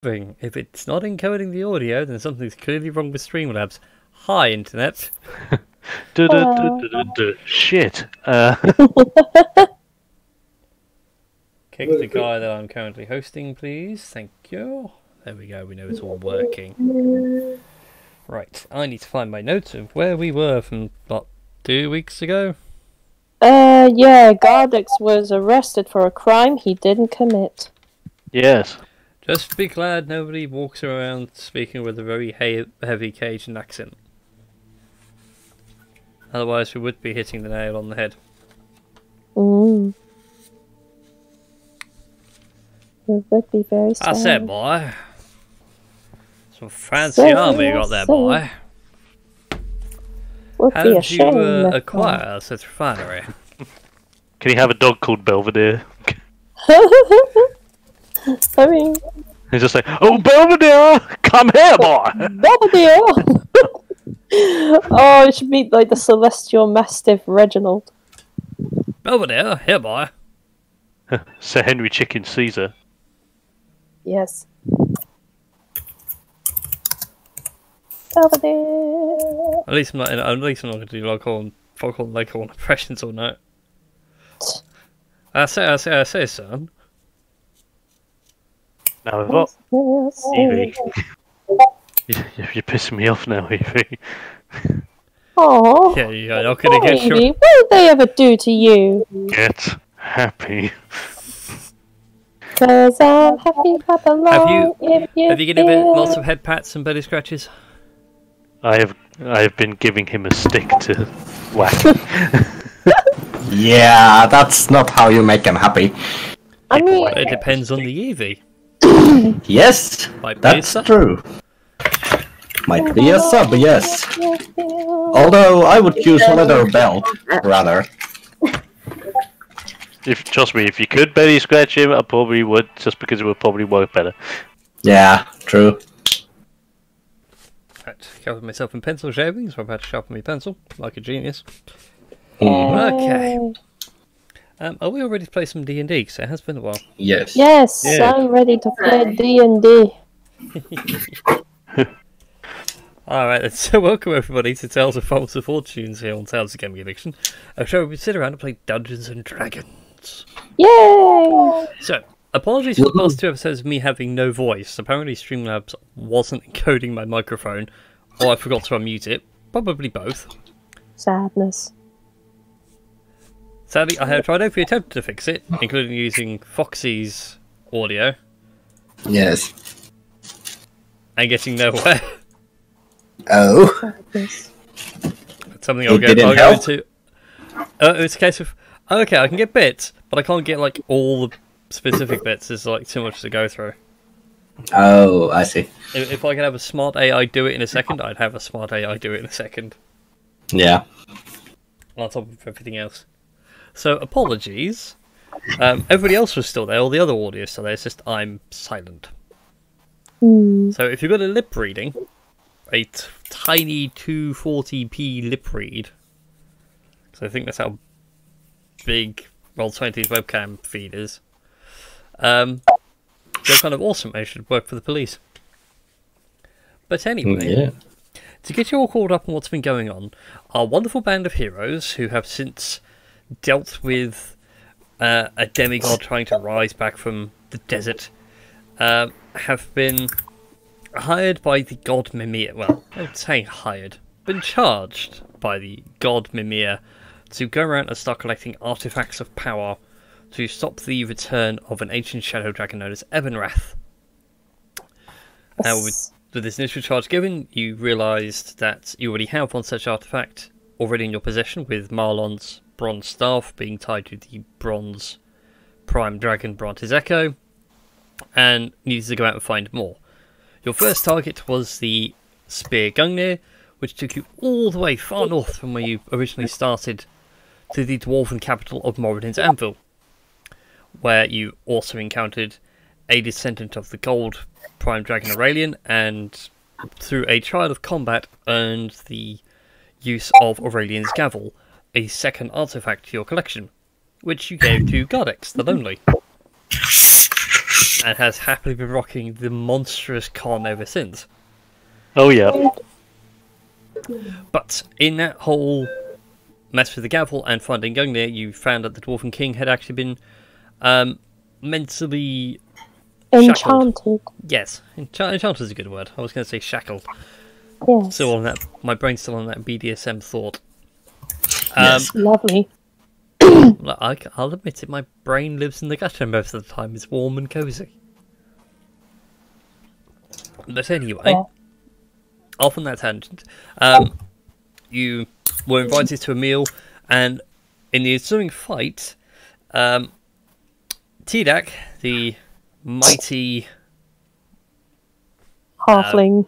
If it's not encoding the audio, then something's clearly wrong with Streamlabs. Hi, Internet. Shit. Kick the guy that I'm currently hosting, please. Thank you. There we go, we know it's all working. Right, I need to find my notes of where we were from, what, 2 weeks ago? Yeah, Gardex was arrested for a crime he didn't commit. Yes. Just be glad nobody walks around speaking with a very heavy Cajun accent. Otherwise we would be hitting the nail on the head. It would be very sad. I said, boy. Some fancy armor you got there, boy. Would How be a did shame you if acquire such refinery? Can you have a dog called Belvedere? I mean, He's just like, oh, Belvedere! Come here, boy! Belvedere! Oh, it should be like the celestial mastiff Reginald. Belvedere, here, boy. Sir Henry Chicken Caesar. Yes. Belvedere! At least I'm not going to do local impressions or not. I say, son. Now I've got Yes. Evie. You're pissing me off now, Evie. Aww. Yeah, you're not going to get Evie, your... what did they ever do to you? Get happy. Cause I'm happy clap along if you Have you given him lots of head pats and belly scratches? I have been giving him a stick to whack. Yeah, that's not how you make them happy. I mean, It depends on the Eevee. Yes, Might be a that's sub. true. Might be a sub, yes. Although I would use a leather belt, rather. Trust me, if you could belly scratch him, I probably would, just because it would probably work better. Yeah, true. Right, covered myself in pencil shavings, so I'm about to sharpen my pencil, like a genius. Mm. Okay. Are we all ready to play some D&D? Because it has been a while. Yes. yes, Yeah. I'm ready to play D&D. Alright, so welcome everybody to Tales of Fumbles of Fortunes here on Tales of Gaming Addiction, a show where we sit around and play Dungeons and Dragons. Yay! So, apologies for the past 2 episodes of me having no voice. Apparently Streamlabs wasn't encoding my microphone, or I forgot to unmute it. Probably both. Sadness. Sadly, I have tried every attempt to fix it, including using Foxy's audio, Yes. and getting nowhere. Oh. Sadness. That's something I'll go into. It's a case of, okay, I can get bits, but I can't get like all the specific bits. There's like too much to go through. Oh, I see. If I could have a smart AI do it in a second, I'd have a smart AI do it in a second. Yeah. On top of everything else. So, apologies. Everybody else was still there, all the other audio is still there, it's just I'm silent. So if you've got a lip reading, a tiny 240p lip read, so I think that's how big Roll20's webcam feed is, they're kind of awesome. They should work for the police. But anyway, Yeah. to get you all caught up on what's been going on, our wonderful band of heroes who have since dealt with a demigod trying to rise back from the desert have been hired by the god Mimir. Well, I would say hired, been charged by the god Mimir to go around and start collecting artifacts of power to stop the return of an ancient shadow dragon known as Ebenrath. Now, with this initial charge given, you realised that you already have one such artifact already in your possession, with Marlon's bronze staff being tied to the bronze prime dragon Bronte's Echo, and needed to go out and find more. Your first target was the Spear Gungnir, which took you all the way far north from where you originally started to the dwarven capital of Moradin's Anvil, where you also encountered a descendant of the gold prime dragon Aurelian, and through a trial of combat earned the use of Aurelian's Gavel, a second artifact to your collection, which you gave to Gardex the Lonely. and has happily been rocking the monstrous con ever since. Oh yeah. But in that whole mess with the gavel and finding Gungnir, you found that the Dwarven King had actually been mentally shackled. Enchanted. Yes, enchanted is a good word. I was going to say shackled. Yes. Still on that. My brain's still on that BDSM thought. Yes. Lovely. I'll admit it. My brain lives in the gutter most of the time. It's warm and cozy. But anyway, Yeah. off on that tangent. You were invited to a meal, and in the ensuing fight, Tidak, the mighty Halfling.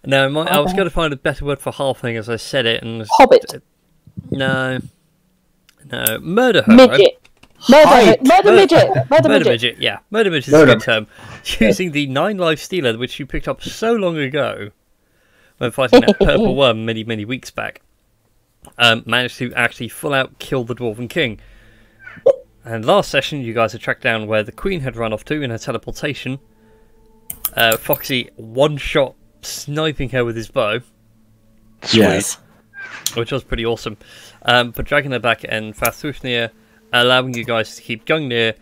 No, I was going to find a better word for halfling as I said it, and Hobbit. No, murder hero. Midget. Murder midget. Murder Murder midget. midget. Yeah, murder midget is a good term. Using the 9-life stealer, which you picked up so long ago when fighting that purple worm many weeks back, managed to actually full out kill the Dwarven King. And last session, you guys had tracked down where the Queen had run off to in her teleportation. Foxy one-shot sniping her with his bow. Yes. Which was pretty awesome. But dragging her back and Vathufnir, allowing you guys to keep Gungnir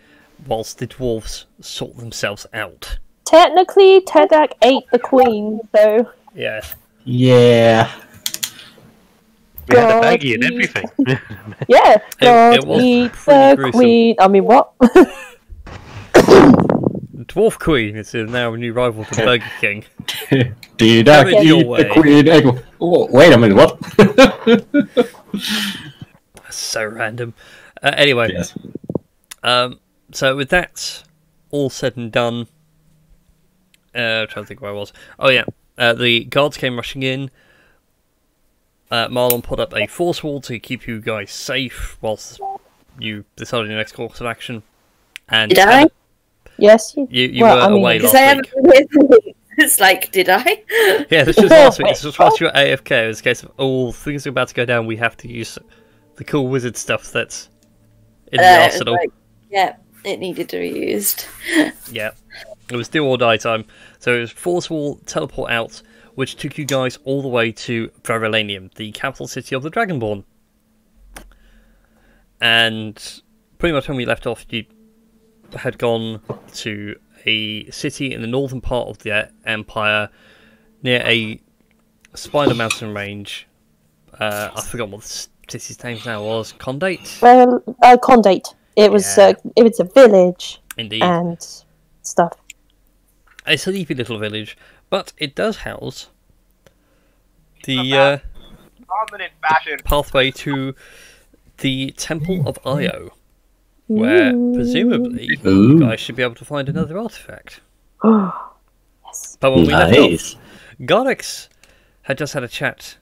whilst the dwarves sort themselves out. Technically, Tedak ate the queen, so... Yeah. Yeah. We had a God, baggie and he- everything. Yeah, It God was eat pretty the gruesome. queen. I mean, what? Dwarf Queen is now a new rival to Burger King. Did I Have it your eat way. the queen egg? Oh, wait a minute, what? So random. Anyway, Yes. so with that all said and done, I'm trying to think where I was. Oh yeah, the guards came rushing in. Marlon put up a force wall to keep you guys safe whilst you decided your next course of action. And Did I? Yes, You well, were I mean, away Because last I haven't week. been here. It's like, did I? Yeah, this was last week. This was whilst you were AFK. It was a case of, oh, things are about to go down. We have to use the cool wizard stuff that's in the It was arsenal. like, yeah, it needed to be used. Yeah, it was do or die time. So it was force wall, teleport out, which took you guys all the way to Verulanium, the capital city of the Dragonborn. And pretty much when we left off, you had gone to a city in the northern part of the Empire, near a spider mountain range. I forgot what the city's name now was. Condate? well, Condate. It was Yeah. it was a village Indeed. and stuff. A sleepy little village, but it does house the pathway to the Temple of Io, where presumably you Ooh. guys should be able to find another artifact. Yes. But when we left Nice. off, Gardex had just had a chat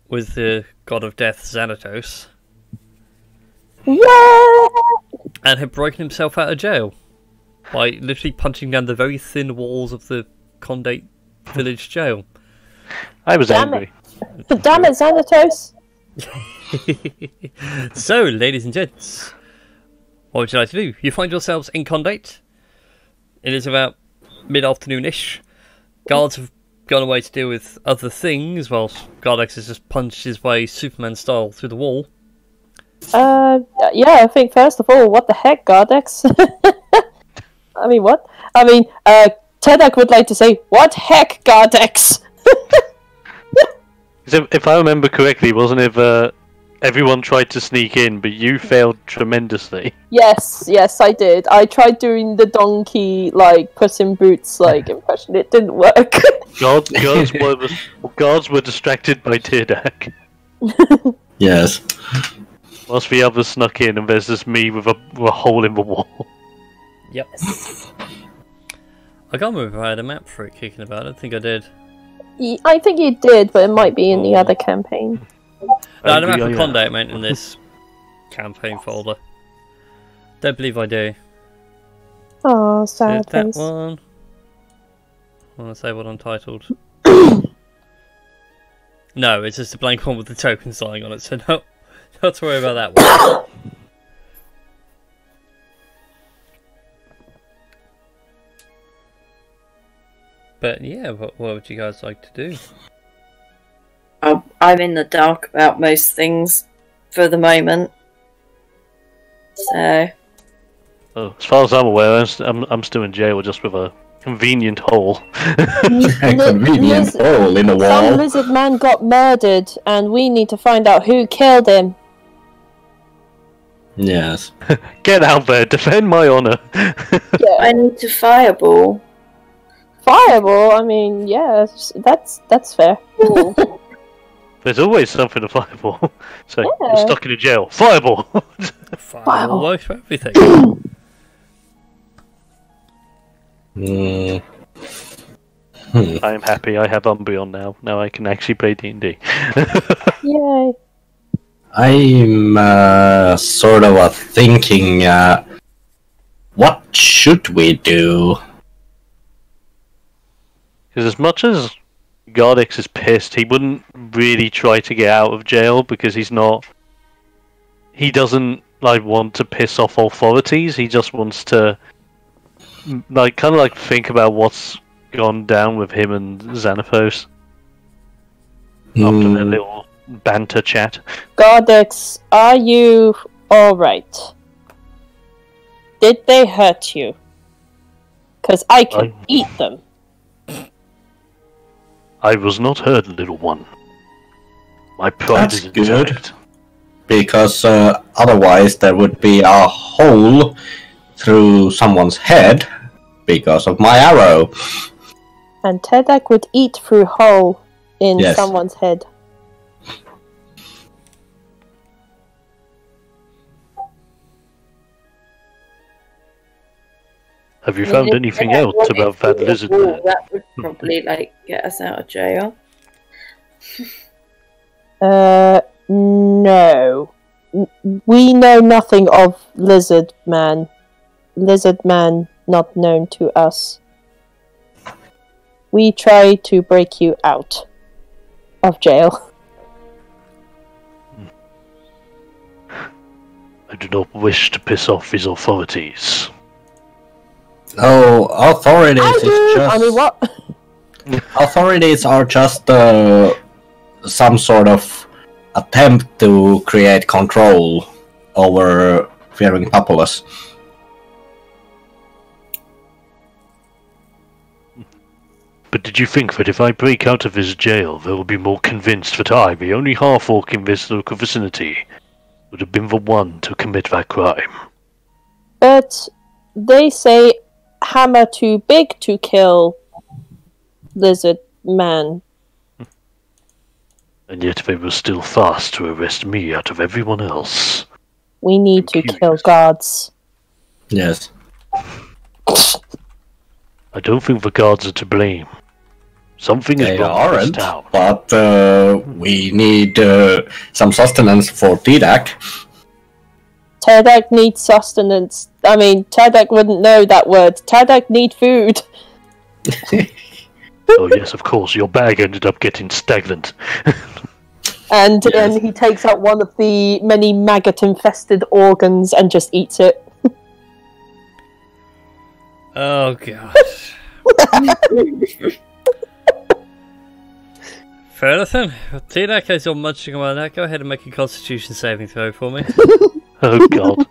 with the god of death, Xanatos, Yeah. and had broken himself out of jail by literally punching down the very thin walls of the Condate village jail. I was Damn angry. Damn it, Xanatos. So, ladies and gents, what would you like to do? You find yourselves in Condate. It is about mid-afternoon-ish. Guards have gone away to deal with other things, whilst Gardex has just punched his way Superman style through the wall. Yeah, I think first of all, what the heck, Gardex? I mean, what? I mean, Tedak would like to say, what heck, Gardex? So if I remember correctly, wasn't it everyone tried to sneak in, but you failed tremendously? Yes, I did. I tried doing the donkey, like, Puss in Boots, like, impression. It didn't work. Guards were distracted by Tirdak, Yes. whilst the others snuck in, and there's just me with a hole in the wall. Yep. I can't remember if I had a map for it kicking about. I don't think I did. I think you did, but it might be in the other campaign. No, I had a map Yeah, for yeah. Condate, meant in this campaign folder. Don't believe I do. Oh, Is sad it that face. one? I want to say what I'm titled. No, it's just a blank one with the tokens lying on it, so no, not to worry about that one. But yeah, what would you guys like to do? I'm in the dark about most things for the moment. So Oh, as far as I'm aware, I'm still in jail just with a convenient hole. A convenient hole in the Some wall. lizard man got murdered, and we need to find out who killed him. Yes. Get out there, defend my honor. Yeah. I need to fireball. Fireball. I mean, yeah, that's fair. There's always something to fireball. So Yeah. you're stuck in a jail. Fireball. Fireball works for everything. Mm. I am happy. I have Umbreon now. Now I can actually play D&D. Yay. I'm sort of thinking, what should we do? Because as much as Gardex is pissed, he wouldn't really try to get out of jail because he's not. He doesn't want to piss off authorities. He just wants to kind of think about what's gone down with him and Xanathos after their little banter chat. Gardex, are you alright? Did they hurt you? Because I can eat them. I was not hurt, little one. My pride That's is good. intact. Because otherwise there would be a hole through someone's head because of my arrow. And Tedak would eat through hole in Yes. someone's head. Have you found anything else about that lizard man? That would probably get us out of jail. No. We know nothing of Lizard Man. Lizard Man not known to us. We try to break you out of jail. I do not wish to piss off his authorities. Oh, authorities I is do! just... I mean, what? Authorities are just some sort of attempt to create control over fearing populace. But did you think that if I break out of his jail, they will be more convinced that I, the only half-orc in this local vicinity, would have been the one to commit that crime? But they say hammer too big to kill Lizard Man. And yet they were still fast to arrest me out of everyone else. We need to Curious. kill guards. Yes. I don't think the guards are to blame. Something They is wrong with this aren't, town. but we need some sustenance for Tidak. Tedak needs sustenance. I mean, Tedak wouldn't know that word. Tedak need food. Oh yes, of course, your bag ended up getting stagnant. And Yes. then he takes out one of the many maggot-infested organs and just eats it. Oh god. Fair enough then. T-Dac, as you're munching on that, go ahead and make a constitution saving throw for me. Oh god.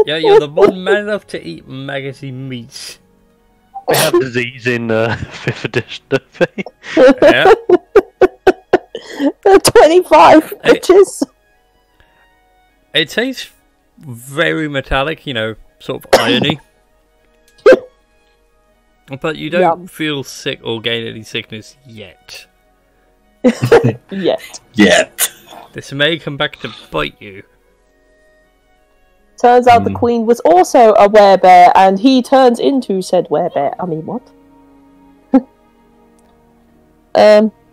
Yeah, you're the one man enough to eat maggoty meat. We have disease in 5th edition, don't they? Yeah. 25, bitches! It tastes very metallic, sort of irony. But you don't Yum. feel sick or gain any sickness yet. Yet. Yet. This may come back to bite you. Turns out the queen was also a werebear, and he turns into said werebear. I mean, what?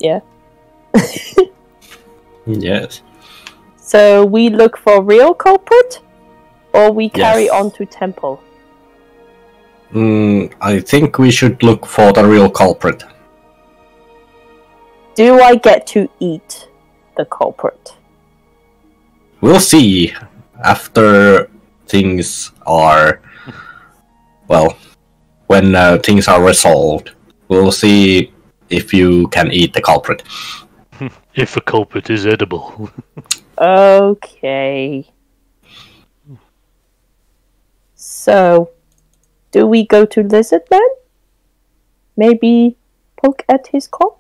Yeah. Yes. So we look for real culprit, or we carry Yes. on to temple? I think we should look for the real culprit. Do I get to eat the culprit? We'll see after things are, well, when things are resolved. We'll see if you can eat the culprit. If a culprit is edible. Okay. So, do we go to Lizard Man? Maybe poke at his cot?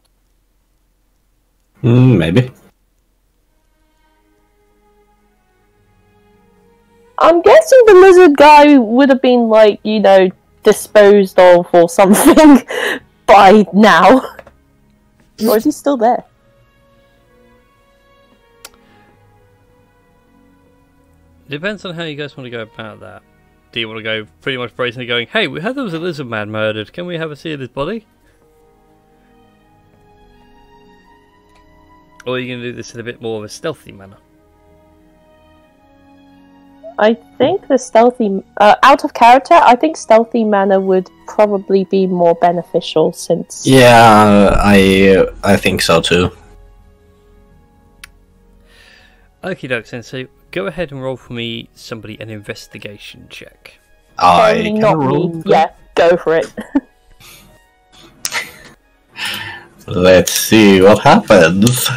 Maybe. I'm guessing the lizard guy would have been, like, disposed of or something by now. Or is he still there? Depends on how you guys want to go about that. Do you want to go pretty much brazenly going, hey, we heard there was a lizard man murdered, can we have a see of his body? Or are you going to do this in a bit more of a stealthy manner? I think the stealthy... out of character, I think stealthy manner would probably be more beneficial since... Yeah, I think so too. Okie doke, Sensei. Go ahead and roll for me, somebody, an investigation check. Apparently not me. Yeah, go for it. Let's see what happens.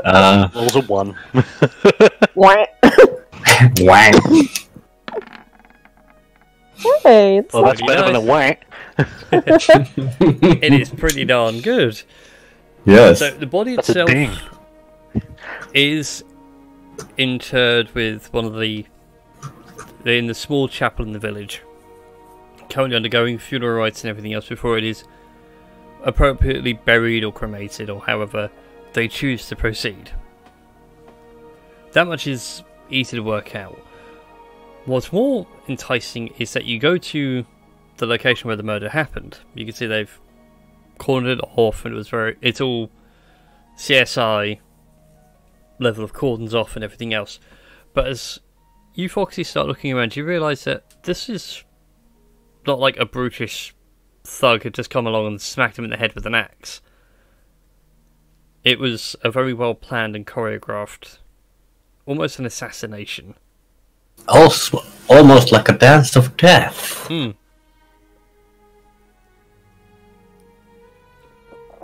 Rolls a 1. Wah. Wang. Hey, it's Well, that's Pretty better than a nice. whack. It is pretty darn good. Yes. So the body That's a itself ding. is interred with one of in the small chapel in the village, currently undergoing funeral rites and everything else before it is appropriately buried or cremated, or however they choose to proceed. That much is easy to work out. What's more enticing is that you go to the location where the murder happened. You can see they've cornered it off, and it's all CSI level of cordons off and everything else. But as you Foxy start looking around, you realise that this is not like a brutish thug had just come along and smacked him in the head with an axe. It was a very well planned and choreographed, almost an assassination. Also, almost like a dance of death.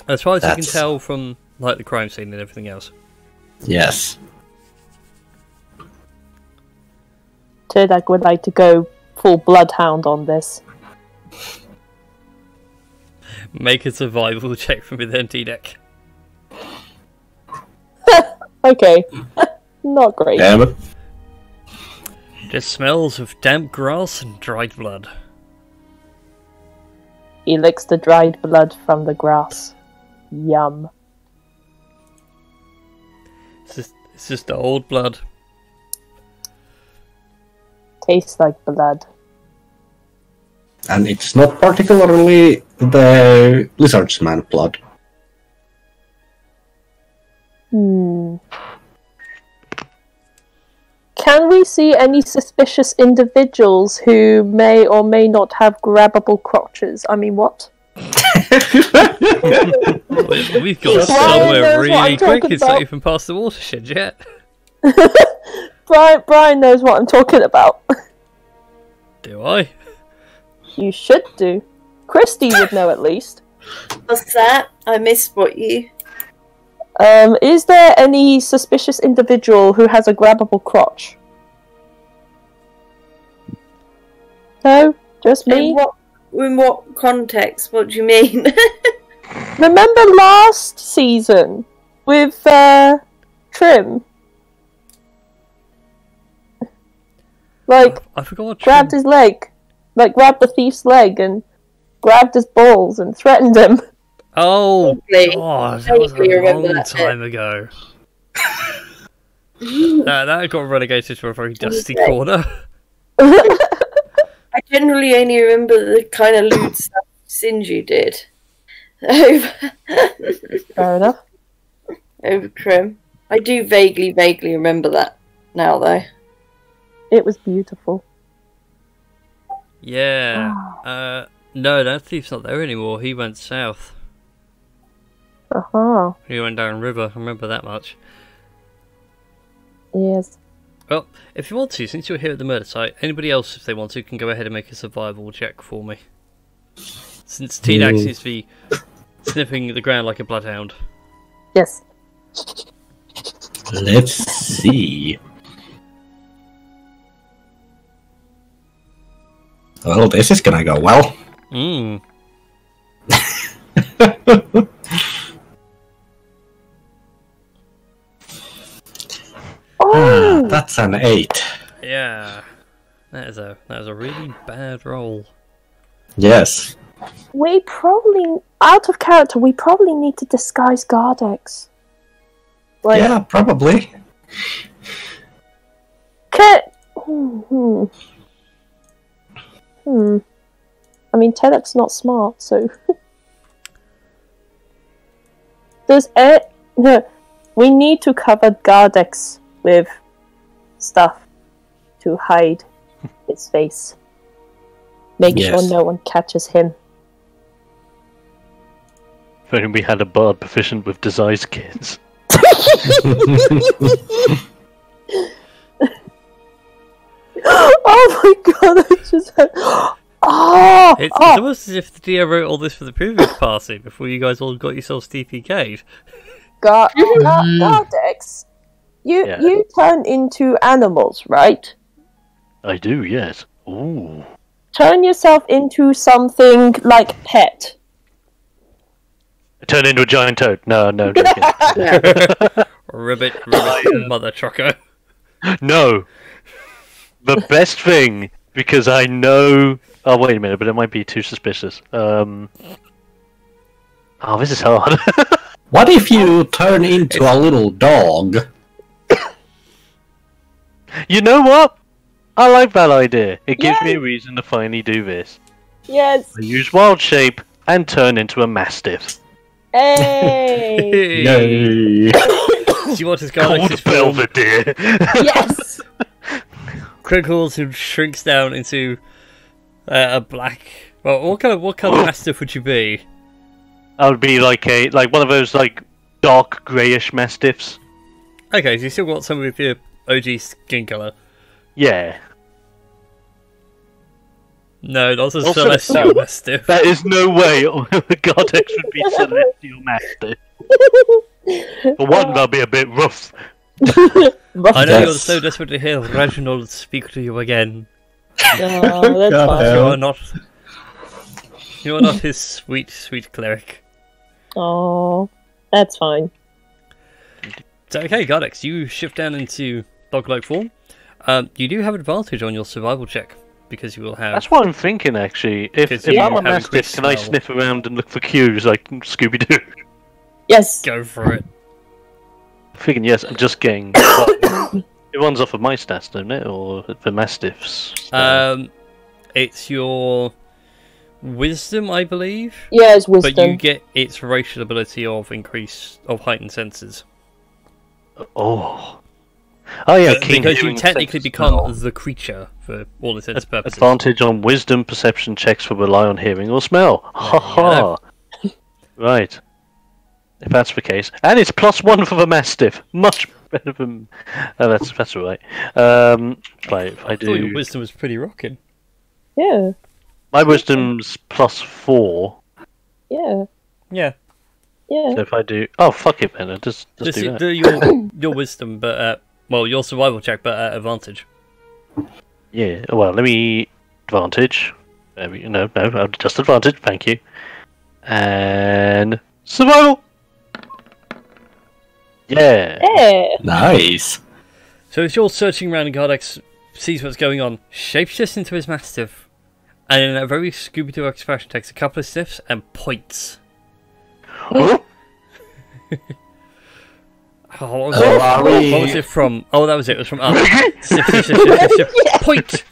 As far as you can That's- tell from like the crime scene and everything else. Yes. Turdak would like to go full bloodhound on this. Make a survival check from within D-Deck. Okay. Not great. Damn it. Just smells of damp grass and dried blood. He licks the dried blood from the grass. Yum. It's just the old blood. Tastes like blood. And it's not particularly the lizard's man blood. Can we see any suspicious individuals who may or may not have grabbable crotches? I mean, what? We've got Brian knows somewhere what really I'm quick. talking It's not about. even past the watershed yet. Brian knows what I'm talking about. Do I? You should do. Christy would know at least. What's that? I missed what you... Is there any suspicious individual who has a grabbable crotch? No? Just me? In what context? What do you mean? Remember last season with Trim? Like, I forgot what grabbed his leg. Like, grabbed the thief's leg and grabbed his balls and threatened him. Oh, Vaguely. God, that was a Vaguely remember long that time ago. That got relegated to a very dusty corner. I generally only remember the kind of lewd stuff Sinju did. Fair enough. Over Trim. I do vaguely remember that now, though. It was beautiful. Yeah. No, that thief's not there anymore. He went south. Uh-huh. He went down river. I remember that much. Yes. Well, if you want to, since you're here at the murder site, anybody else, if they want to, can go ahead and make a survival check for me. Since T-Dax seems to be sniffing the ground like a bloodhound. Yes. Let's see. Well, this is gonna go well. Mmm. Oh, That's an 8. Yeah. That is a really bad roll. Yes. we probably, out of character, we probably need to disguise Gardex. Like, Yeah, probably. Hmm. I mean, Tedek's not smart, so. Does it? No, we need to cover Gardex with stuff to hide his face. Make Yes. sure no one catches him. If only we had a bard proficient with disguise kits. Oh my god! I just had. Oh! It's almost as if the DO wrote all this for the previous party before you guys all got yourselves TPK'd. Gardex, Yeah. you turn into animals, right? I do, yes. Ooh. Turn yourself into something like pet. Turn into a giant toad. No, joking. Ribbit, mother trucker. No. The best thing, because I know... Oh, wait a minute, but it might be too suspicious. Oh, this is hard. What if you turn into a little dog? You know what? I like that idea. It gives me a reason to finally do this. Yes. I use wild shape and turn into a mastiff. Hey. Yay! Do you want his Called Gardex form? Belvedere. Yes. Crinkles, who shrinks down into a black. Well, what kind of mastiff would you be? I would be like one of those dark greyish mastiffs. Okay, so you still got some of your OG skin color. Yeah. No, not a Also, celestial no. mastiff. There is no way the Godex would be celestial mastiff. For one, that'd be a bit rough. I know you're Yes. so desperate to hear Reginald speak to you again. Oh, that's God fine. help. You are not his sweet, sweet cleric. Oh, that's fine. So, okay, Gardex, you shift down into dog-like form. You do have advantage on your survival check because you will have. That's what I'm thinking, actually. If Because I'm you a have mastiff, increased can I smell. sniff around and look for cues like Scooby-Doo? Yes. Go for it. Thinking yes, I'm just getting. It runs off of my stats, don't it, or the mastiffs? It's your wisdom, I believe. Yeah, it's wisdom. But you get its racial ability of increase of heightened senses. Oh yeah, keen Because you hearing, technically sense, become smell. the creature for all intents and purposes. Advantage on wisdom perception checks for rely on hearing or smell. Ha ha. Right. If that's the case, and it's +1 for the mastiff, much better than. Oh, that's all right. Right, if I I thought your do. wisdom was pretty rocking. Yeah. My wisdom's +4. Yeah. Yeah. Yeah. So if I do, oh fuck it, then just Just do that. do your wisdom, but your survival check, but at advantage. Yeah. Well, let me advantage. No, just advantage. Thank you. And survival. Yeah. Yeah. Nice. So as you're searching around and Gardex sees what's going on, shapeshifts into his mastiff, and in a very Scooby-Doo expression takes a couple of sniffs and points. Oh, Oh, what was, Oh, it? are we- What was it from? Oh, that was it. It was from up. Sniff, sniff, sniff, sniff, sniff, sniff. Point!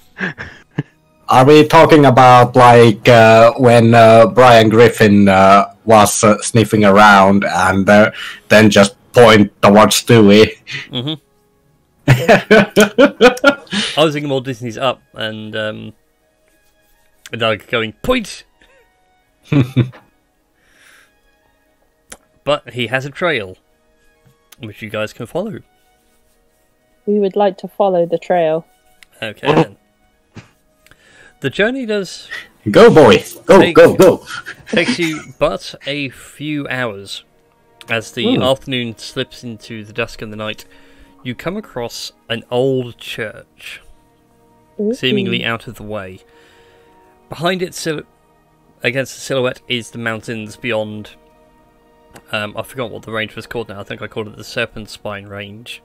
Are we talking about when Brian Griffin was sniffing around and then just point towards Stewie? Mm-hmm. I was thinking more Disney's Up and Doug going, point! But he has a trail, which you guys can follow. We would like to follow the trail. Okay then. The journey does Go, boy! Go! takes you but a few hours. As the afternoon slips into the dusk and the night, you come across an old church, seemingly out of the way. Behind it, against the silhouette, is the mountains beyond. I forgot what the range was called now. I think I called it the Serpent Spine Range.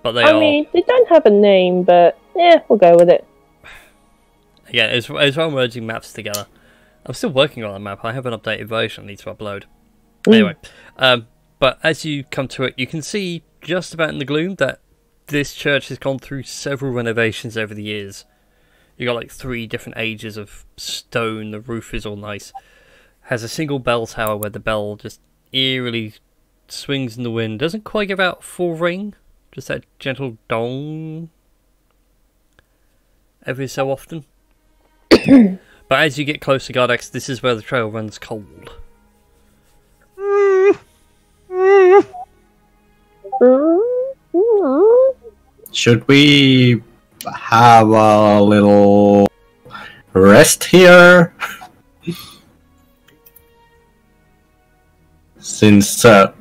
But I mean, they don't have a name, but yeah, we'll go with it. Yeah, as well merging maps together. I'm still working on a map. I have an updated version I need to upload. Anyway, but as you come to it, you can see just about in the gloom that this church has gone through several renovations over the years. You got like 3 different ages of stone. The roof is all nice. Has a single bell tower where the bell just eerily swings in the wind. Doesn't quite give out full ring, just that gentle dong every so often. But as you get close to Gardex, this is where the trail runs cold. Should we have a little rest here? Since the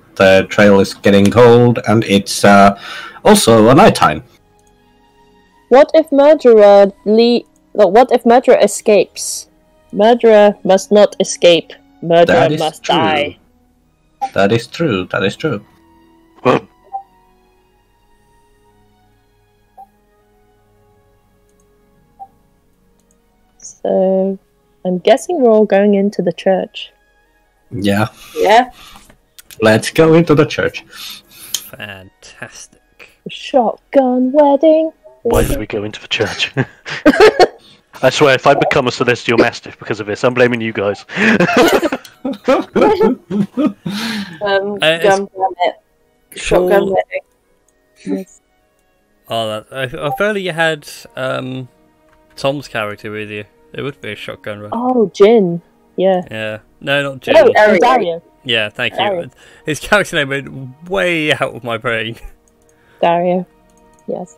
trail is getting cold and it's also a nighttime. What if murderer escapes? Murderer must not escape. Murderer must die. That is true. So, I'm guessing we're all going into the church. Yeah. Yeah. Let's go into the church. Fantastic. Shotgun wedding. Why did we go into the church? I swear, if I become a Celestial Mastiff because of this, I'm blaming you guys. Jump on it. Shotgun wedding. Yes. Oh, I feel like you had Tom's character with you. It would be a shotgun run. Oh, Jin. Yeah. Yeah. No, not Jim. No, Dario. Dario. Yeah, thank you. Dario. His character name went way out of my brain. Dario. Yes.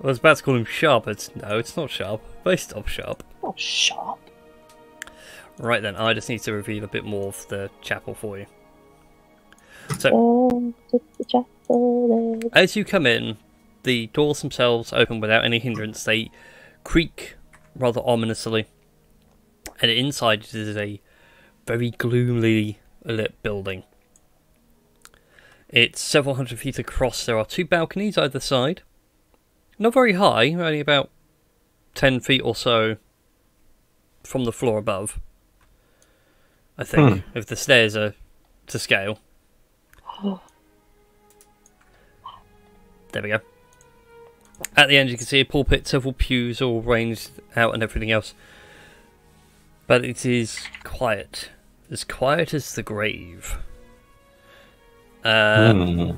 I was about to call him Sharp, but no, it's not Sharp. Based off Sharp. Oh, sharp. Right then, I just need to reveal a bit more of the chapel for you. So, as you come in, the doors themselves open without any hindrance. They creak rather ominously, and inside it is a very gloomily lit building. It's several hundred feet across. There are 2 balconies either side. Not very high, only about 10 feet or so from the floor above, I think, if the stairs are to scale. There we go. At the end you can see a pulpit, several pews all ranged out and everything else. But it is quiet. As quiet as the grave. And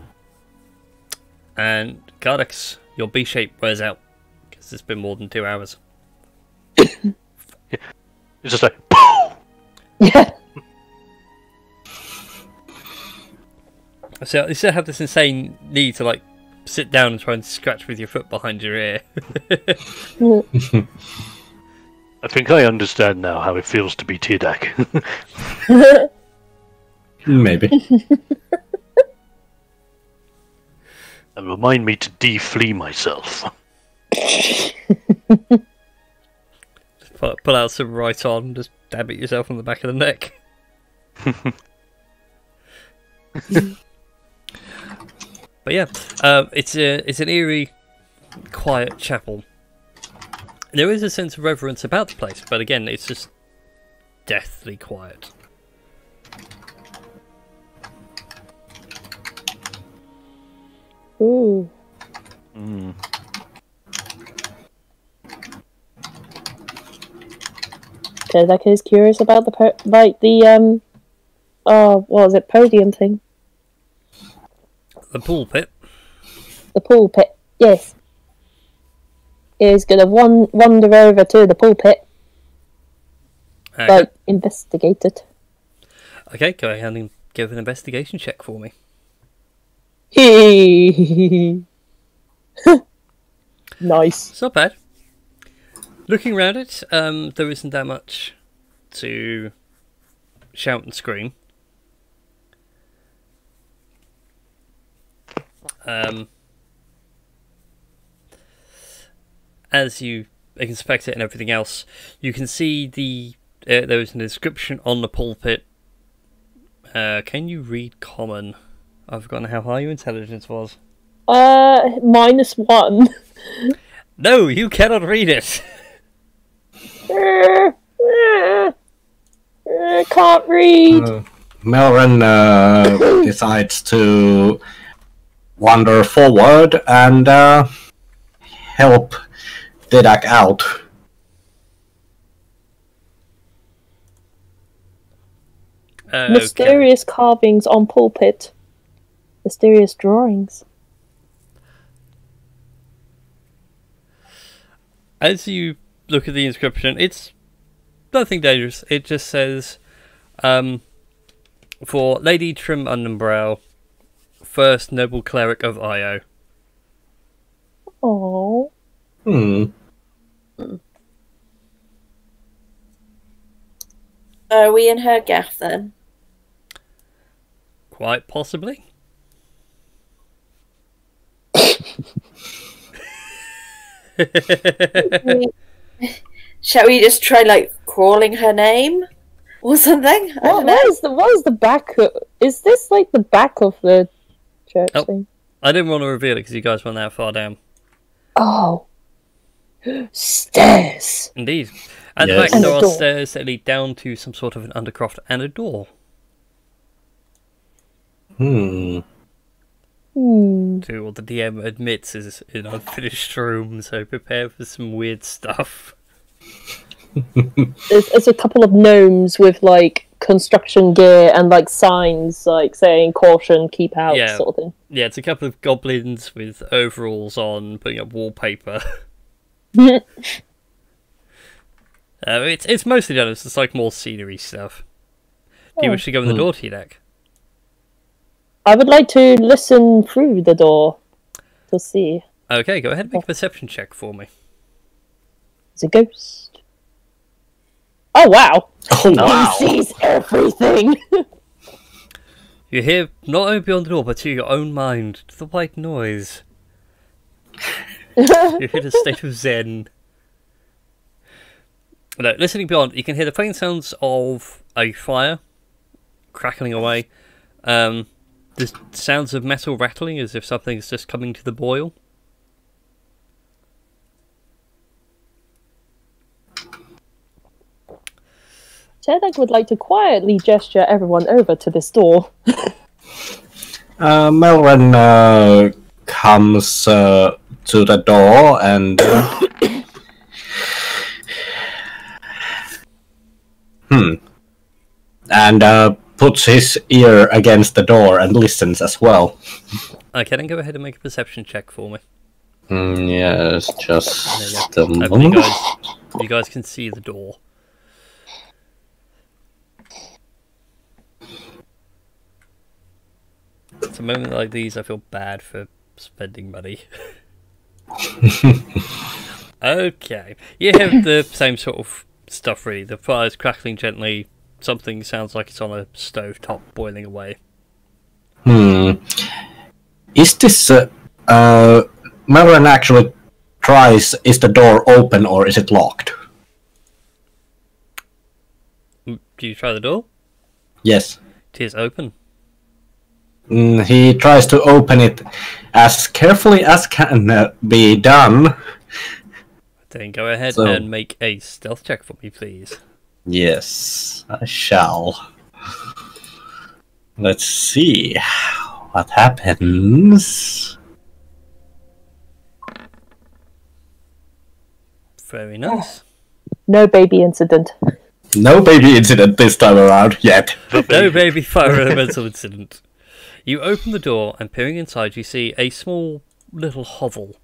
Gardex, your B shape wears out. Because it's been more than 2 hours. It's just like, Yeah. So you still have this insane need to like sit down and try and scratch with your foot behind your ear. I think I understand now how it feels to be Tidak. Maybe. And remind me to de-flea myself. Pull out some right on, just dab it yourself on the back of the neck. But yeah, it's an eerie, quiet chapel. There is a sense of reverence about the place, but again, it's just deathly quiet. Ooh. Kozak is curious about the what was it, podium thing? The pulpit. The pulpit, yes. Is gonna wander over to the pulpit, Okay. investigate it. Okay, go ahead and give an investigation check for me. Nice. It's not bad. Looking around it, there isn't that much to shout and scream. As you inspect it and everything else, you can see there is an inscription on the pulpit. Can you read Common? I've forgotten how high your intelligence was. -1. No, you cannot read it. Can't read. Melren decides to wander forward and help Didak out. Mysterious carvings on pulpit. Mysterious drawings. As you look at the inscription, it's nothing dangerous. It just says, for Lady Trim Underbrow, first noble cleric of Io. Oh. Are we in her gaff then? Quite possibly. Shall we just try like calling her name or something? I don't know. What is the back? Is this like the back of the church thing? I didn't want to reveal it because you guys went that far down. Oh. Stairs. Indeed. At Yes. the back, there And a are door. stairs that lead down to some sort of an undercroft and a door Hmm. to what the DM admits is an unfinished room, so prepare for some weird stuff. There's a couple of gnomes with like construction gear and like signs like saying caution, keep out, Yeah. sort of thing. Yeah, it's a couple of goblins with overalls on, putting up wallpaper. It's mostly done. It's just like more scenery stuff. Do you wish to go in the door, T-Deck? I would like to listen through the door to see. Okay, go ahead and make a perception check for me. It's a ghost. Oh wow! Oh wow! He sees everything. You hear not only beyond the door, but to your own mind, the white noise. You hit a state of zen. No, listening beyond, you can hear the faint sounds of a fire crackling away. The sounds of metal rattling as if something's just coming to the boil. Tedek would like to quietly gesture everyone over to this door. Melren comes to the door and and puts his ear against the door and listens as well. Okay, then go ahead and make a perception check for me. Yes, just a Hopefully moment. you guys can see the door. It's a moment like these I feel bad for spending money. Okay. You have the same sort of stuff really. The fire's crackling gently. Something sounds like it's on a stove top boiling away. Is this Melren actually tries, is the door open or is it locked? Do you try the door? Yes. It is open. He tries to open it as carefully as can be done. Then go ahead So- and make a stealth check for me, please. Yes, I shall. Let's see what happens. Very nice. No baby incident. No baby incident this time around yet. No baby fire elemental incident. You open the door and peering inside you see a small little hovel.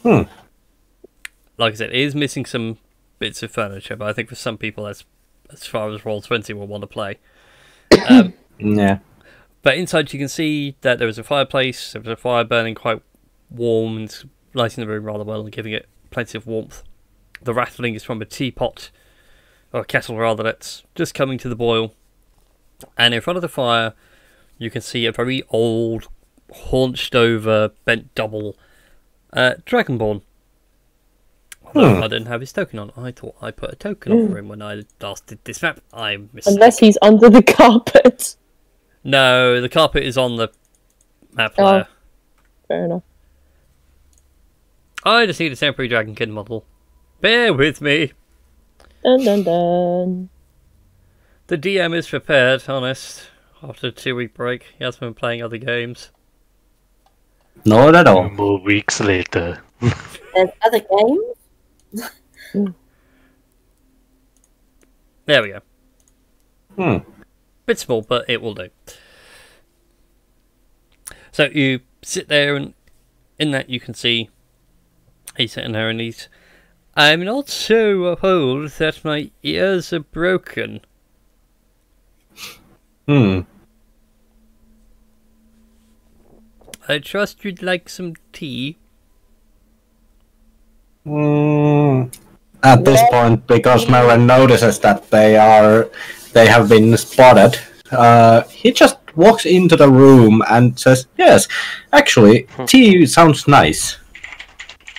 Like I said, it is missing some bits of furniture, but I think for some people that's as far as Roll20 will want to play. Yeah. But inside you can see that there is a fireplace, there was a fire burning quite warm and lighting the room rather well and giving it plenty of warmth. The rattling is from a teapot, or a kettle rather, that's just coming to the boil. And in front of the fire you can see a very old, haunched over, bent double Dragonborn. Although I didn't have his token on. I thought I put a token on for him when I last did this map. I mistaken. Unless he's under the carpet. No, the carpet is on the map layer. Fair enough. I just need a temporary Dragonkin model. Bear with me. Dun dun dun. The DM is prepared, honest. After a 2-week break, he has been playing other games. Not at all. 2 more weeks later. There's other games. There we go. Hmm. Bit small, but it will do. So you sit there, and in that you can see he's sitting there, and he's... I'm not so old that my ears are broken. Hmm. I trust you'd like some tea. At this point, because Merlin notices that they have been spotted, he just walks into the room and says, "Yes, actually, tea sounds nice."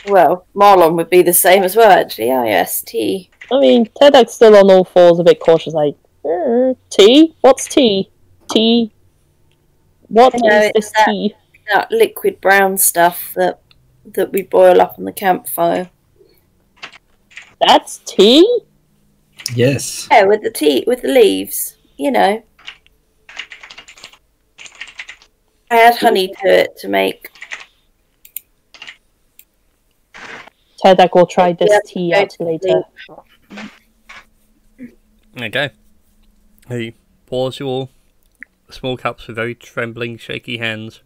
Well, Marlon would be the same as well, actually. Ah, yes, tea. I mean, Tedak's still on all fours, a bit cautious, like, tea? What's tea? Tea? What You know, is this it's that- tea? That liquid brown stuff that we boil up on the campfire. That's tea? Yes. Yeah, with the leaves, you know. I add honey to it to make. Tedak will try this Yeah, tea go out to later. Okay. He pours you all small cups with very trembling, shaky hands.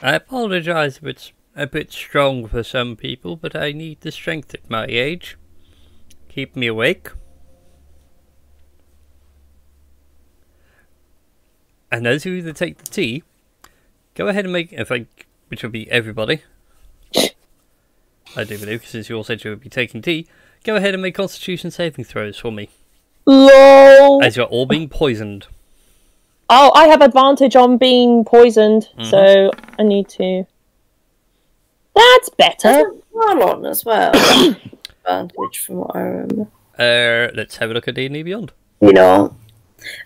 I apologise if it's a bit strong for some people, but I need the strength at my age. Keep me awake. And those of you that take the tea, go ahead and make, which will be everybody, I do believe, since you all said you would be taking tea, go ahead and make Constitution saving throws for me, LOL! as you're all being poisoned. Oh, I have advantage on being poisoned, so I need to... That's better! Marlon as well. Advantage from what I remember. Let's have a look at D&D Beyond. You know,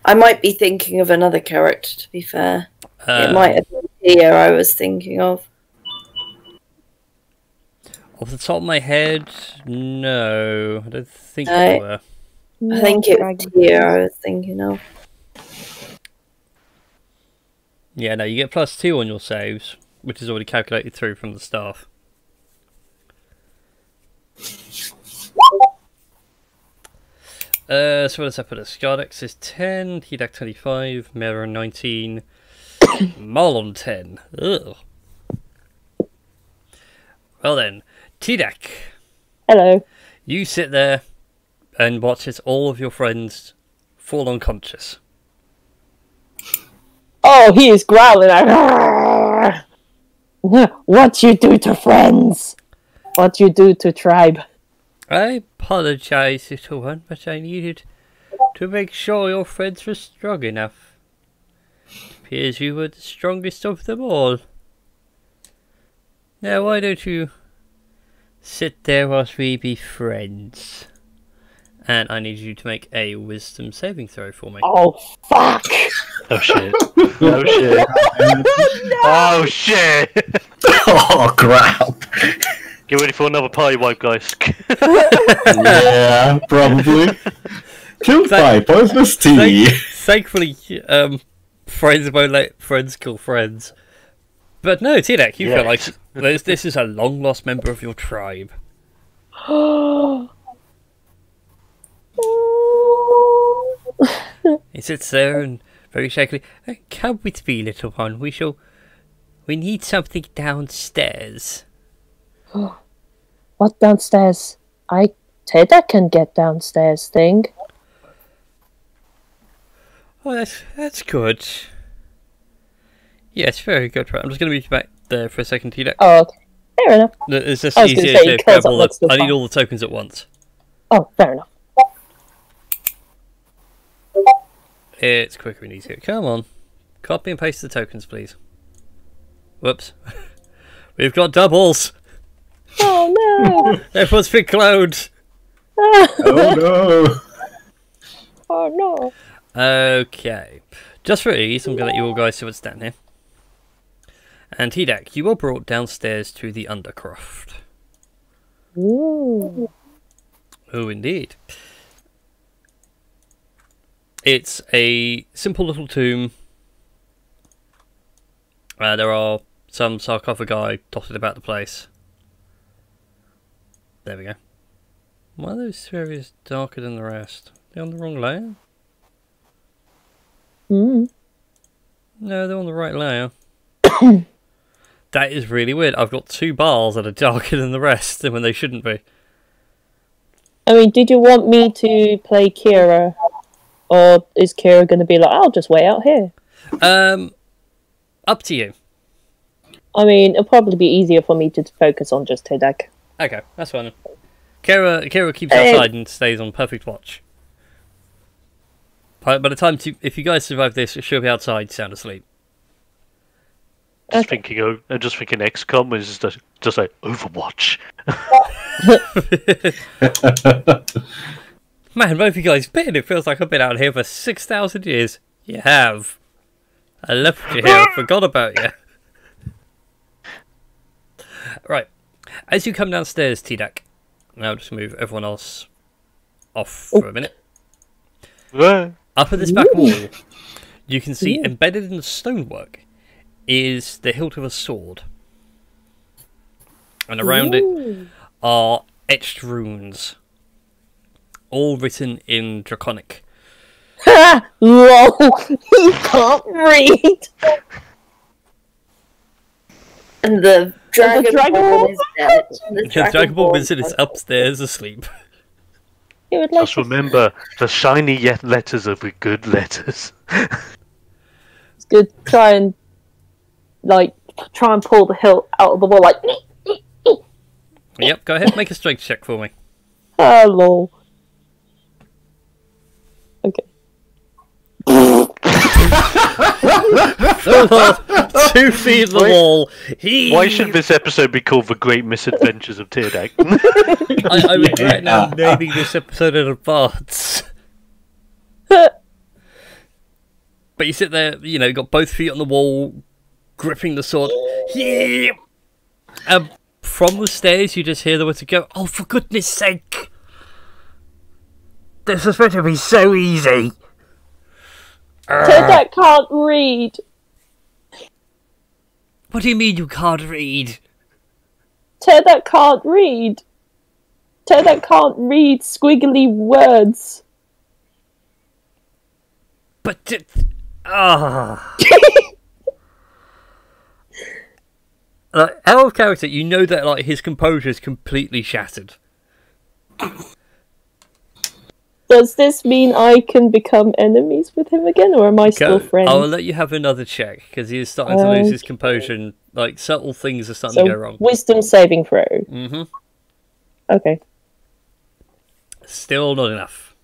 I might be thinking of another character, to be fair. It might have been Tia I was thinking of. Off the top of my head, no. I don't think No. there were. I think it was Tia I was thinking of. Yeah, no, you get +2 on your saves, which is already calculated through from the staff. So what does that put us? Gardex is 10, Hidak 25, Mera 19, Marlon 10. Ugh. Well then, Tidak, Hello. you sit there and watch as all of your friends fall unconscious. Oh, he is growling like... What you do to friends? What you do to tribe? I apologise, little one, but I needed to make sure your friends were strong enough. It appears you were the strongest of them all. Now, why don't you sit there whilst we be friends? And I need you to make a wisdom saving throw for me. Oh, fuck! Oh shit. Oh shit. Oh shit. Oh crap! Get ready for another party wipe, guys. Yeah, probably. Killed by poisonous tea. Thankfully, friends won't let friends kill friends. But no, Tidak, you feel like this is a long-lost member of your tribe. He sits there and very shakily, come with me, little one. We need something downstairs. What downstairs? Teda can get downstairs thing. Oh, that's good. Yes, very good. Right, I'm just going to move you back there for a second, T-Deck. Oh, okay. Fair enough. It's just I was gonna easier say, to curls grab up, all that's the... still I need fine. all the tokens at once. Oh, fair enough. It's quicker and easier. Come on. Copy and paste the tokens, please. Whoops. We've got doubles! Oh no! Everyone's been cloned! Oh no! Oh no! Okay. Just for ease, I'm going to let you all guys see what's down here. And T-Deck, you were brought downstairs to the Undercroft. Ooh. Oh, indeed. It's a simple little tomb. There are some sarcophagi dotted about the place. There we go. Why are those areas darker than the rest? They're on the wrong layer? Mm. No, they're on the right layer. That is really weird. I've got 2 bars that are darker than the rest, when they shouldn't be. I mean, did you want me to play Kira? Or is Kira going to be like, I'll just wait out here? Up to you. I mean, it'll probably be easier for me to focus on just Tedek. Okay, that's fine. Kira keeps outside and stays on perfect watch. By the time, if you guys survive this, she'll be outside, sound asleep. Just thinking XCOM is just like Overwatch. Man, both of you guys been. It feels like I've been out here for 6,000 years. You have. I left you here. I forgot about you. Right. As you come downstairs, T-Deck. Now just move everyone else off for a minute. Up at this back wall, you can see embedded in the stonework is the hilt of a sword. And around it are etched runes. All written in Draconic. Ha! Lol! He can't read! And the Dragon Ball is dead. The Dragon Ball Wizard is upstairs asleep. He would like Just remember, the shiny yet letters are the good letters. It's good. Try and pull the hilt out of the wall, like. Yep, go ahead, make a strength check for me. Lol. Okay. 2 feet in the wall. Why should this episode be called The Great Misadventures of Teardeck? I regret now naming this episode in advance. Uh, But you sit there, got both feet on the wall, gripping the sword. Yeah. From the stairs, you just hear the words go, "Oh, for goodness sake! This was meant to be so easy." Tedek can't read. What do you mean you can't read? Tedek can't read. Tedek can't read squiggly words. But out of character, you know that his composure is completely shattered. Does this mean I can become enemies with him again, or am I still friends? I'll let you have another check because he is starting to lose his composure. And, subtle things are starting to go wrong. Wisdom saving throw. Mm-hmm. Okay. Still not enough.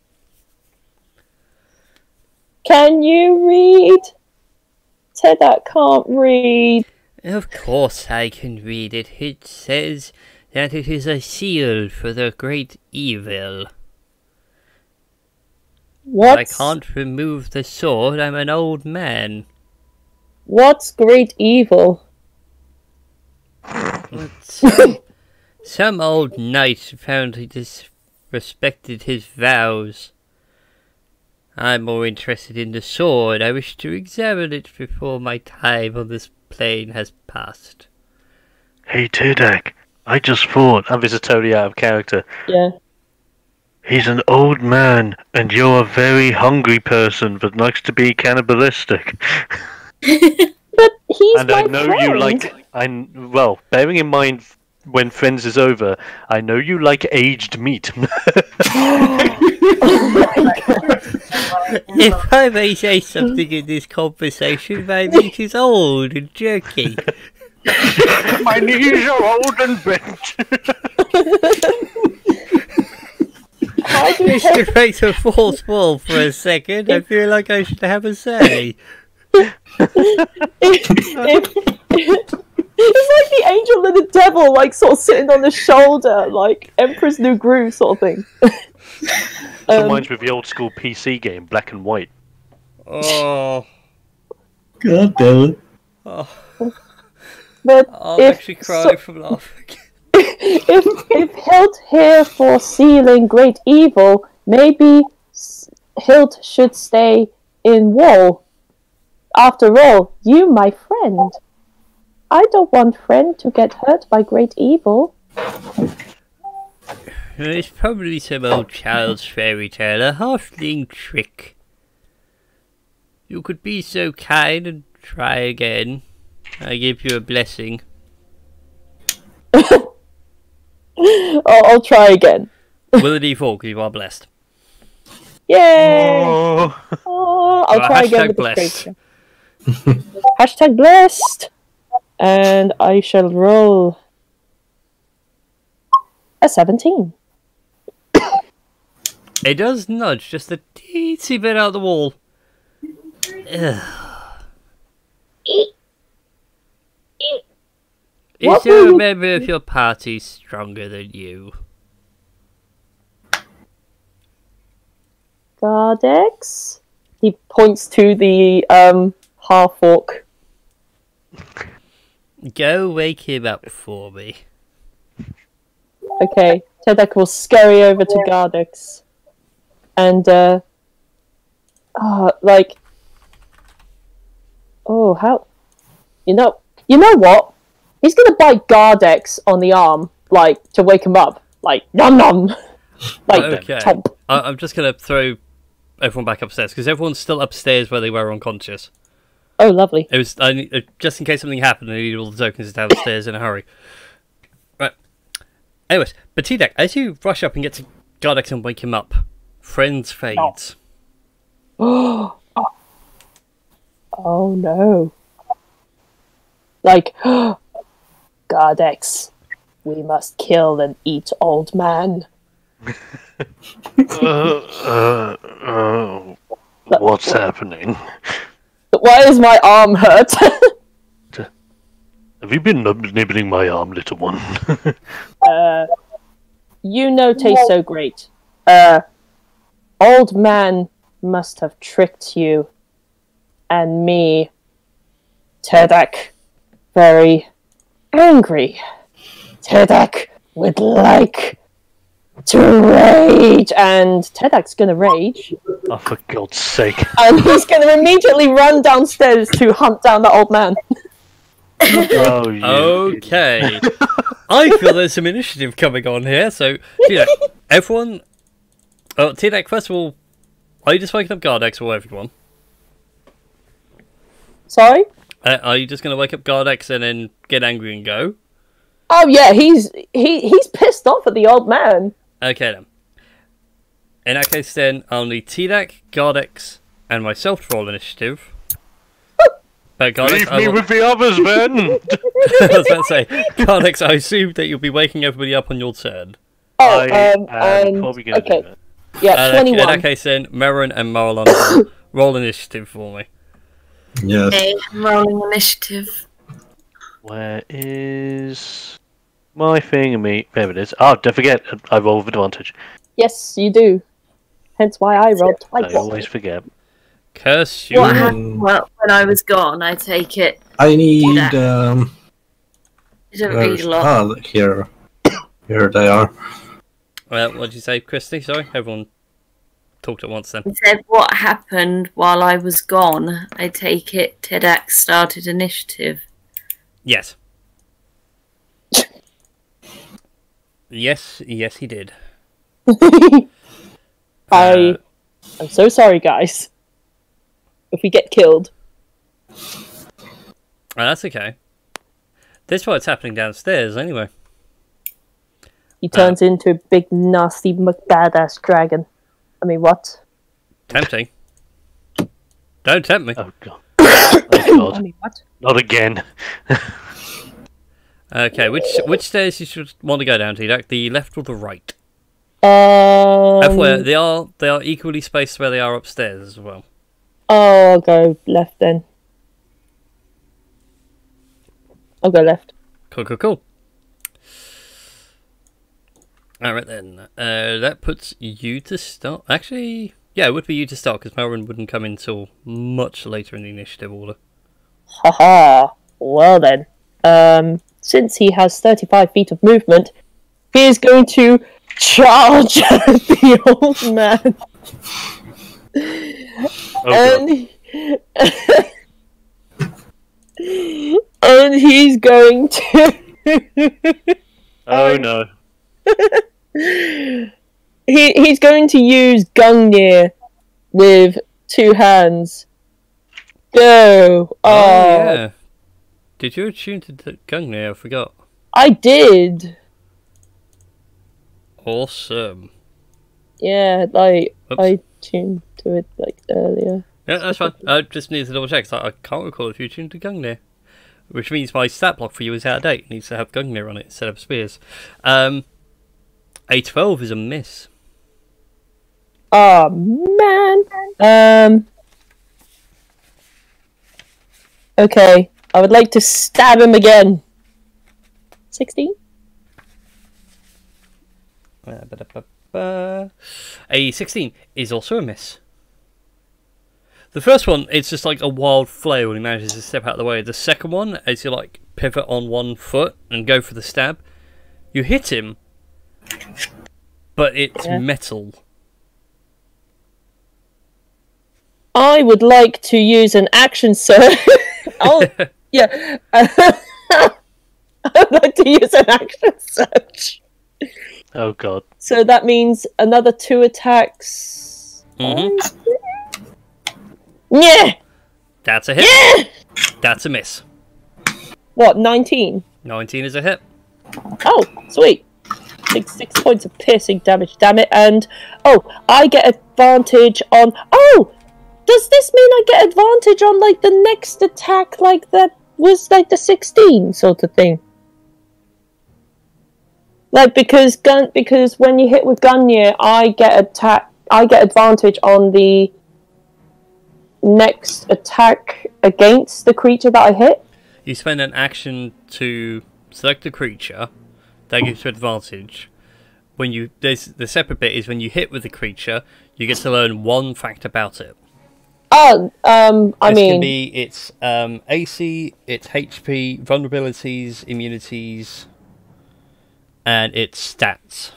Can you read? Tedek can't read. Of course I can read it. It says that it is a seal for the great evil. What? I can't remove the sword. I'm an old man. What's great evil? Some old knight found he disrespected his vows. I'm more interested in the sword. I wish to examine it before my time on this plane has passed. Hey, Teardeck, I just thought... And this is totally out of character. Yeah. He's an old man, and you're a very hungry person that likes to be cannibalistic. But he's And my I know friend. you like... Well, bearing in mind when Friends is over, I know you like aged meat. If I may say something in this conversation, my meat is old and jerky. My knees are old and bent. Mr. Racer falls wall for a second. I feel like I should have a say. It's like the angel and the devil, like, sort of sitting on the shoulder, like Emperor's New Groove sort of thing. Reminds me of the old school PC game, Black and White. Oh. God damn it. Oh. But I'm actually crying from laughing. if Hilt here for sealing great evil, maybe Hilt should stay in wall. After all, you my friend. I don't want friend to get hurt by great evil. It's probably some old child's fairy tale, a halfling trick. You could be so kind and try again. I give you a blessing. I'll try again. Will it evolve? You are blessed. Yay! Oh. I'll try again with the straight. Hashtag blessed! And I shall roll a 17. It does nudge just a teensy bit out of the wall. Is there a member of your party stronger than you? Gardex? He points to the half-orc. Go wake him up for me. Okay, Tedek will scurry over to Gardex. And, how... You know what? He's gonna bite Gardex on the arm, like, to wake him up. Like, nom nom! Like, Okay. chomp. I'm just gonna throw everyone back upstairs, because everyone's still upstairs where they were unconscious. Oh, lovely. It was just in case something happened, I needed all the tokens downstairs in a hurry. Right. Anyways, but T-Deck, as you rush up and get to Gardex and wake him up, friends fades. Oh no. Like, Gardex, we must kill and eat old man. What's happening? Why is my arm hurt? Have you been nibbling my arm, little one? You know taste so great. Old man must have tricked you. And me, Tedek, very angry. Tedek would like to rage. And Tedek's gonna rage. Oh, for God's sake. And he's gonna immediately run downstairs to hunt down the old man. Oh, you Okay. I feel there's some initiative coming on here, so, T-Deck, everyone... Oh, T-Deck, first of all, are you just waking up Gardex or everyone? Sorry? Are you just going to wake up Gardex and then get angry and go? Oh yeah, he's pissed off at the old man. Okay then. In that case then, I'll need T-Deck, Gardex, and myself to roll initiative. But Gardex, Leave me with the others, then! I was about to say, Gardex, I assume that you'll be waking everybody up on your turn. Oh, I'm probably going to do that. Yeah, 21. In that case then, Marin and Marlon roll initiative for me. Yes. Okay, I'm rolling initiative. Where is my thing and me? There it is. Oh, don't forget, I roll with advantage. Yes, you do. Hence why I rolled twice. I always forget. Curse you. What happened when I was gone? I take it. I need. You don't read a lot. Ah, here. Here they are. What did you say, Christy? Sorry, everyone talked at once then. He said, what happened while I was gone? I take it Tedek started initiative. Yes. Yes, he did. I'm so sorry, guys. If we get killed. That's okay. This is what's happening downstairs, anyway. He turns into a big, nasty, badass dragon. I mean, what? Tempting. Don't tempt me. Oh god. Oh I god. mean, what? Not again. Okay, which stairs you should want to go down to? Like the left or the right? Um, They are equally spaced where they are upstairs as well. Oh, I'll go left then. I'll go left. Cool. Alright then. That puts you to start. Actually, yeah, it would be you to start because Melvin wouldn't come in until much later in the initiative order. Haha. Well then. Since he has 35 feet of movement, he is going to charge at the old man. Oh And he's going to Oh no. he's going to use Gungnir with 2 hands. Go! Oh yeah. Did you attune to Gungnir? I forgot. I did. Awesome. Yeah, like Oops. I tuned to it like earlier. Yeah, that's fine. I just need to double check. I can't recall if you tuned to Gungnir. Which means my stat block for you is out of date. It needs to have Gungnir on it instead of Spears. A 12 is a miss. Oh man. Okay, I would like to stab him again. 16? A 16 is also a miss. The first one, it's just like a wild flail when he manages to step out of the way. The second one, as you like pivot on one foot and go for the stab, you hit him, but it's metal. I would like to use an action surge. Oh, yeah. I would like to use an action surge. Oh god. So that means another 2 attacks. Mm-hmm. Yeah! That's a hit. Yeah! That's a miss. What, 19? 19 is a hit. Oh, sweet. 6 points of piercing damage, damn it. And, oh, I get advantage on... Oh! Does this mean I get advantage on, like, the next attack, like, that was, like, the 16 sort of thing? Like, because when you hit with Gungnir, I get advantage on the next attack against the creature that I hit? You spend an action to select the creature. That gives you advantage. When you the separate bit is when you hit with the creature, you get to learn one fact about it. Oh, This can be its AC, its HP, vulnerabilities, immunities, and its stats.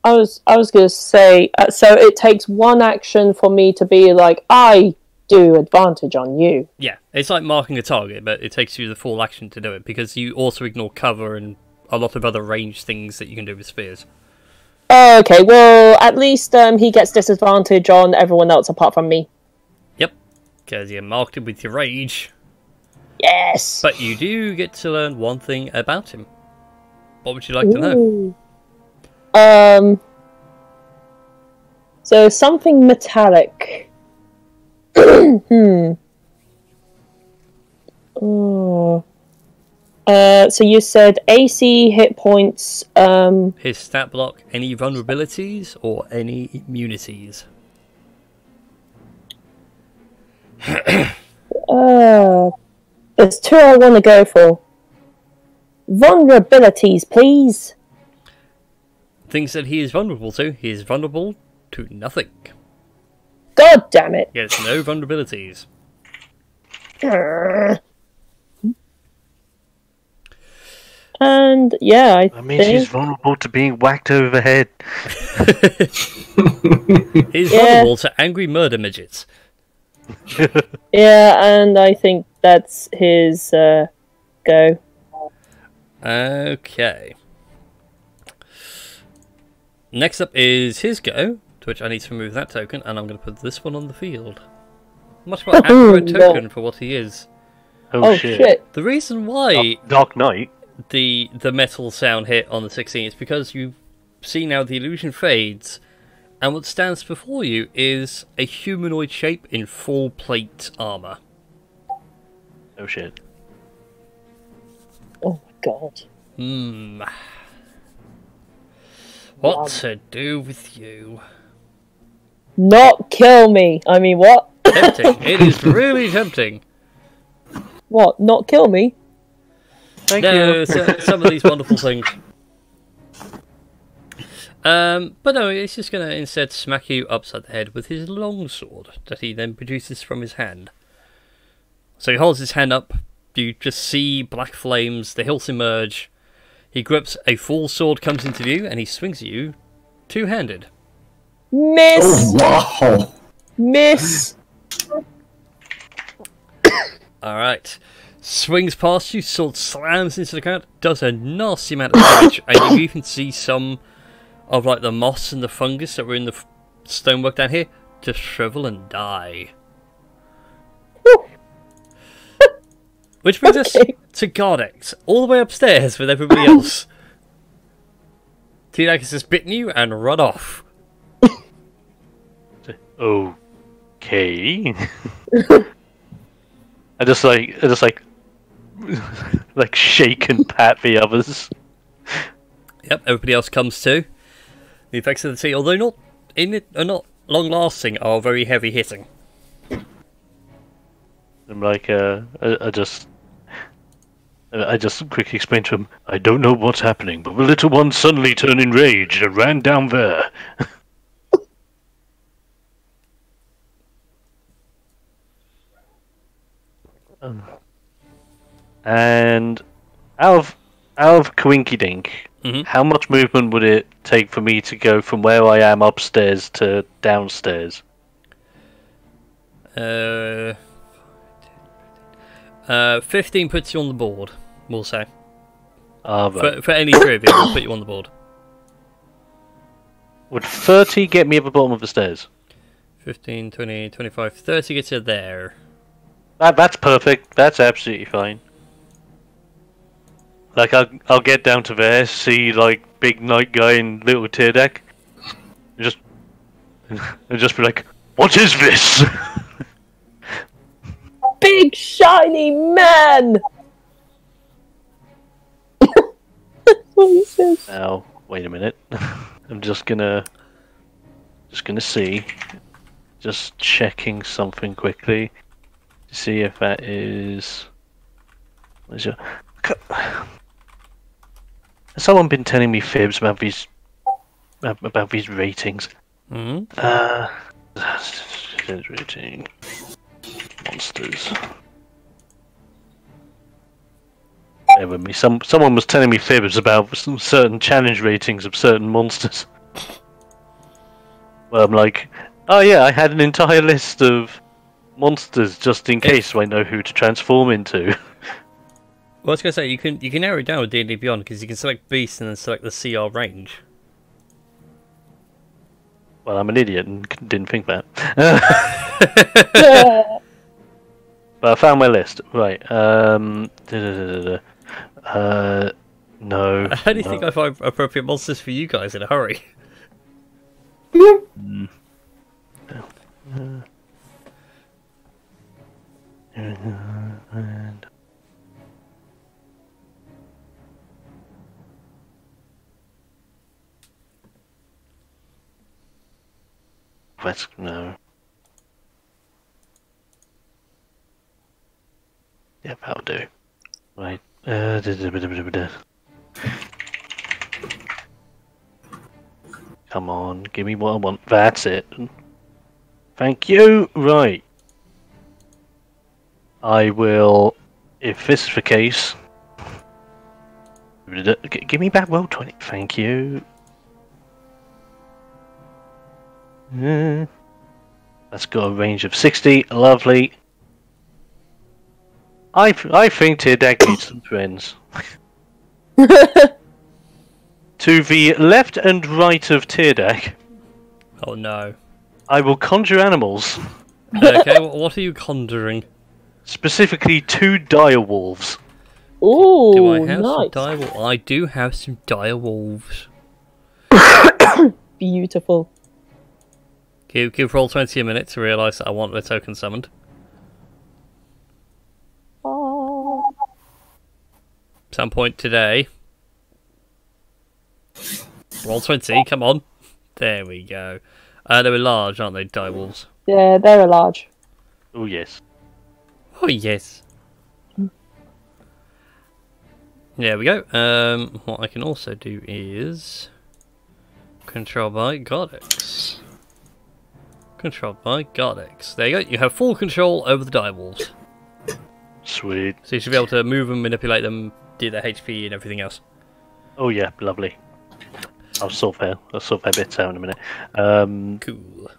I was gonna say, so it takes one action for me to be like, I do advantage on you. Yeah, it's like marking a target, but it takes you the full action to do it because you also ignore cover and a lot of other range things that you can do with spears. Oh, okay, well, at least he gets disadvantage on everyone else apart from me. Yep, because you marked it with your rage. Yes! But you do get to learn one thing about him. What would you like to know? So something metallic. Oh. So you said AC, hit points, His stat block, any vulnerabilities or any immunities? there's 2 I want to go for. Vulnerabilities, please. Things that he is vulnerable to. He is vulnerable to nothing. God damn it. He has no vulnerabilities. And yeah, That means he's vulnerable to being whacked over the head. He's vulnerable to angry murder midgets. Yeah, and I think that's his go. Okay. Next up is his go, to which I need to remove that token, and I'm going to put this one on the field. Much more accurate token for what he is. Oh shit. The reason why Dark Knight. the metal sound hit on the 16 is because you see now the illusion fades, And what stands before you is a humanoid shape in full plate armour. Oh shit. Oh my god. What to do with you? Not kill me. I mean, what? Tempting. It is really tempting. What? Not kill me? Thank No, you. some of these wonderful things. But no, he's just going to instead smack you upside the head with his longsword that he then produces from his hand. So he holds his hand up, you just see black flames, the hilts emerge, he grips a full sword, comes into view, and he swings at you two-handed. Miss! Oh, wow! Miss! Alright. Swings past you, sword slams into the ground, does a nasty amount of damage, and you even see some of like the moss and the fungus that were in the stonework down here just shrivel and die. Which brings us to Gardex, all the way upstairs with everybody else. T-Dax has bitten you and run off. Okay. I just like shake and pat the others. Yep, everybody else comes too. The effects of the tea, although not long lasting, are very heavy hitting. I'm like, I just quickly explained to him, I don't know what's happening, but the little one suddenly turned enraged and ran down there. And out of Coinky Dink, how much movement would it take for me to go from where I am upstairs to downstairs? 15 puts you on the board, we'll say. Right. For any three of you, we'll put you on the board. Would 30 get me at the bottom of the stairs? 15, 20, 25, 30 gets you there. That's perfect. That's absolutely fine. Like, I'll get down to there, see, like, big night guy and little tear deck, and just be like, what is this? Big shiny man! That's what he says. Now, wait a minute. I'm just gonna see. Just checking something quickly to see if that is. Where's your? Has someone been telling me fibs about these ratings? Rating monsters. Bear with me. Someone was telling me fibs about some certain challenge ratings of certain monsters. Well, I'm like, oh yeah, I had an entire list of monsters just in case, so I know who to transform into. Well, I was going to say, you can narrow it down with D&D Beyond, because you can select Beast and then select the CR range. Well, I'm an idiot and didn't think that. But I found my list. Right. No. How do you think I find appropriate monsters for you guys in a hurry? Let's no. Yep, that'll do. Right. Come on, give me what I want. That's it. Thank you. Right. I will, if this is the case. Give me back roll 20. Thank you. That's got a range of 60. Lovely. I think Teardag needs some friends. To the left and right of Teardag, Oh no. I will conjure animals. Okay, what are you conjuring? Specifically 2 dire wolves. Ooh, Do I have some nice. dire? I do have some dire wolves. Beautiful. Give roll 20 a minute to realise that I want the token summoned. Oh. Some point today. Roll 20, come on. There we go. They were large, aren't they, direwolves? Yeah, they're a large. Oh yes. Oh, yes. There we go. What I can also do is... Control by Goddix. Controlled by Goddix. There you go. You have full control over the direwolves. Sweet. So you should be able to move them, manipulate them, do their HP and everything else. Oh yeah, lovely. I'll sort their bits out in a minute. Cool.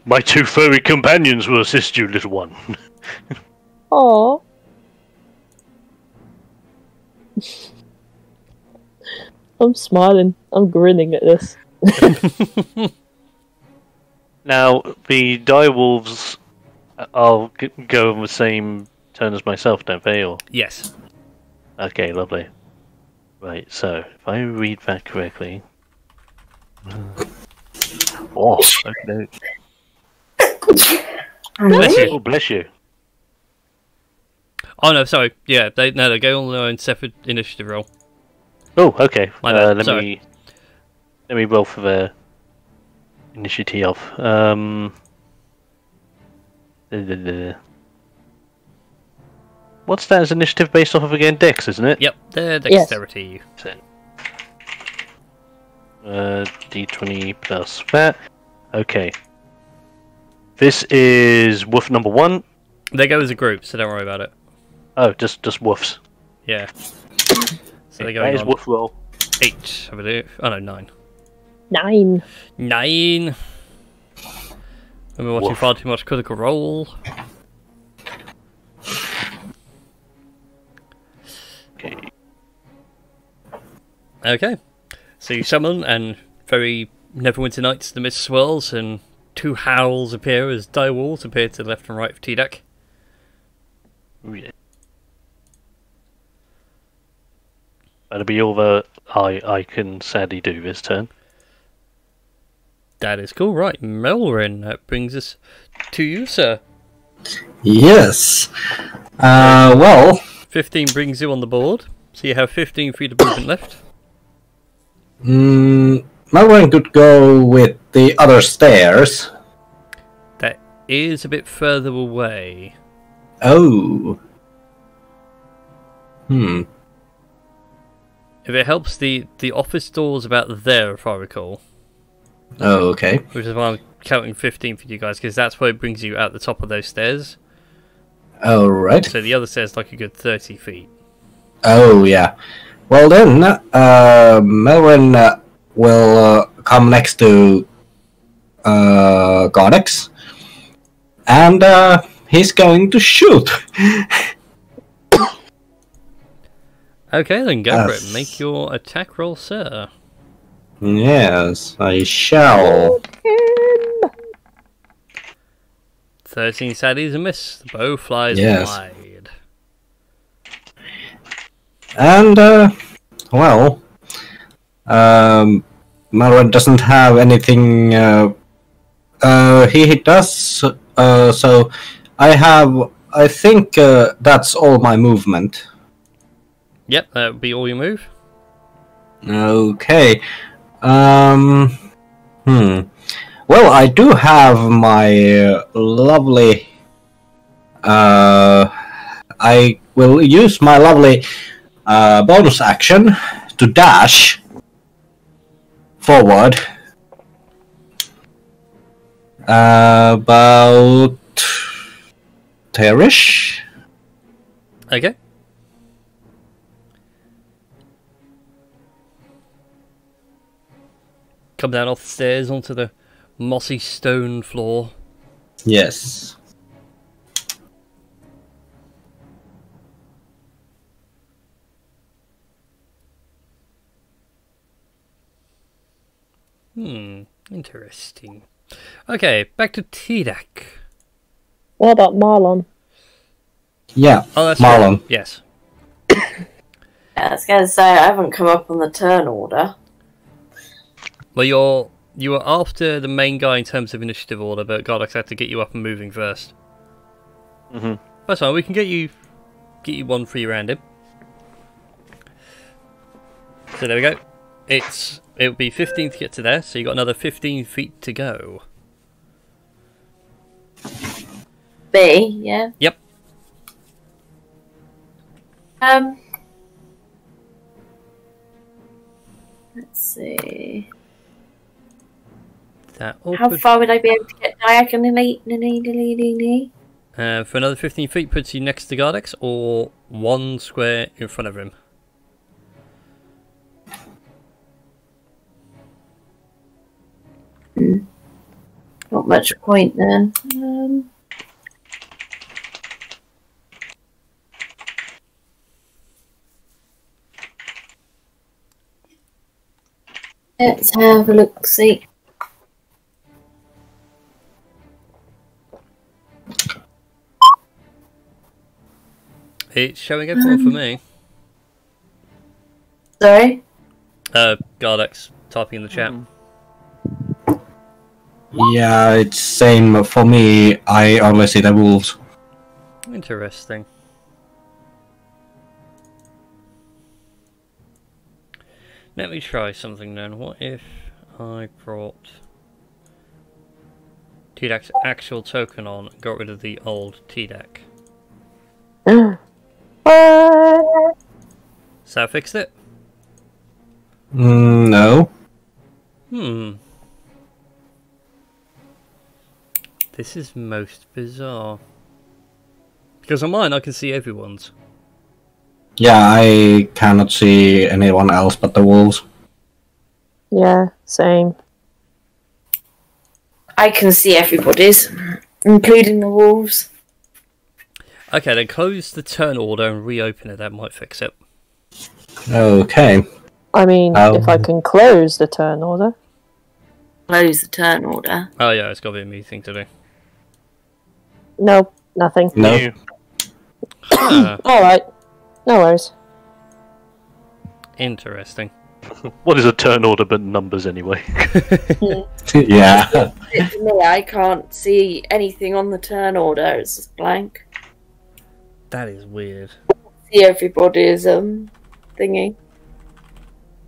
My two furry companions will assist you, little one. Oh. I'm smiling. I'm grinning at this. Now, the direwolves, I'll go on the same turn as myself, don't they? Or Yes. okay, lovely. Right, so if I read that correctly. Oh, okay. Bless you. Oh, bless you. Oh no, sorry. Yeah, they go on their own separate initiative roll. Oh, okay. My bad, let sorry. me roll for the initiative. What's that as initiative based off of again? Dex, isn't it? Yep, their dexterity. D20 plus that. Okay. This is woof number 1. They go as a group, so don't worry about it. Oh, just woofs. Yeah. So they go That is on woof roll. 8, I believe. Oh no, 9. 9. 9. I've been watching Woof. far too much Critical Role. Okay. Okay. So you summon, and very Neverwinter Nights the mist swirls, and 2 howls appear as direwolves appear to the left and right of T-Deck. Oh, yeah. That'll be all that I can sadly do this turn. That is cool, right. Melrin, that brings us to you, sir. Yes. Well, 15 brings you on the board, so you have 15 feet of movement left. Malware could go with the other stairs. That is a bit further away. Oh. If it helps, the office door's about there, if I recall. Oh, okay. Which is why I'm counting 15 for you guys, because that's where it brings you out the top of those stairs. Alright. So the other stairs like a good 30 feet. Oh, yeah. Well then, Melvin will come next to Godex. And he's going to shoot. Okay, then go for it. Make your attack roll, sir. Yes, I shall. 13 sadly is a miss. The bow flies Yes. wide. And, well, Malvin doesn't have anything. He does, so I think that's all my movement. Yep, that would be all you move. Okay. Well, I do have my lovely. I will use my lovely bonus action to dash forward about there-ish. Okay. Come down off the stairs onto the mossy stone floor. Yes. Interesting. Okay, back to T-Deck. What about Marlon? Yeah, Oh, that's Marlon. right. Yes. Yeah, I was going to say, I haven't come up on the turn order. Well, you were after the main guy in terms of initiative order, but Gardex had to get you up and moving first. Mhm. That's fine. We can get you one free round in. So there we go. It'll be 15 to get to there, so you got another 15 feet to go. B, yeah. Yep. Let's see. That How far would I be able to get diagonally? For another 15 feet puts you next to Gardex, or one square in front of him. Not much point then. Let's have a look, see. It's showing everyone for me. Sorry? Gardex typing in the chat. Yeah, it's same for me. I only see the wolves. Interesting. Let me try something then. What if I brought TDAC's actual token on and got rid of the old TDAC? So I fixed it? No. This is most bizarre. Because on mine I can see everyone's. Yeah, I cannot see anyone else but the wolves. Yeah, same. I can see everybody's, including the wolves. Okay, then close the turn order and reopen it. That might fix it. Okay. I mean, if I can close the turn order. Close the turn order. Oh yeah, it's got to be a me thing to do. No, nothing. No. Alright. No worries. Interesting. What is a turn order but numbers anyway? Yeah. For me, I can't see anything on the turn order. It's just blank. That is weird. See everybody's thingy.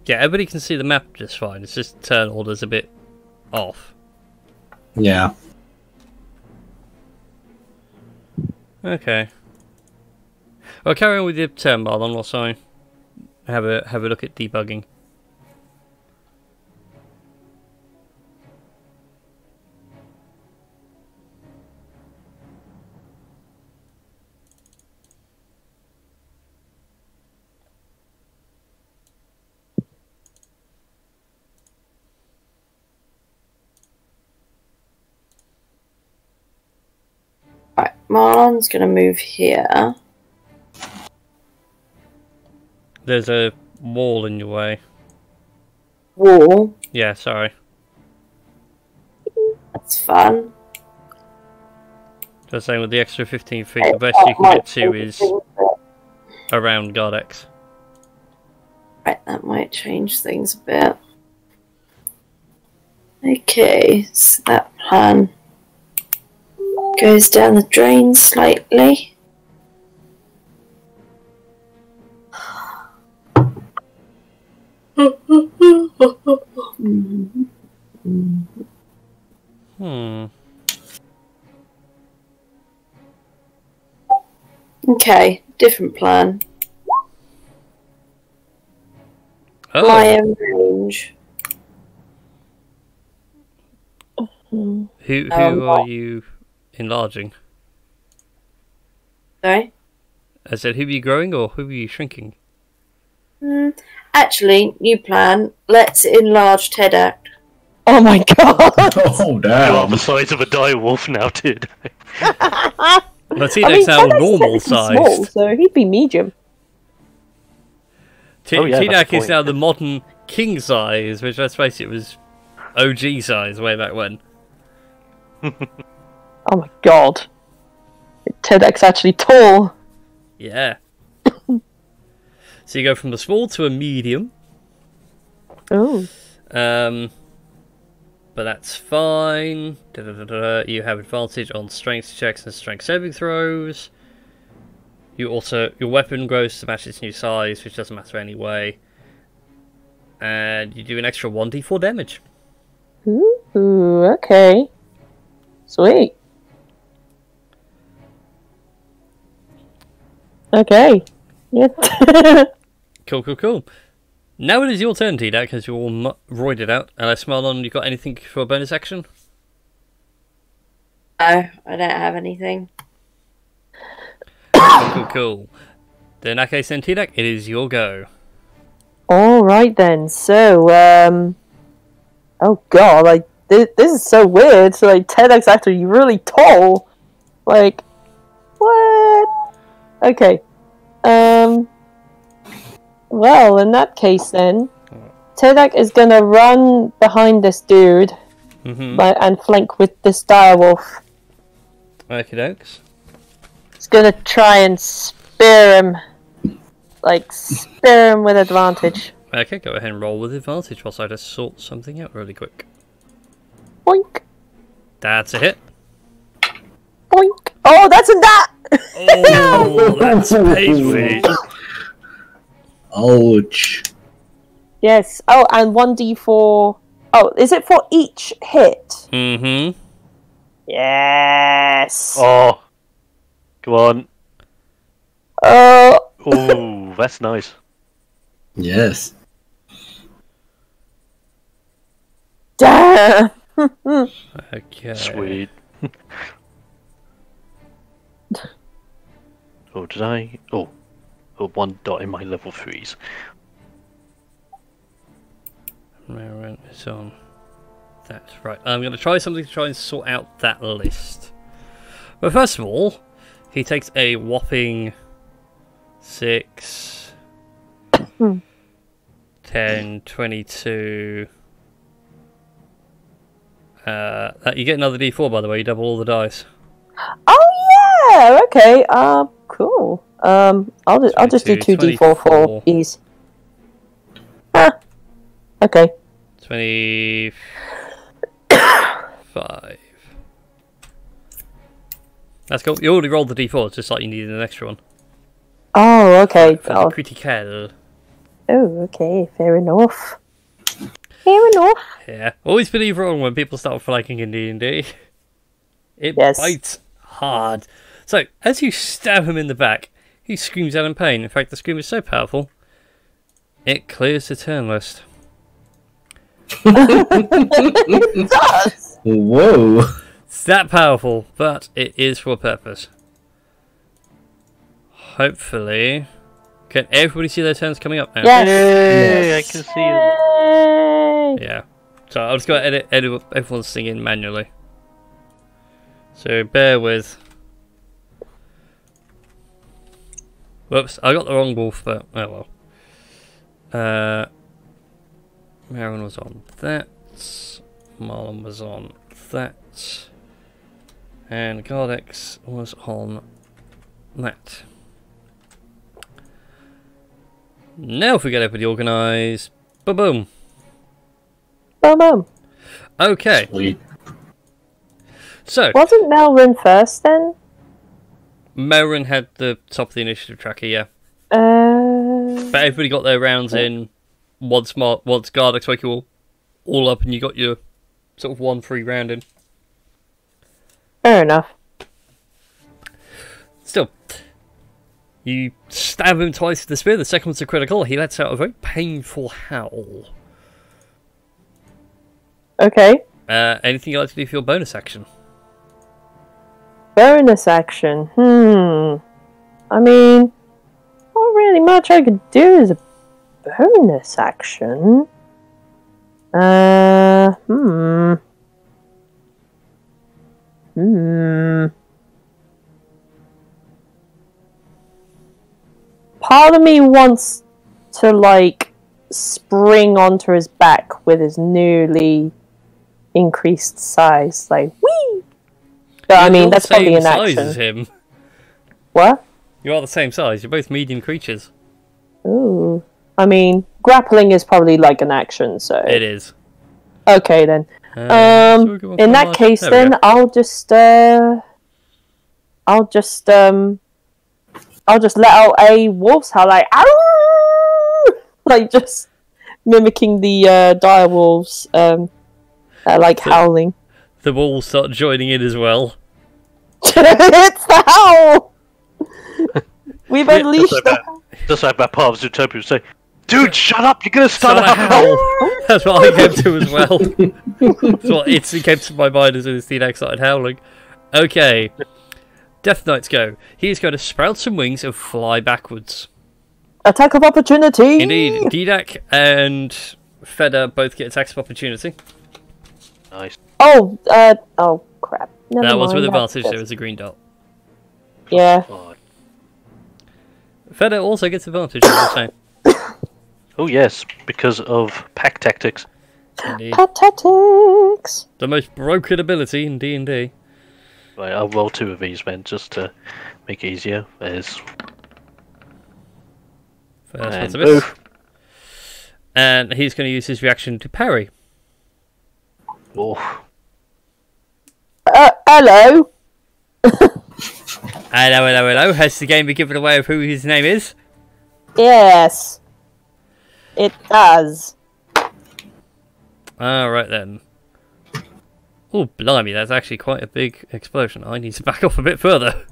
Yeah, everybody can see the map just fine. It's just turn order's a bit off. Yeah. Okay. Well, carry on with your turn, Marlon, whilst I have a look at debugging. Right, Marlon's gonna move here. There's a wall in your way. Wall. Yeah, sorry. That's fun. Just saying, with the extra 15 feet, the best you can get to is around Gardex. Right, that might change things a bit. Okay, so that plan goes down the drain slightly. Okay, different plan. Fly Oh, in range. who are you enlarging? Sorry? I said, who are you growing or who are you shrinking? Actually, new plan. Let's enlarge TEDx. Oh my god! Oh, You are damn. the size of a dire wolf now, dude. But TDAC's now Tedek's normal technically small, sized. so he'd be medium. Oh, yeah, that's TDAC the is point. now the modern king size, which let's face it was OG size way back when. Oh my god. Tedek's actually tall. Yeah. So you go from the small to a medium. Oh. but that's fine. You have advantage on strength checks and strength saving throws. Your weapon grows to match its new size, which doesn't matter anyway. And you do an extra 1d4 damage. Ooh, okay. Sweet. Okay. Yeah. Cool. Now it is your turn, T-Dak, because you're all roided out. And I smile on, you got anything for a bonus action? No, I don't have anything. Cool. Then in that case, then, T-Dak, it is your go. Alright then, so, oh god, like, this is so weird. So, like, Tedak's actually really tall. Like, what? Okay. Well, in that case then, Tedak is gonna run behind this dude and flank with this direwolf. Okie dokes. He's gonna try and spear him. Like, spear him with advantage. Okay, go ahead and roll with advantage whilst I just sort something out really quick. Boink. That's a hit. Boink. Oh, that's a that! Oh, that's painful. Ouch. Yes. Oh, and 1d4. Oh, is it for each hit? Mm-hmm. Yes. Oh, go on. Oh, that's nice. Yes. Damn. Okay. Sweet. Oh, did I? Oh, one dot in my level 3s. Right, so that's right. I'm going to try something to try and sort out that list. But first of all, he takes a whopping 6, 10, 22. You get another D4, by the way. You double all the dice. Oh yeah. Okay. Cool. I'll just do 2d4 for ease. Ah. Okay. 25. That's cool. You already rolled the D4. It's just like you needed an extra one. Oh, okay. For the critical. Oh, okay. Fair enough. Fair enough. Yeah. Always believe wrong when people start flanking in D&D. It bites hard. So, as you stab him in the back, he screams out in pain. In fact, the scream is so powerful, it clears the turn list. It does! Whoa. It's that powerful, but it is for a purpose. Hopefully... Can everybody see their turns coming up now? Yes! Yay, I can see it. Yeah. So I'll just go edit everyone's thing in manually. So bear with. Whoops, I got the wrong wolf, but oh well. Marin was on that. Marlon was on that. And Gardex was on that. Now if we get everybody organised. Ba-boom. Boom, boom. Okay. Sweet. So. Wasn't Melrin first then? Melrin had the top of the initiative tracker, yeah. But everybody got their rounds in once Gardex woke you all up and you got your sort of 1 free round in. Fair enough. Still. You stab him twice with the spear, the second one's a critical, he lets out a very painful howl. Okay. Anything you'd like to do for your bonus action? Bonus action. I mean, not really much I could do as a bonus action. Part of me wants to, like, spring onto his back with his newly increased size. Like, whee! But, I mean, that's probably an action. You're the same size as him. What? You are the same size. You're both medium creatures. Ooh. I mean, grappling is probably like an action, so... It is. Okay, then. In that case, then I'll just let out a wolf's howl, like "Ow!" like just mimicking the dire wolves, howling. The wolves start joining in as well. It's the howl. We've unleashed just like my part of Zootopia would say, "Dude, shut up! You're gonna start a howl." That's what I came to as well. That's what instantly came to my mind as soon as Didac started howling. Okay, Death Knights go. He's going to sprout some wings and fly backwards. Attack of opportunity. Indeed, Didac and Feder both get attacks of opportunity. Nice. Oh crap. Never That was mind. with advantage. There was a green dot. Yeah. Feder also gets advantage. As I say. Oh yes, because of pack tactics. Indeed. Patetics. The most broken ability in D&D. Right, I'll roll 2 of these then, just to make it easier. There's First and one's a miss. And he's going to use his reaction to parry. Oh. Hello. Hello. Has the game been given away of who his name is? Yes. It does. Alright then. Oh, blimey, that's actually quite a big explosion. I need to back off a bit further.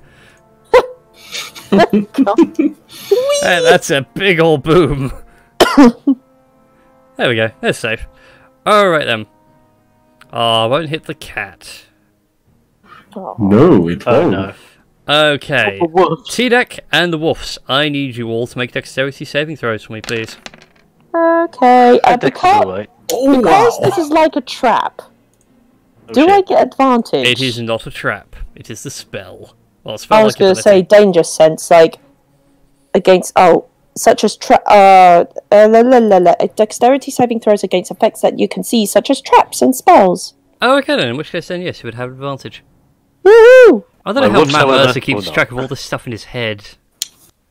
Hey, that's a big old boom. There we go, that's safe. Alright then. Oh, I won't hit the cat. No, it won't. no. Okay. T-Deck and the Wolves, I need you all to make dexterity saving throws for me, please. Okay. Right. Because this is like a trap, do I get advantage? It is not a trap. It is the spell. Well, I was going to say danger sense, like against such as dexterity saving throws against effects that you can see, such as traps and spells. Oh, okay then. In which case, then yes, you would have advantage. Woohoo! I don't know how Matt Mercer keeps track of all this stuff in his head.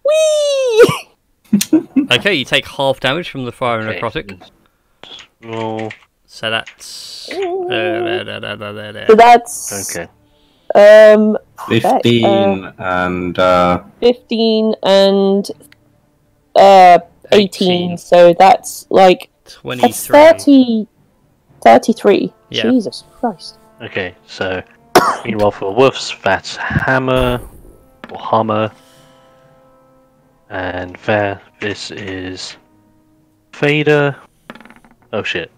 Whee! Okay, you take half damage from the fire and necrotic. Roll. So that's So that's Okay. 15 and 15 and 18. So that's like 23. that's 33. Yeah. Jesus Christ. Okay, so meanwhile for wolves, that's hammer or hammer, and there this is fader. Oh shit!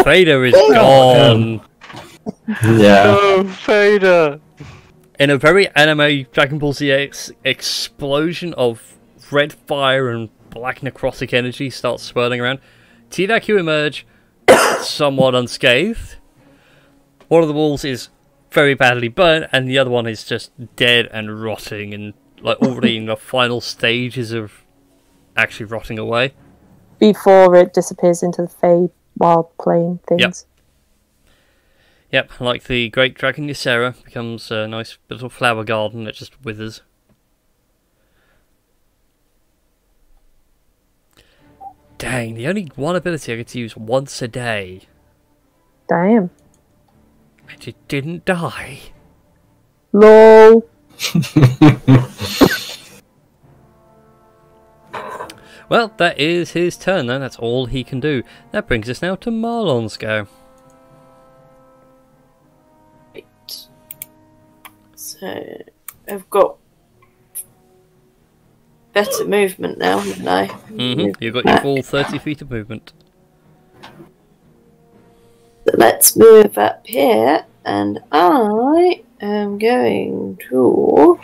Vader is gone. yeah. Oh, fader! In a very anime Dragon Ball Z explosion of red fire and black necrotic energy starts swirling around. T-Vac, you emerge somewhat unscathed. One of the walls is very badly burnt, and the other one is just dead and rotting, and like already in the final stages of actually rotting away. Before it disappears into the Fey wild plane things. Yep, like the great dragon Ysera becomes a nice little flower garden that just withers. Dang, the only one ability I get to use once a day. Damn. And it didn't die. LOL. Well, that is his turn then. That's all he can do. That brings us now to Marlon's go. Right. So, I've got better movement now, haven't I? Mm-hmm. You've got your full 30 feet of movement. So let's move up here, and I am going to...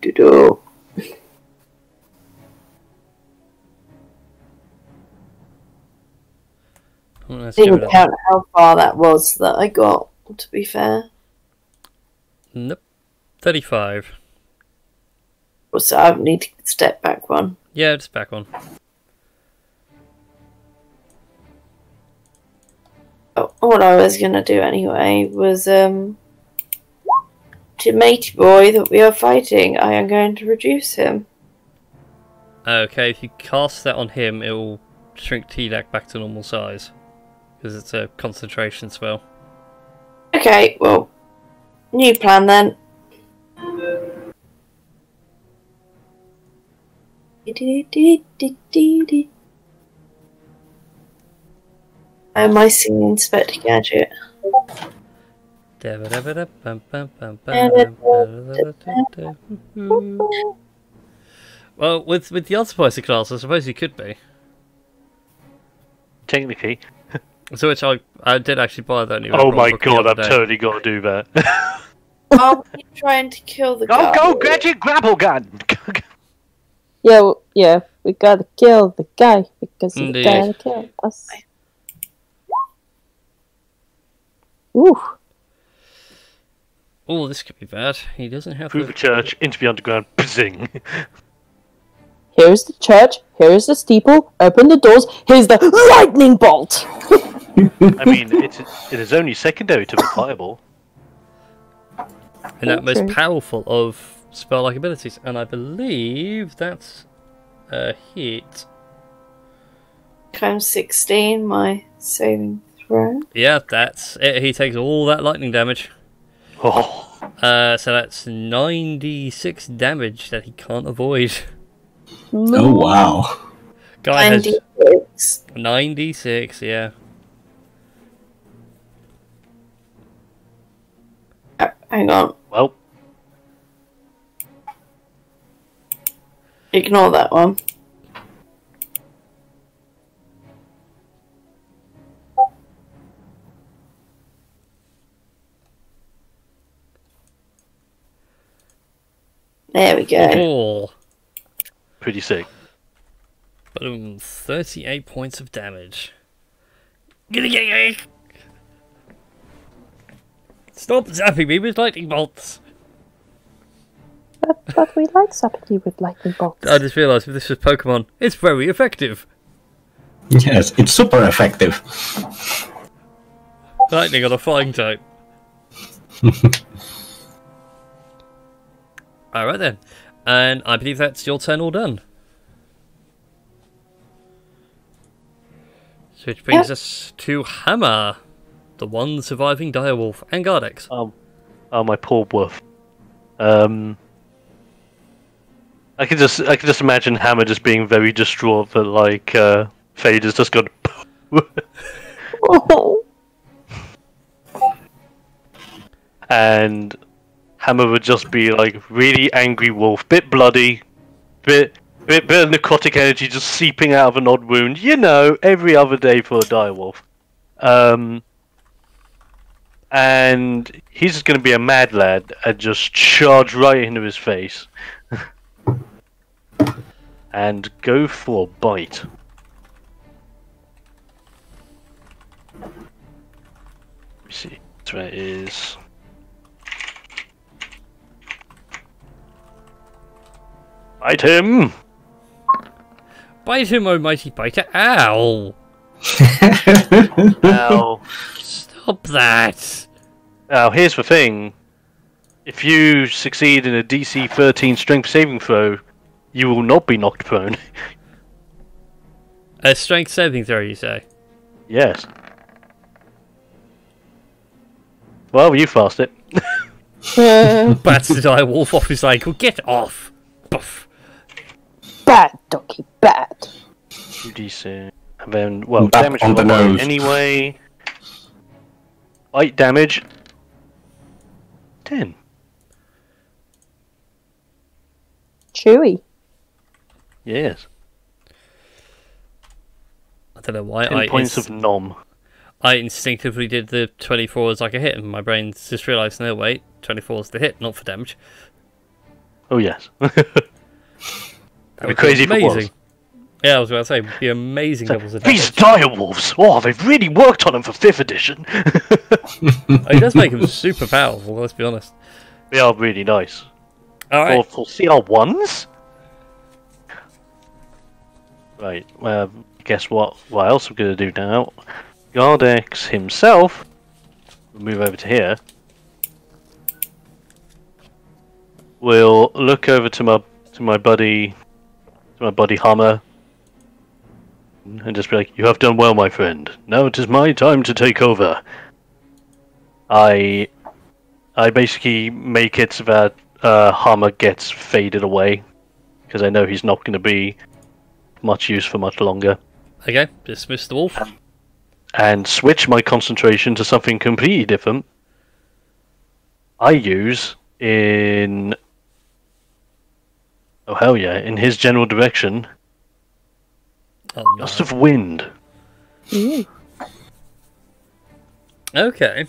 Do. Didn't count how far that was that I got, to be fair. Nope. 35. So I need to step back one. Yeah, just back one. Oh, what I was going to do anyway was to matey boy that we are fighting, I am going to reduce him. Okay, if you cast that on him, it will shrink T-Dac back to normal size. Because it's a concentration spell. Okay, well, new plan then. Am I singing Inspector Gadget? Well, with the Unspicy class, I suppose you could be. Technically. So which I did actually buy that new. Oh my god, I've totally got to do that. Are we trying to kill the guy? Go, Gadget, grapple gun! Yeah, we gotta kill the guy because he's Indeed. gonna kill us. Ooh. Oh, this could be bad. He doesn't have Through the church, into the underground, zing. Here's the church, here's the steeple, open the doors, here's the lightning bolt! I mean, it is only secondary to the fireball. And that most Okay. powerful of spell-like abilities, and I believe that's a hit. I'm 16, my saving throw. Yeah, that's it. He takes all that lightning damage. Oh, So that's 96 damage that he can't avoid. Oh wow. Guy has 96. 96, yeah. Hang on. well, Ignore that one. There we go. Oh, pretty sick. boom, 38 points of damage. Stop zapping me with lightning bolts! But we like somebody with lightning bolts. I just realised if this was Pokemon, it's very effective. Yes, it's super effective. Lightning on a flying type. Alright then. And I believe that's your turn all done. So which brings us to Hammer, the one surviving Direwolf, and Gardex. Oh, my poor wolf. I could just imagine Hammer just being very distraught that like Fade has just gone. Oh. And Hammer would just be like really angry wolf, bit bloody, bit of necrotic energy just seeping out of an odd wound. You know, every other day for a direwolf. And he's just going to be a mad lad and just charge right into his face. And go for a bite. Let me see. That's where it is. Bite him! Bite him, oh mighty biter! Ow! Now, Stop that! here's the thing. If you succeed in a DC 13 strength saving throw, you will not be knocked prone. A strength saving throw, you say? Yes. Well, you fast it. Bats the Direwolf off his ankle. Get off! Buff. Bad doggy, bad. 2d6. And then, well, Bap damage on for the bite nose. anyway. Bite damage. 10. Chewy. Yes. I don't know why 10 points of nom. I instinctively did the 24 as like a hit, and my brain just realised, no wait, 24 is the hit, not for damage. Oh, yes. That It'd be crazy if it was. amazing. Yeah, I was going to say, it'd be amazing levels of These damage. direwolves! Oh, they've really worked on them for 5th edition! Oh, he does make him super powerful, let's be honest. They are really nice. Alright, For CR1s? Right, well, guess what? What else we're going to do now? Gardex himself will move over to here. will look over to my buddy Hammer, and just be like, "You have done well, my friend. Now it is my time to take over." I basically make it so that Hammer gets faded away, because I know he's not going to be much use for much longer. Okay, dismiss the wolf. And switch my concentration to something completely different. I use in... Oh hell yeah, in his general direction. Oh, no. Gust of wind. Okay.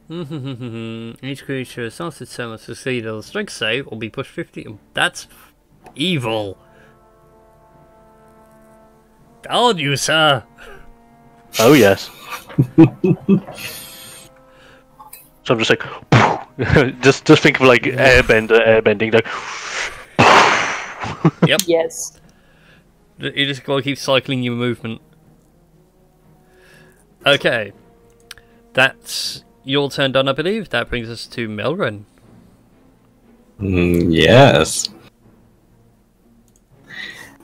Each creature starts its turn to succeed on a strength save or be pushed 50. That's evil. Down you, sir. Oh yes. So I'm just like, just think of like airbending, like. Yep. Yes. You just gotta keep cycling your movement. Okay, that's your turn done, I believe. That brings us to Melren. Yes.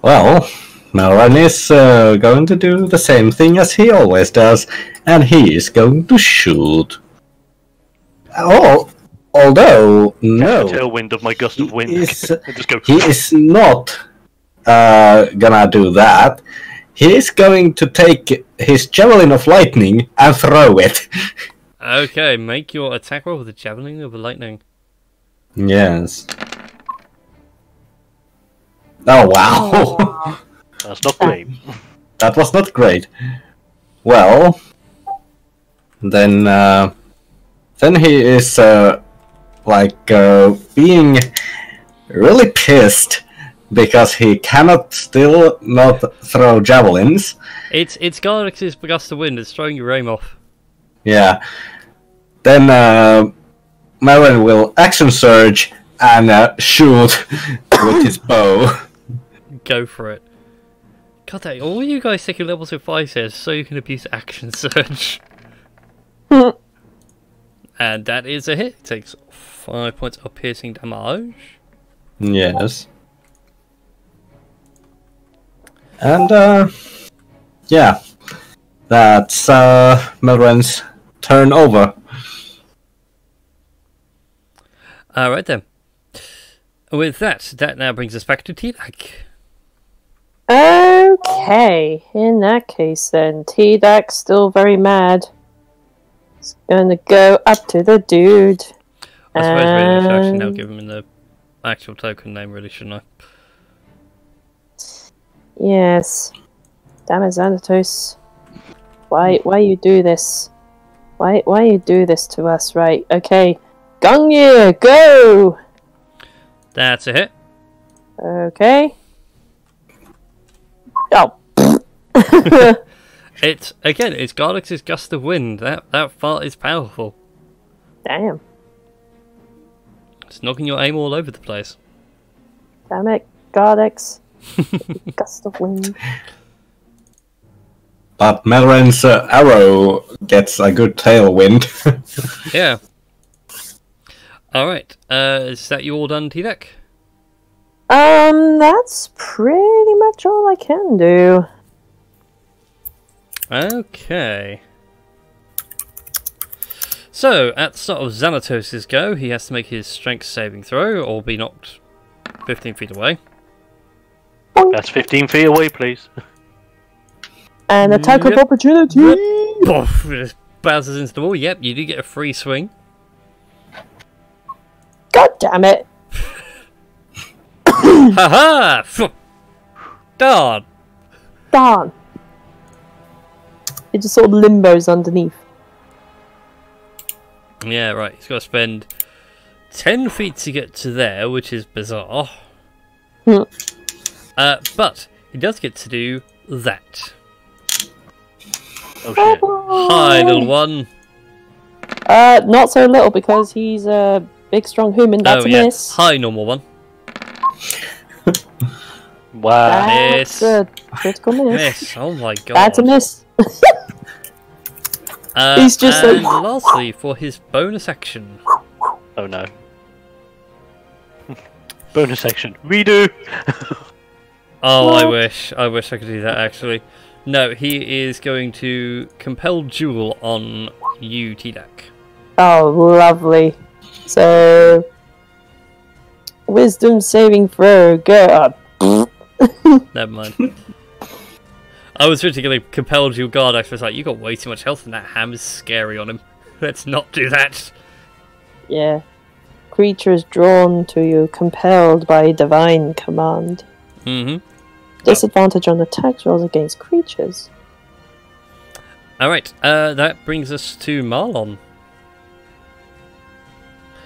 Well, Melren is going to do the same thing as he always does, and he is going to shoot. Oh, although no, Tailwind of my gust of wind. Just go. he is not gonna do that. He is going to take his javelin of lightning and throw it. Okay, make your attack roll with the javelin of the lightning. Yes. Oh wow. That's not great. That was not great. Well, then he is being really pissed because he cannot still not throw javelins. It's Garrix's gust of wind. It's throwing your aim off. Yeah. Then Melren will action surge and shoot with his bow. Go for it. God, all you guys taking levels of 5 says so you can abuse action surge. And that is a hit. It takes 5 points of piercing damage. Yes. And yeah, that's Melren's turn over. Alright then. With that now brings us back to T-Lag. Okay, in that case then, T-Dac's still very mad. He's gonna go up to the dude. I suppose really should actually now give him the actual token name, really, shouldn't I? Yes. Damn it, Xanatos. Why you do this? Why you do this to us, right? Okay. Gungnir, go! That's a hit. Okay. Oh. It's Garlix's gust of wind. That fart is powerful. Damn. It's knocking your aim all over the place. Damn it, Gardex. Gust of wind. But Melren's arrow gets a good tailwind. Yeah. Alright, is that you all done, T-Deck? That's pretty much all I can do. Okay. So, at the start of Xanatos' go, he has to make his strength saving throw, or be knocked 15 feet away. That's 15 feet away, please. And attack of opportunity! Poof, just bounces into the wall. Yep, you do get a free swing. God damn it! Haha! Darn! Darn! It just sort of limbos underneath. Yeah, right. He's got to spend 10 feet to get to there, which is bizarre. But he does get to do that. Oh shit. Hi, little one. Not so little because he's a big, strong human. That's a miss. Hi, normal one. Wow. That's a critical miss. Miss. Oh my god. That's a miss. He's just and lastly, for his bonus action. Oh no. Bonus action. Redo! Oh, What? I wish I could do that, actually. No, he is going to compel duel on you, T-Duck. Oh, lovely. So, wisdom saving throw. Go. Never mind. I was originally going to compel duel guard, I was like, you got way too much health and that hammer's scary on him. Let's not do that. Yeah. Creatures drawn to you, compelled by divine command. Mm-hmm. Disadvantage on attacks rolls against creatures. Alright, that brings us to Marlon.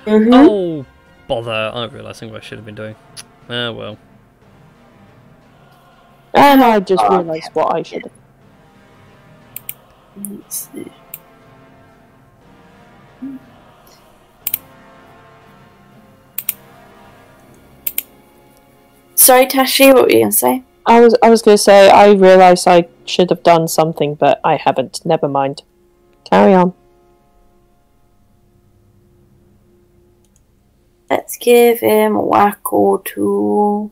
Mm-hmm. Oh, bother. I'm realising what I should have been doing. Ah, well. And I just realised what I should have. Let's see. Sorry, Tashi, what were you going to say? I was going to say, I realised I should have done something, but I haven't. Never mind. Carry on. Let's give him a whack or two.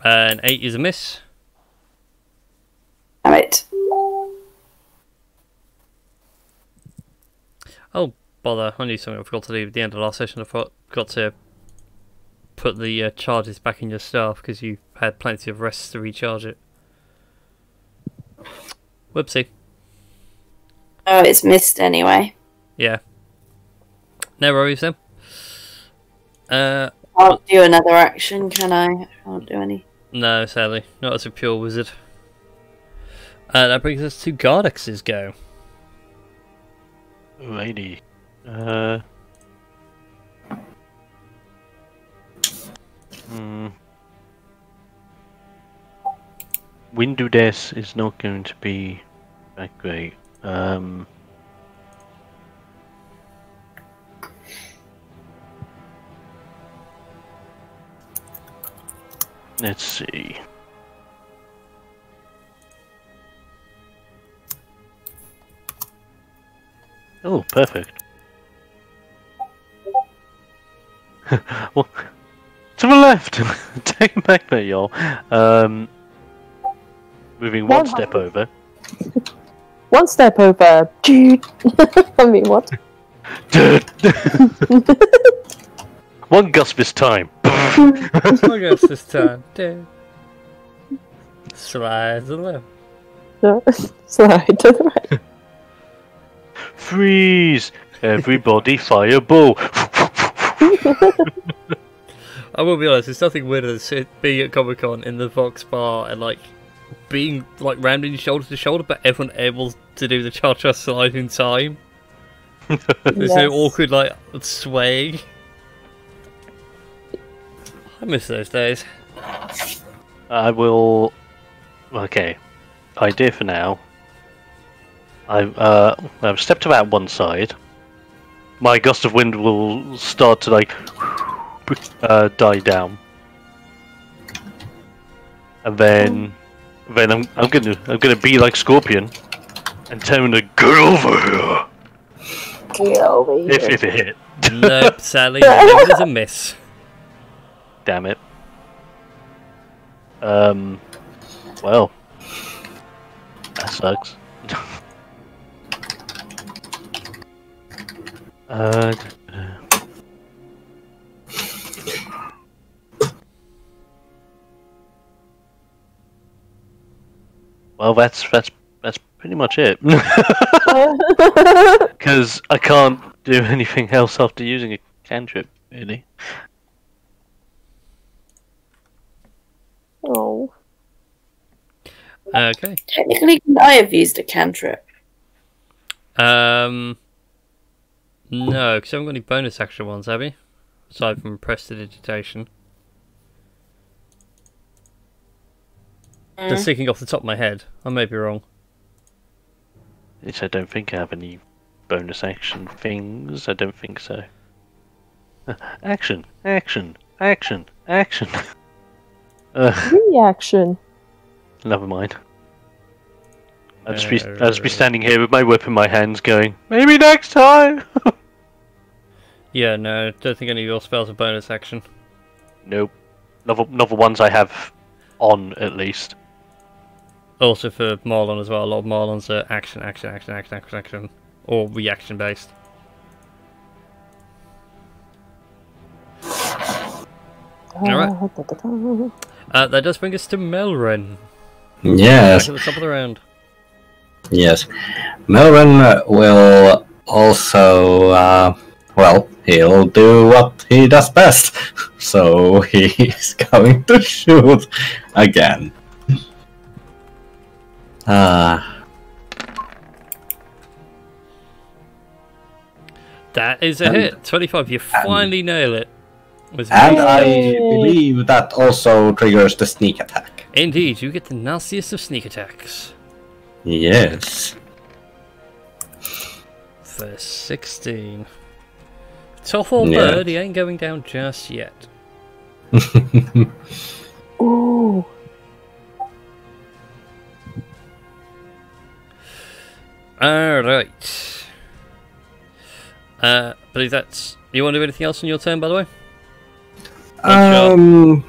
An 8 is a miss. Alright. Oh, bother. I knew something I forgot to do at the end of last session. I forgot to put the charges back in your staff because you had plenty of rests to recharge it. Whoopsie. Oh, it's missed anyway. Yeah. No worries then. I'll do another action, can I? I can't do any. No, sadly. Not as a pure wizard. That brings us to Gardex's go. Alrighty. Window Death is not going to be that great. Let's see. Oh, perfect. Well, to the left! Take him back there, y'all. Moving one step over. One step over. I mean, what? One gust this time. I guess this time. Slide to the left. Slide to the right. Freeze! Everybody fire bow! I will be honest, there's nothing weirder than being at Comic Con in the Vox bar and being rounding shoulder to shoulder, but everyone able to do the cha-cha slide in time. There's no awkward swaying. I miss those days. I will. Okay. Idea for now. I've stepped about one side. My gust of wind will start to die down, and then I'm gonna be like Scorpion and tell him to get over here. Get over here. If it hit. Nope, sadly, it was a miss. Damn it. Well, that sucks. Well, that's pretty much it. Because I can't do anything else after using a cantrip, really. Oh. Okay. Technically, could I have used a cantrip? No, because I haven't got any bonus action ones, have you? Aside from prestidigitation. Just thinking off the top of my head. I may be wrong. I don't think I have any bonus action things. I don't think so. Action, action, action, action. Reaction. Never mind. I'll just be standing here with my whip in my hands going, maybe next time! Yeah, no, don't think any of your spells are bonus action. Nope. Not the ones I have on, at least. Also for Marlon as well, a lot of Marlons are action, or reaction based. Alright. That does bring us to Melren. Yes. Back at the top of the round. Yes. Melvin will also, well, he'll do what he does best. So he's going to shoot again. That is a hit. 25, you finally nail it. And I believe that also triggers the sneak attack. Indeed, you get the nastiest of sneak attacks. Yes. For 16. Tough old Yeah. bird, he ain't going down just yet. Ooh. Alright. Believe that's... You want to do anything else on your turn, by the way? I'm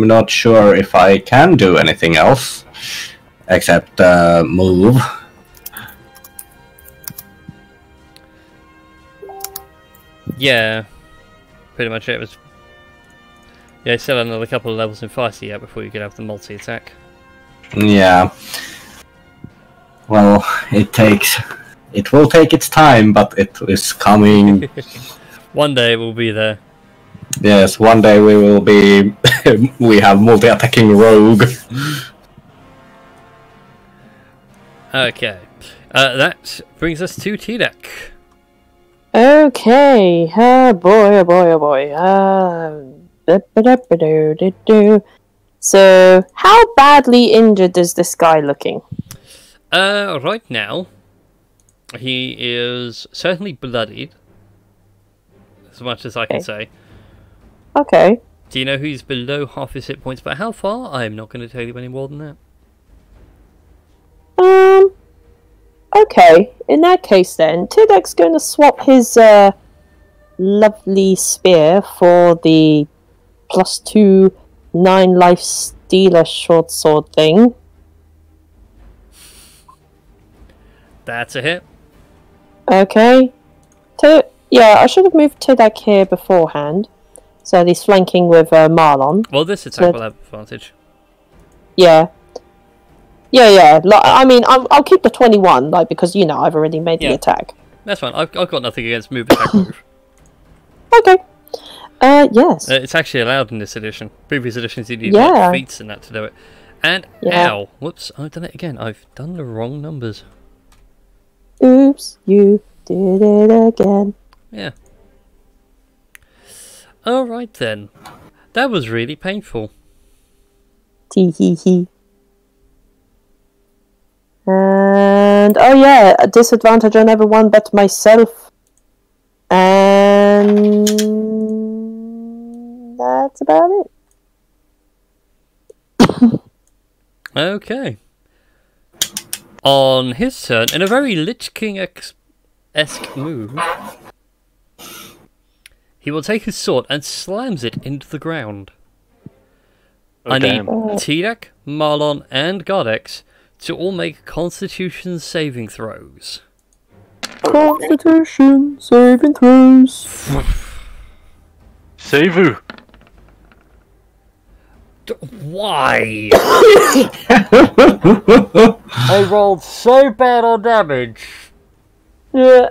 not sure if I can do anything else except move. Yeah. Pretty much it was... Yeah, still had another couple of levels in Feisty yet before you could have the multi-attack. Yeah. Well, it will take its time, but it is coming. One day it will be there. Yes, one day we will be. We have multi-attacking rogue. Okay. That brings us to T-Deck. Okay. Oh boy, oh boy, oh boy. So, how badly injured is this guy looking? Right now, he is certainly bloodied. As much as I can say. Okay. Do you know who's below half his hit points? But how far? I'm not going to tell you any more than that. Okay. In that case then, Tidek's going to swap his lovely spear for the +2 9 life stealer short sword thing. That's a hit. Okay. Yeah, I should have moved Tidek here beforehand. So he's flanking with Marlon. Well, this attack will have advantage. Yeah. Yeah. I mean, I'll keep the 21, like, because, you know, I've already made the attack. That's fine. I've got nothing against move, attack, move. Okay. Yes. It's actually allowed in this edition. Previous editions, you need like, feats and that to do it. And, ow. Whoops, I've done it again. I've done the wrong numbers. Oops, you did it again. Yeah. Alright then. That was really painful. Tee hee hee. And, oh yeah, a disadvantage on everyone but myself. And that's about it. Okay. On his turn, in a very Lich King-esque move, he will take his sword and slams it into the ground. I need Tidek, Marlon, and Gardex to all make Constitution saving throws. Constitution saving throws. Save-u! Why? I rolled so bad on damage. Yeah.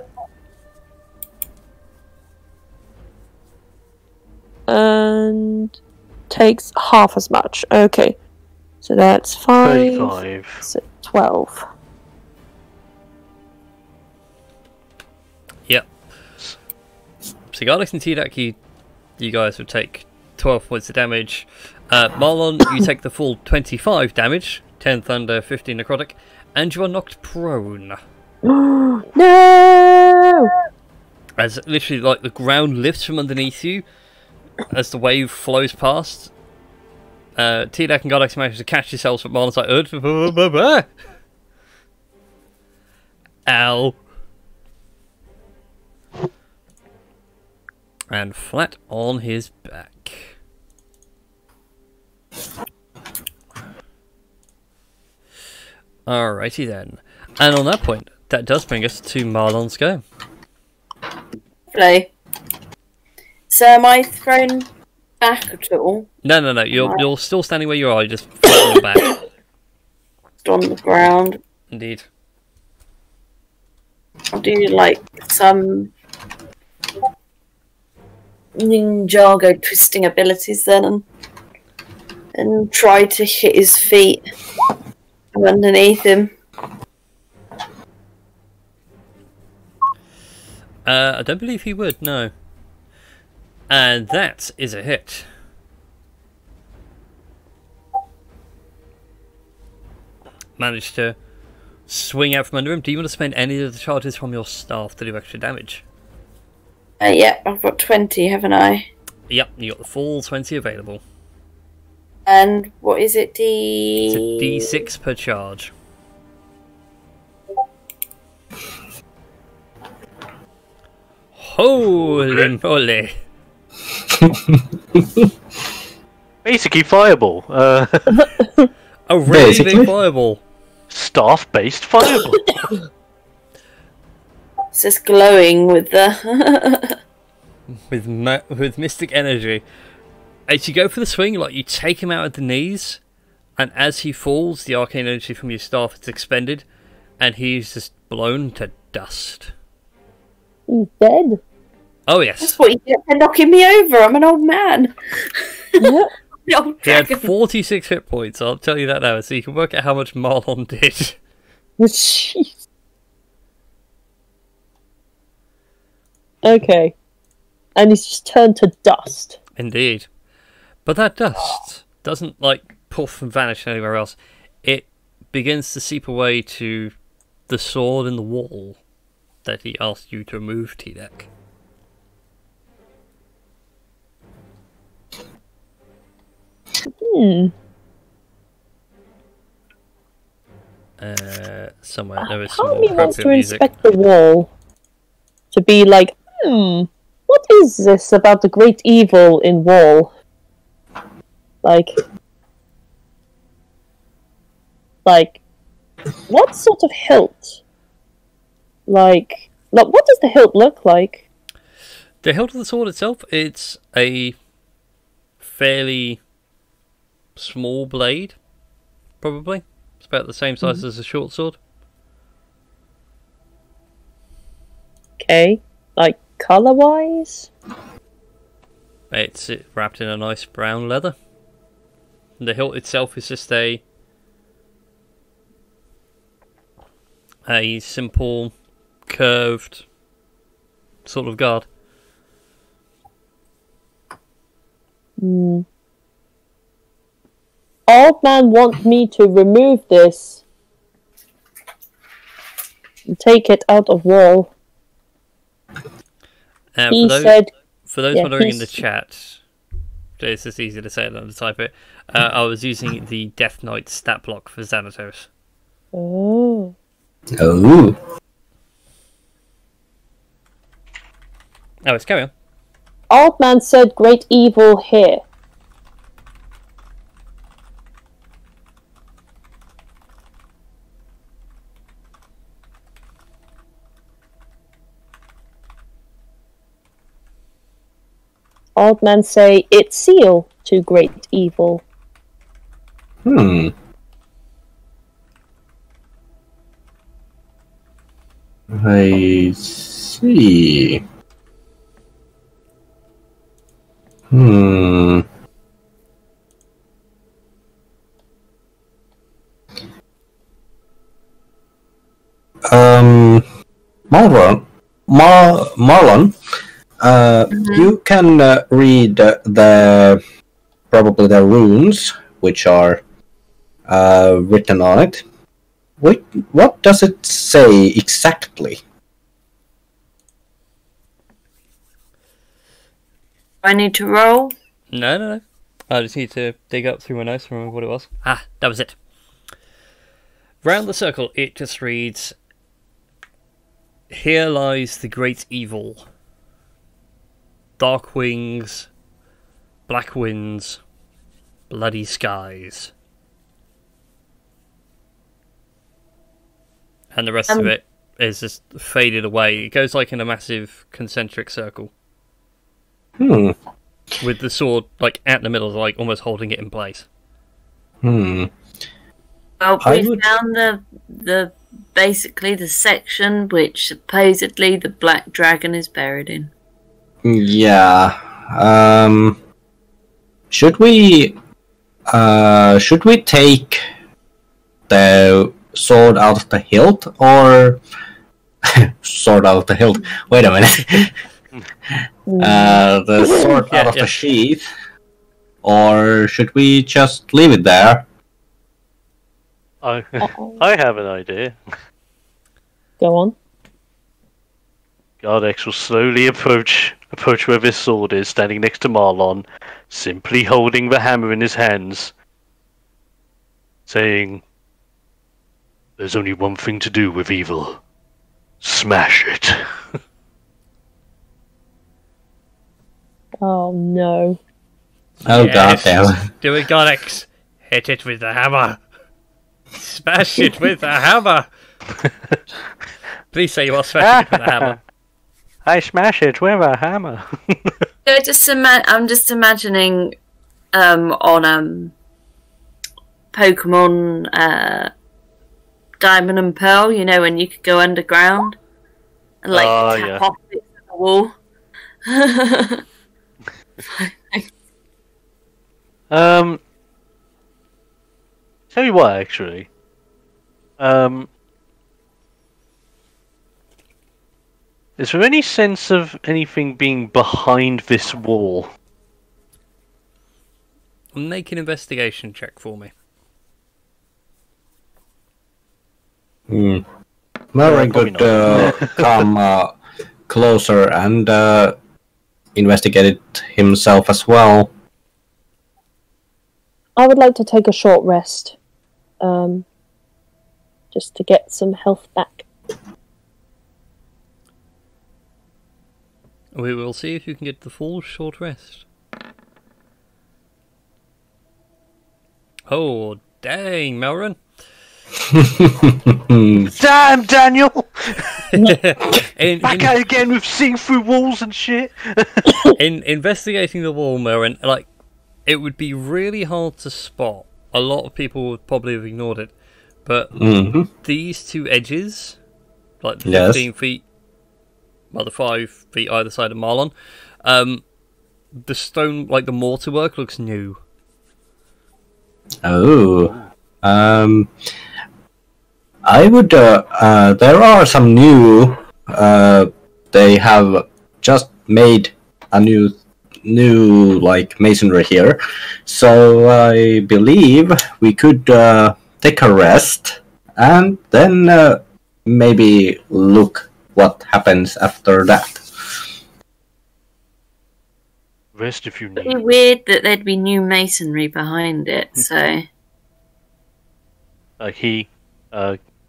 And takes half as much. Okay. So that's 5. 35. So 12. Yep. So Gardex and Tidek, you guys would take 12 points of damage. Marlon, you take the full 25 damage, 10 thunder, 15 necrotic, and you are knocked prone. No! As literally, like, the ground lifts from underneath you as the wave flows past. T-Deck and Godex manage to catch yourselves, but Marlon's like, ow. And flat on his back. Alrighty then. And on that point, that does bring us to Marlon's go. Hello. So am I thrown back at all? No. You're still standing where you are. You're just flat on your back. Just on the ground. Indeed. I'll do like some Ninjago twisting abilities then, and try to hit his feet from underneath him. I don't believe he would, no. And that is a hit. Managed to swing out from under him. Do you want to spend any of the charges from your staff to do extra damage? Yeah, I've got 20, haven't I? Yep, you got the full 20 available. And what is it, It's a D6 per charge. Holy moly! Basically, fireball. A raving Basically. fireball. Staff-based fireball. It's just glowing with the... with mystic energy. As you go for the swing, like you take him out at the knees, and as he falls, the arcane energy from your staff is expended, and he's just blown to dust. He's dead. Oh yes. That's what you get for knocking me over. I'm an old man. Yeah. The old He had dragon. 46 hit points, I'll tell you that now, so you can work out how much Marlon did. Jeez. Okay. And he's just turned to dust. Indeed. But that dust doesn't, like, puff and vanish anywhere else. It begins to seep away to the sword in the wall that he asked you to remove, T-Deck. Somewhere there is some Part of more me wants to appropriate music. inspect the wall to be like, what is this about the great evil in wall? Like, what sort of hilt? Like, what does the hilt look like? The hilt of the sword itself, it's a fairly small blade, probably. It's about the same size as a short sword. Okay, like color-wise? It's wrapped in a nice brown leather. And the hilt itself is just a simple, curved sort of guard. Old man want me to remove this and take it out of wall. He said, for those yeah, wondering in the he's- chat, it's just easier to say it than to type it. I was using the Death Knight stat block for Xanatos. oh. Oh. Oh, let's carry on. Old man said great evil here. Old man say it's seal to great evil. I see. Marlon, you can read the probably the runes which are written on it. What does it say exactly? I need to roll. No. I just need to dig up through my notes to remember what it was. Ah, that was it. Round the circle, it just reads, "Here lies the great evil. Dark wings, black winds, bloody skies." And the rest of it is just faded away. It goes like in a massive concentric circle. With the sword like at the middle, like almost holding it in place. Well, we found the basically the section which supposedly the black dragon is buried in. Yeah. Should we take the sword out of the hilt, or sword out of the hilt? Wait a minute. The sword out of the sheath, or should we just leave it there? I have an idea. Go on. Gardex will slowly approach where this sword is, standing next to Marlon, simply holding the hammer in his hands, saying, "There's only one thing to do with evil. Smash it." Oh no. Oh god damn. Do it, Gonex. Hit it with the hammer. Smash it with the hammer. Please say you are smashing it with the hammer. I smash it with a hammer. I'm just imagining on Pokemon Diamond and Pearl, you know, when you could go underground and tap off bits of the wall. Tell you what, actually. Is there any sense of anything being behind this wall? Make an investigation check for me. Merrin could come closer and investigate it himself as well. I would like to take a short rest. Just to get some health back. We will see if you can get the full short rest. Oh, dang, Melrin. Damn, Daniel! Back out again with seeing through walls and shit. In investigating the wall, Melrin, like, it would be really hard to spot. A lot of people would probably have ignored it. But these two edges, like the 15 feet, well, the 5 feet either side of Marlon, the stone, like the mortar work, looks new. Oh. I would, there are some new, they have just made a new like masonry here, so I believe we could take a rest and then maybe look what happens after that. Rest if you need. It'd be weird that there'd be new masonry behind it, so...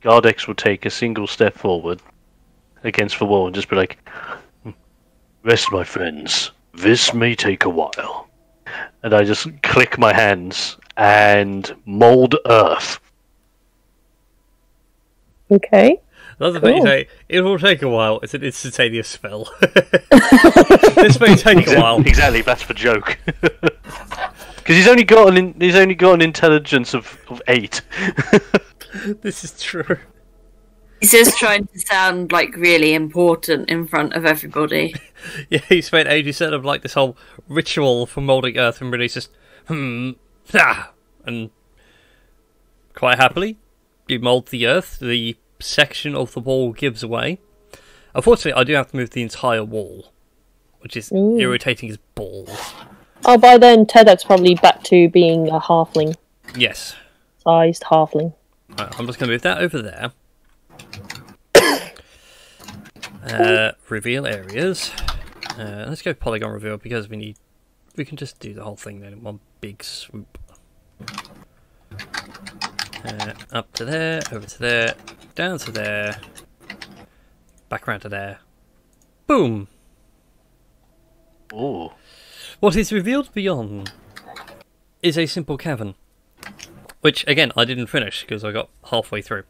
Gardex will take a single step forward against the wall and just be like, "Rest, my friends. This may take a while." And I just click my hands and mold earth. Okay. Another thing you say, it will take a while. It's an instantaneous spell. This may take a while. Exactly, that's the joke. Because he's only got an intelligence of 8. This is true. He's just trying to sound like really important in front of everybody. Yeah, he spent ages set up like this whole ritual for moulding earth and really just and quite happily you mould the earth. The section of the wall gives away. Unfortunately, I do have to move the entire wall, which is irritating as balls. Oh, by then Tedek's probably back to being a halfling. Yes. Sized halfling. Right, I'm just going to move that over there. Reveal areas. Let's go polygon reveal because we can just do the whole thing then in one big swoop. Up to there, over to there, down to there, back around to there. Boom! Ooh. What is revealed beyond is a simple cavern. Which, again, I didn't finish because I got halfway through.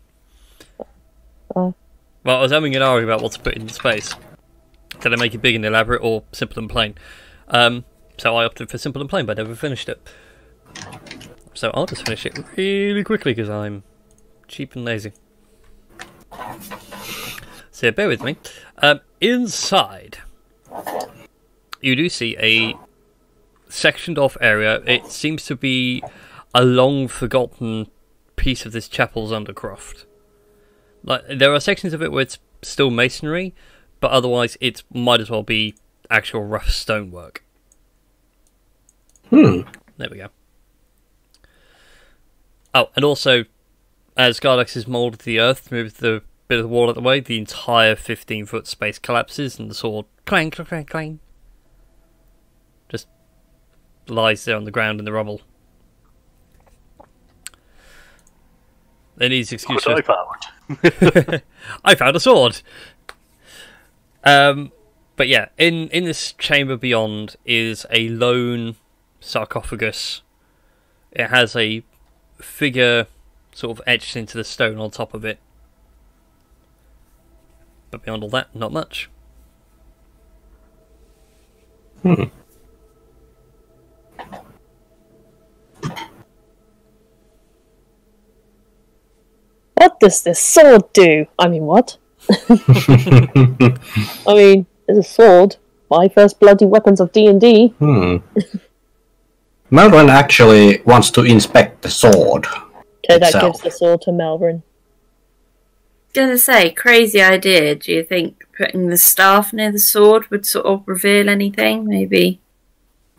Oh. Well, I was having an argument about what to put in the space. Did I make it big and elaborate or simple and plain? So I opted for simple and plain, but I never finished it. So I'll just finish it really quickly because I'm cheap and lazy. So bear with me. Inside, you do see a sectioned off area. It seems to be a long forgotten piece of this chapel's undercroft. Like, there are sections of it where it's still masonry, but otherwise it might as well be actual rough stonework. There we go. Oh, and also, as Gardex has moulded the earth, moved the bit of the wall out of the way, the entire 15-foot space collapses, and the sword clang, clang, clang, clang. Just lies there on the ground in the rubble. Then he's excuse. What I found. I found a sword. But yeah, in this chamber beyond is a lone sarcophagus. It has a figure sort of etched into the stone on top of it. But beyond all that, not much. What does this sword do? I mean, what? I mean, it's a sword. My first bloody weapons of D&D. Melvin actually wants to inspect the sword. Okay, that itself. gives the sword to Melvin. Gonna say, crazy idea. Do you think putting the staff near the sword would sort of reveal anything? Maybe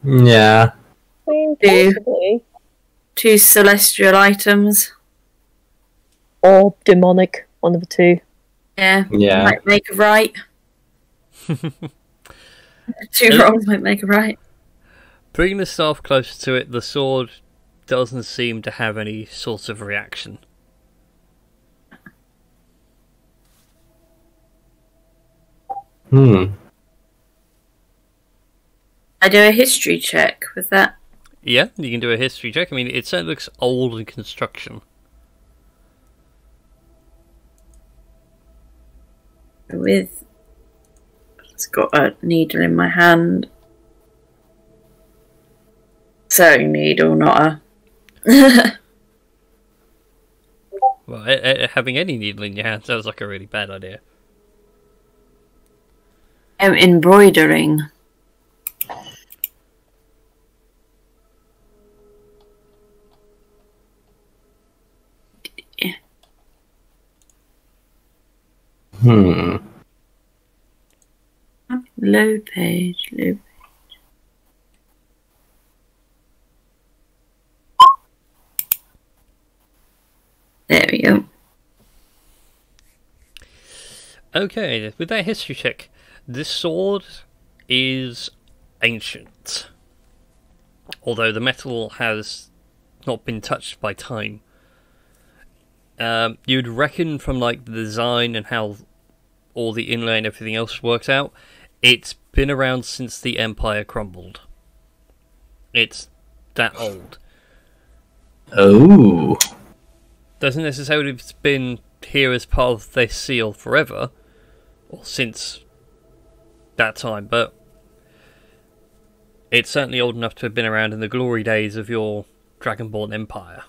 Yeah. I mean, Do. possibly. two celestial items. Or demonic, one of the two. Yeah, Yeah. might make a right. Two wrongs might make a right. Bringing the staff closer to it, the sword doesn't seem to have any sort of reaction. I do a history check with that. Yeah, you can do a history check. I mean, it certainly looks old in construction. With, it's got a needle in my hand. Sewing needle, not a. Well, having any needle in your hand sounds like a really bad idea. Embroidering. Low page. There we go. Okay, with that history check, this sword is ancient. Although the metal has not been touched by time. You'd reckon from like the design and how all the inlay and everything else works out, it's been around since the Empire crumbled. It's that old. Oh. Doesn't necessarily have been here as part of their seal forever, or since that time, but it's certainly old enough to have been around in the glory days of your Dragonborn Empire.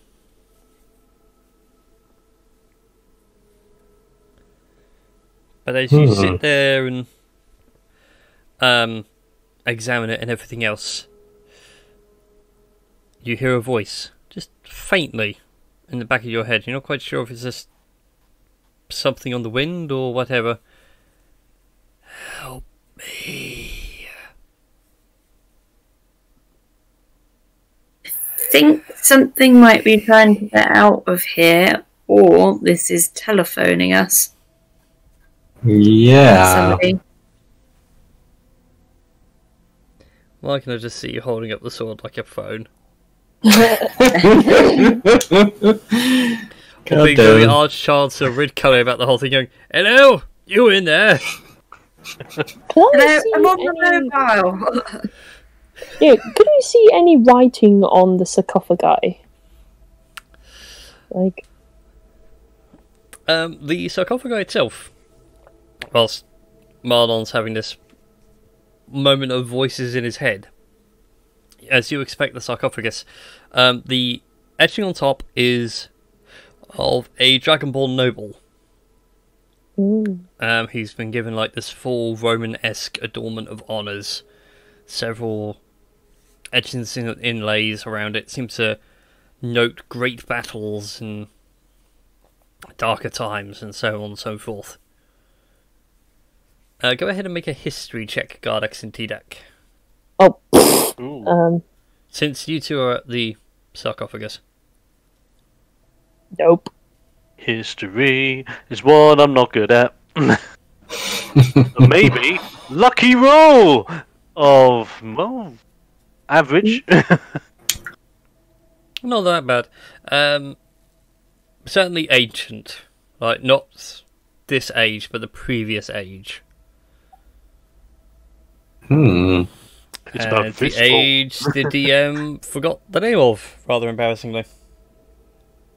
But as you sit there and examine it and everything else, you hear a voice, just faintly, in the back of your head. You're not quite sure if it's just something on the wind or whatever. Help me. I think something might be trying to get out of here, or this is telephoning us. Yeah. Somebody. Why can I just see you holding up the sword like a phone? Big very Arch-Chancellor Rid Cully about the whole thing, going, "Hello, you in there?" Hello, I'm on the mobile. Yeah, could you see any writing on the sarcophagi? Like, the sarcophagi itself, whilst Marlon's having this moment of voices in his head, as you expect the sarcophagus, the etching on top is of a Dragonborn noble. He's been given like this full Roman-esque adornment of honours. Several etchings and inlays around it seem to note great battles and darker times and so on and so forth. Go ahead and make a history check, Gardex and T-Deck. oh, Since you two are at the sarcophagus. nope. History is what I'm not good at. Maybe lucky roll of, well, average. Not that bad. Certainly ancient. Like, not this age, but the previous age. It's about The fistful. age the DM forgot the name of, rather embarrassingly,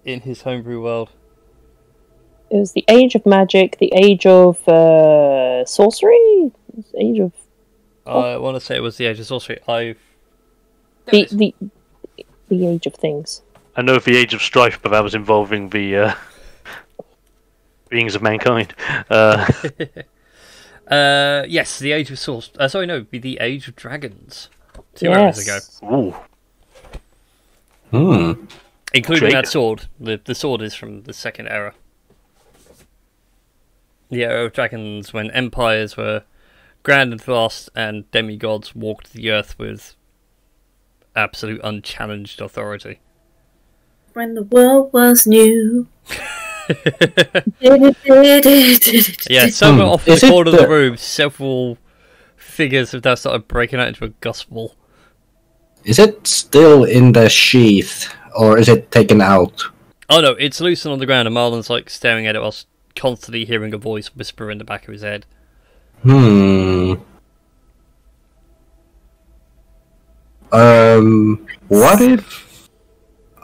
in his homebrew world. It was the age of magic, the age of sorcery, the age of I want to say it was the age of sorcery. the age of things. I know of the Age of Strife, but that was involving the beings of mankind. Yes, the age of sorcery. Sorry, no, be the age of dragons. 2 hours ago. Ooh. Including Drake. that sword. The sword is from the second era. The era of dragons, when empires were grand and vast and demigods walked the earth with absolute unchallenged authority. When the world was new. Yeah, somewhere off in Is the it corner of the the- room, several figures have now started breaking out into a gospel. Is it still in the sheath, or is it taken out? Oh no, it's loose and on the ground, and Marlon's like staring at it whilst constantly hearing a voice whisper in the back of his head. What if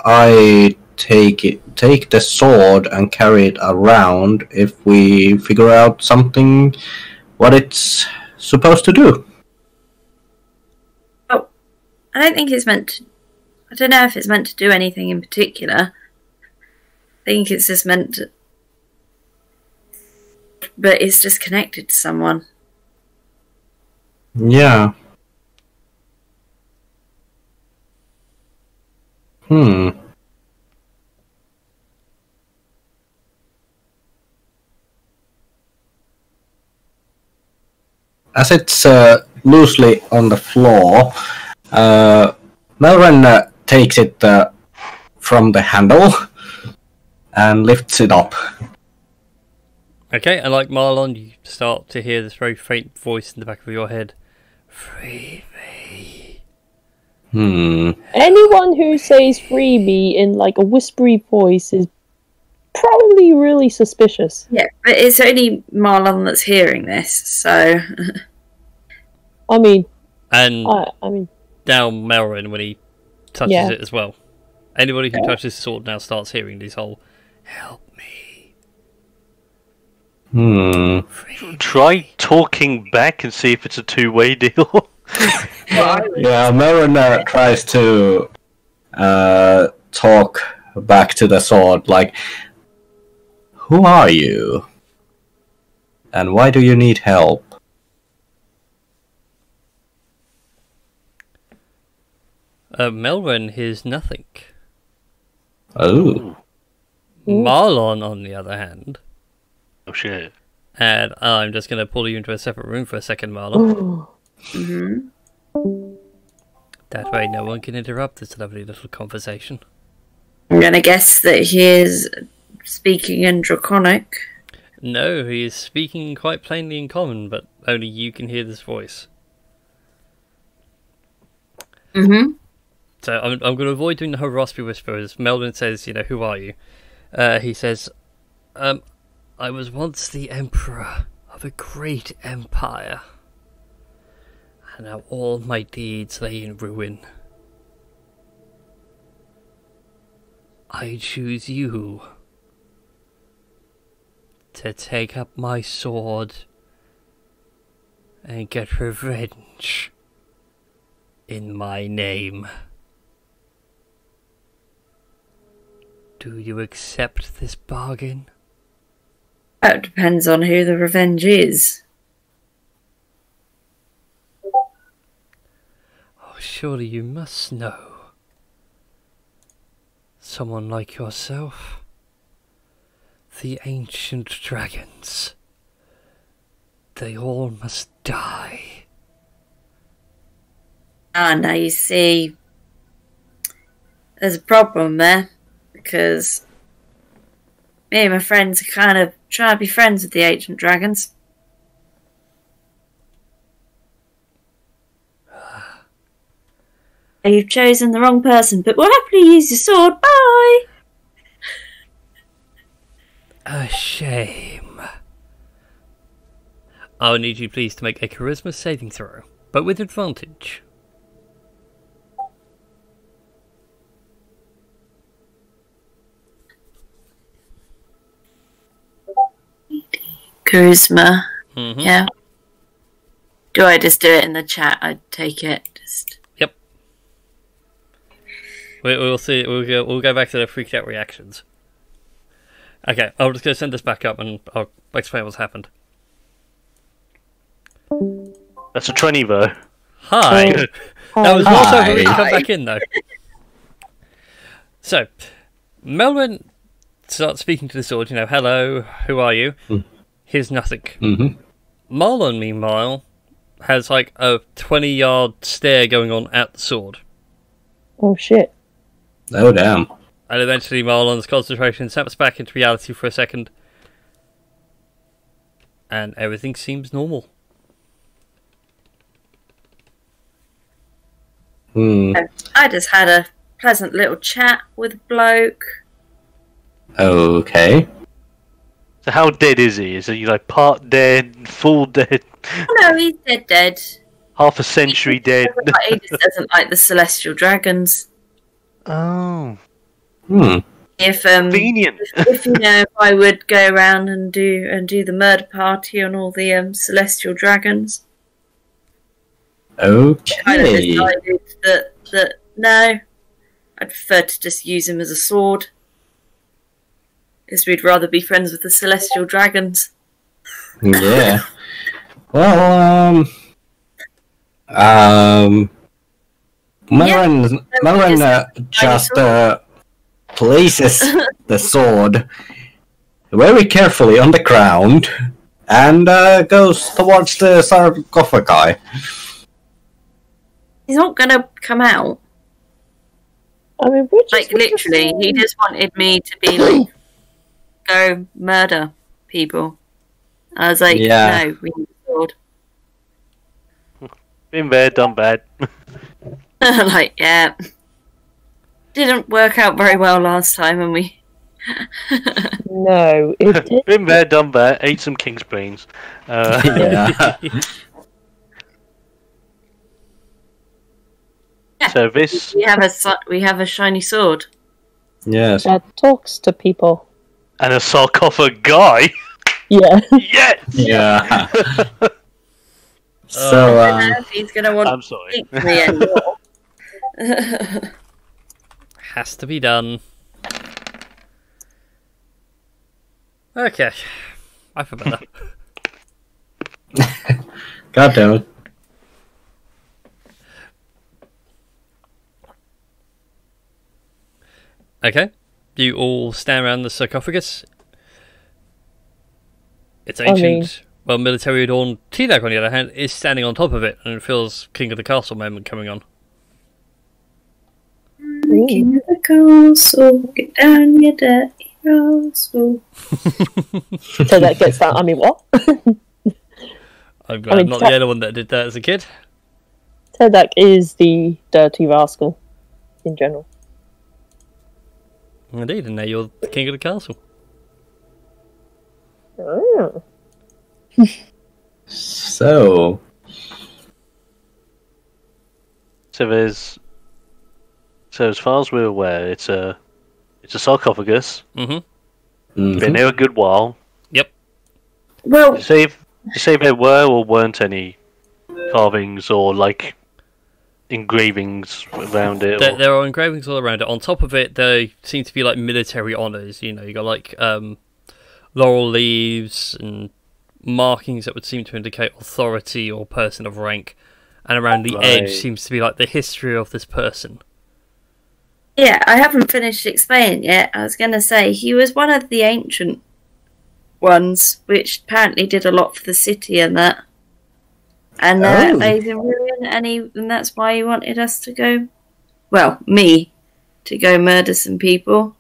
I take the sword and carry it around if we figure out something, what it's supposed to do? Oh, I don't think it's meant to. I don't know if it's meant to do anything in particular. I think it's just meant to. But it's just connected to someone. Yeah. As it's loosely on the floor, Melren takes it from the handle and lifts it up. Okay, and like Marlon, you start to hear this very faint voice in the back of your head. Free me. Anyone who says "free me" in like a whispery voice is probably really suspicious. Yeah, but it's only Marlon that's hearing this, so. I mean, And I mean, now Melrin, when he touches Yeah. it as well. Anybody who touches the sword now starts hearing this whole, help me. Try talking back and see if it's a two-way deal. Yeah, Melren tries to talk back to the sword, like, who are you? And why do you need help? Melrin hears nothing. Oh. Marlon, on the other hand, Oh shit. and I'm just going to pull you into a separate room for a second, Marlon. That way no one can interrupt this lovely little conversation. I'm going to guess that he is speaking in Draconic. No, he is speaking quite plainly in common, but only you can hear this voice. So I'm going to avoid doing the whole raspy whisper. As Melvin says, who are you? He says, I was once the emperor of a great empire, and now all my deeds lay in ruin. I choose you to take up my sword and get revenge in my name. Do you accept this bargain? That depends on who the revenge is. Oh, surely you must know. Someone like yourself. The ancient dragons. They all must die. Ah, now you see, there's a problem there, because me and my friends are kind of trying to be friends with the ancient dragons. You've chosen the wrong person, but we'll happily use your sword. Bye! A shame. I'll need you please to make a charisma saving throw, but with advantage. Charisma. Mm-hmm. Yeah. Do I just do it in the chat? I'd take it. Yep. We'll see. We'll go back to the freaked out reactions. Okay, I'll just go send this back up and I'll explain what's happened. That's a 20 though. Hi. That was also for me to come back in though. So, Melvin starts speaking to the sword. Hello, who are you? Here's nothing. Marlon, meanwhile, has like a 20-yard stare going on at the sword. Oh shit. Oh, damn. And eventually Marlon's concentration snaps back into reality for a second. And everything seems normal. I just had a pleasant little chat with a bloke. Okay. So how dead is he? Is he like part dead, full dead, No, he's dead. half a century dead? He just doesn't like the celestial dragons. Oh. If Convenient. if I would go around and do the murder party on all the celestial dragons. Okay. Kind of decided that no, I'd prefer to just use him as a sword. Because we'd rather be friends with the celestial dragons. Yeah. Well, Melvin just places the sword very carefully on the ground and goes towards the sarcophagi. He's not going to come out. I mean, which Like, literally, he just wanted me to be like, go murder people. I was like, Yeah. no, we need a sword. Been bad, done bad. Like, yeah. Didn't work out very well last time, and we... No, it did. Been bad, done bad. Ate some king's brains. Yeah. So this... we have a shiny sword. Yes. That talks to people. And a sarcophagi. Yeah. Yes! Yeah. I So, don't know if he's going to want I'm to sorry. speak to me anymore. Has to be done. Okay. I feel better. God damn it. Okay. You all stand around the sarcophagus. It's I mean- ancient, military adorned. T-Dag, on the other hand, is standing on top of it, and it feels King of the Castle moment coming on. King of the castle, get down your dirty castle. So that gets that. I mean, what? I'm glad I'm not the only one that did that as a kid. Tedak is the dirty rascal. in general. Indeed, and now you're the king of the castle. Oh. So, So as far as we're aware, it's a sarcophagus. Mm-hmm. Been there a good while. Yep. Well, You say there were or weren't any carvings or like engravings around it. Or... There are engravings all around it. On top of it, there seem to be like military honours. You know, you got like laurel leaves and markings that would seem to indicate authority or person of rank. And around the edge seems to be like the history of this person. yeah, I haven't finished explaining yet. I was going to say he was one of the ancient ones, which apparently did a lot for the city and that. And now lays in ruin, and that's why he wanted us to go. Well, me to go murder some people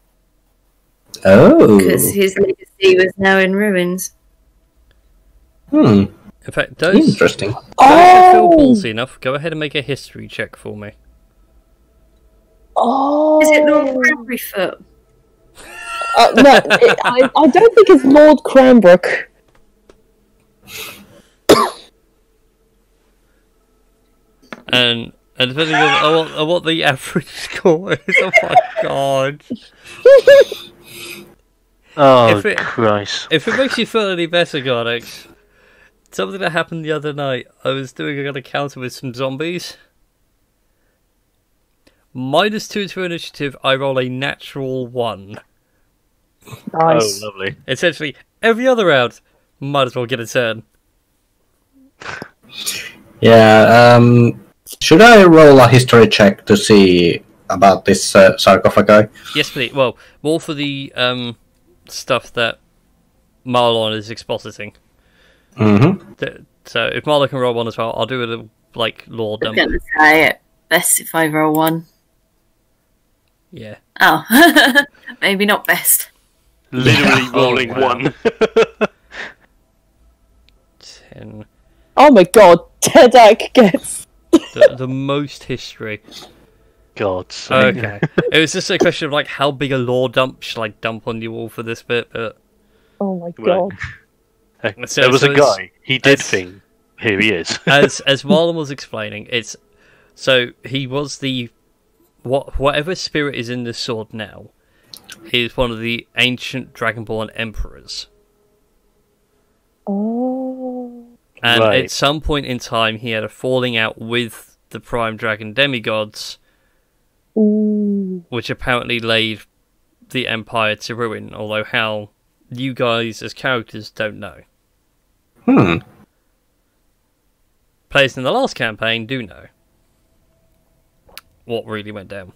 because his legacy was now in ruins. hmm, In fact, those interesting. who feel ballsy enough, go ahead and make a history check for me. Oh. Is it Lord Cranberryfoot? No, I don't think it's Lord Cranbrook. And depending on what the average score is, oh my god. Oh, Christ. If it makes you feel any better, Gardex, something that happened the other night, I was doing an encounter with some zombies. -2 to initiative, I roll a natural 1. Nice. Oh, lovely. Essentially, every other round, might as well get a turn. Yeah, should I roll a history check to see about this sarcophagi? Yes, please. Well, more for the stuff that Marlon is expositing. Mm-hmm. So if Marlon can roll 1 as well, I'll do it like lore I'm dump. going to say it best if I roll 1. Yeah. Oh, maybe not best. Literally Oh, rolling wow. 1. 10. Oh my god, Tedak gets... The most history. God sake. Okay. It was just a question of like how big a lore dump should I dump on you all for this bit, but Oh my god. So- There was so a it's- guy. He did it's- thing. Here he is. as Marlon was explaining, it's so he was the whatever spirit is in this sword now is one of the ancient Dragonborn emperors. Oh. And Right. at some point in time he had a falling out with the prime dragon demigods, Ooh. which apparently laid the empire to ruin, although how you guys as characters don't know. Players in the last campaign do know what really went down.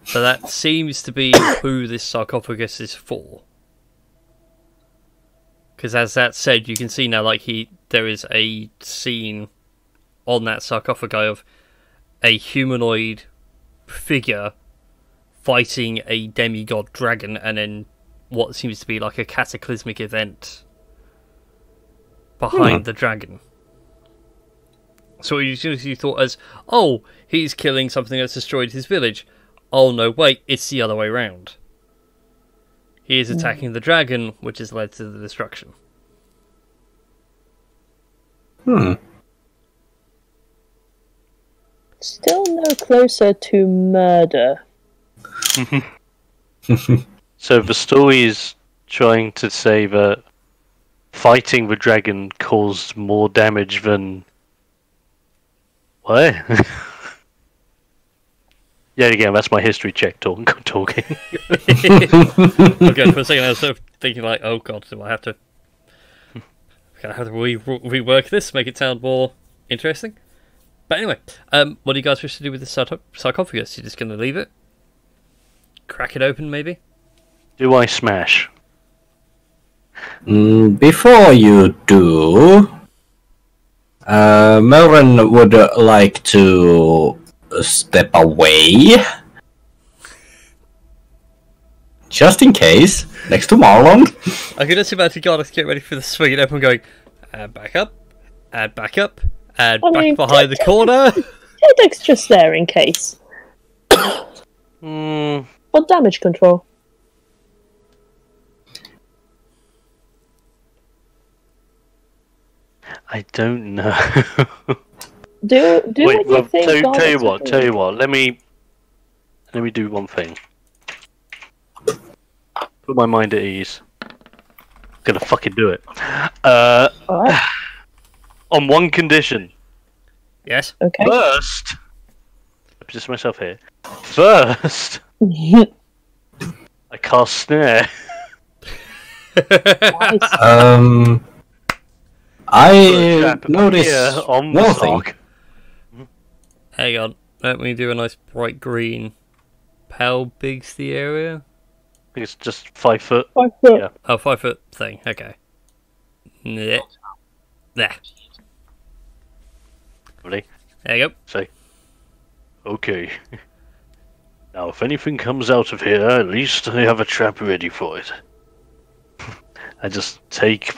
So that seems to be who this sarcophagus is for. Because as that said, you can see now, like there is a scene on that sarcophagi of a humanoid figure fighting a demigod dragon, and then what seems to be like a cataclysmic event behind the dragon. So you thought as, oh, he's killing something that's destroyed his village. Oh no, wait, it's the other way round. He is attacking the dragon, which has led to the destruction. Still no closer to murder. So the story is trying to say that fighting the dragon caused more damage than... What? Yet again, that's my history check talking. Okay, for a second I was sort of thinking like, oh god, do I have to... Can I have to rework this, make it sound more interesting? But anyway, what do you guys wish to do with the sarcophagus? You're just going to leave it? Crack it open, maybe? Do I smash? Before you do, Melvin would like to step away. Just in case, next to Marlon. I can just imagine Gardas get ready for the swing it open going, add back up, And I back mean, behind the corner. Tedek's just there in case. For damage control. I don't know. Do Wait, what you think. tell you Godix what. Let me do one thing. Put my mind at ease. Gonna fucking do it. Alright, On one condition. Yes. okay. First, I position myself here. First, I cast snare. Nice. I noticed Here on the one thing. sock. Hang on. Let me do a nice bright green. How big's the area? I think it's just 5 foot. 5 foot. Yeah. Oh, 5 foot thing. Okay. Yeah. There. Ready? There you go. Say. Okay. Now, if anything comes out of here, at least I have a trap ready for it. I just take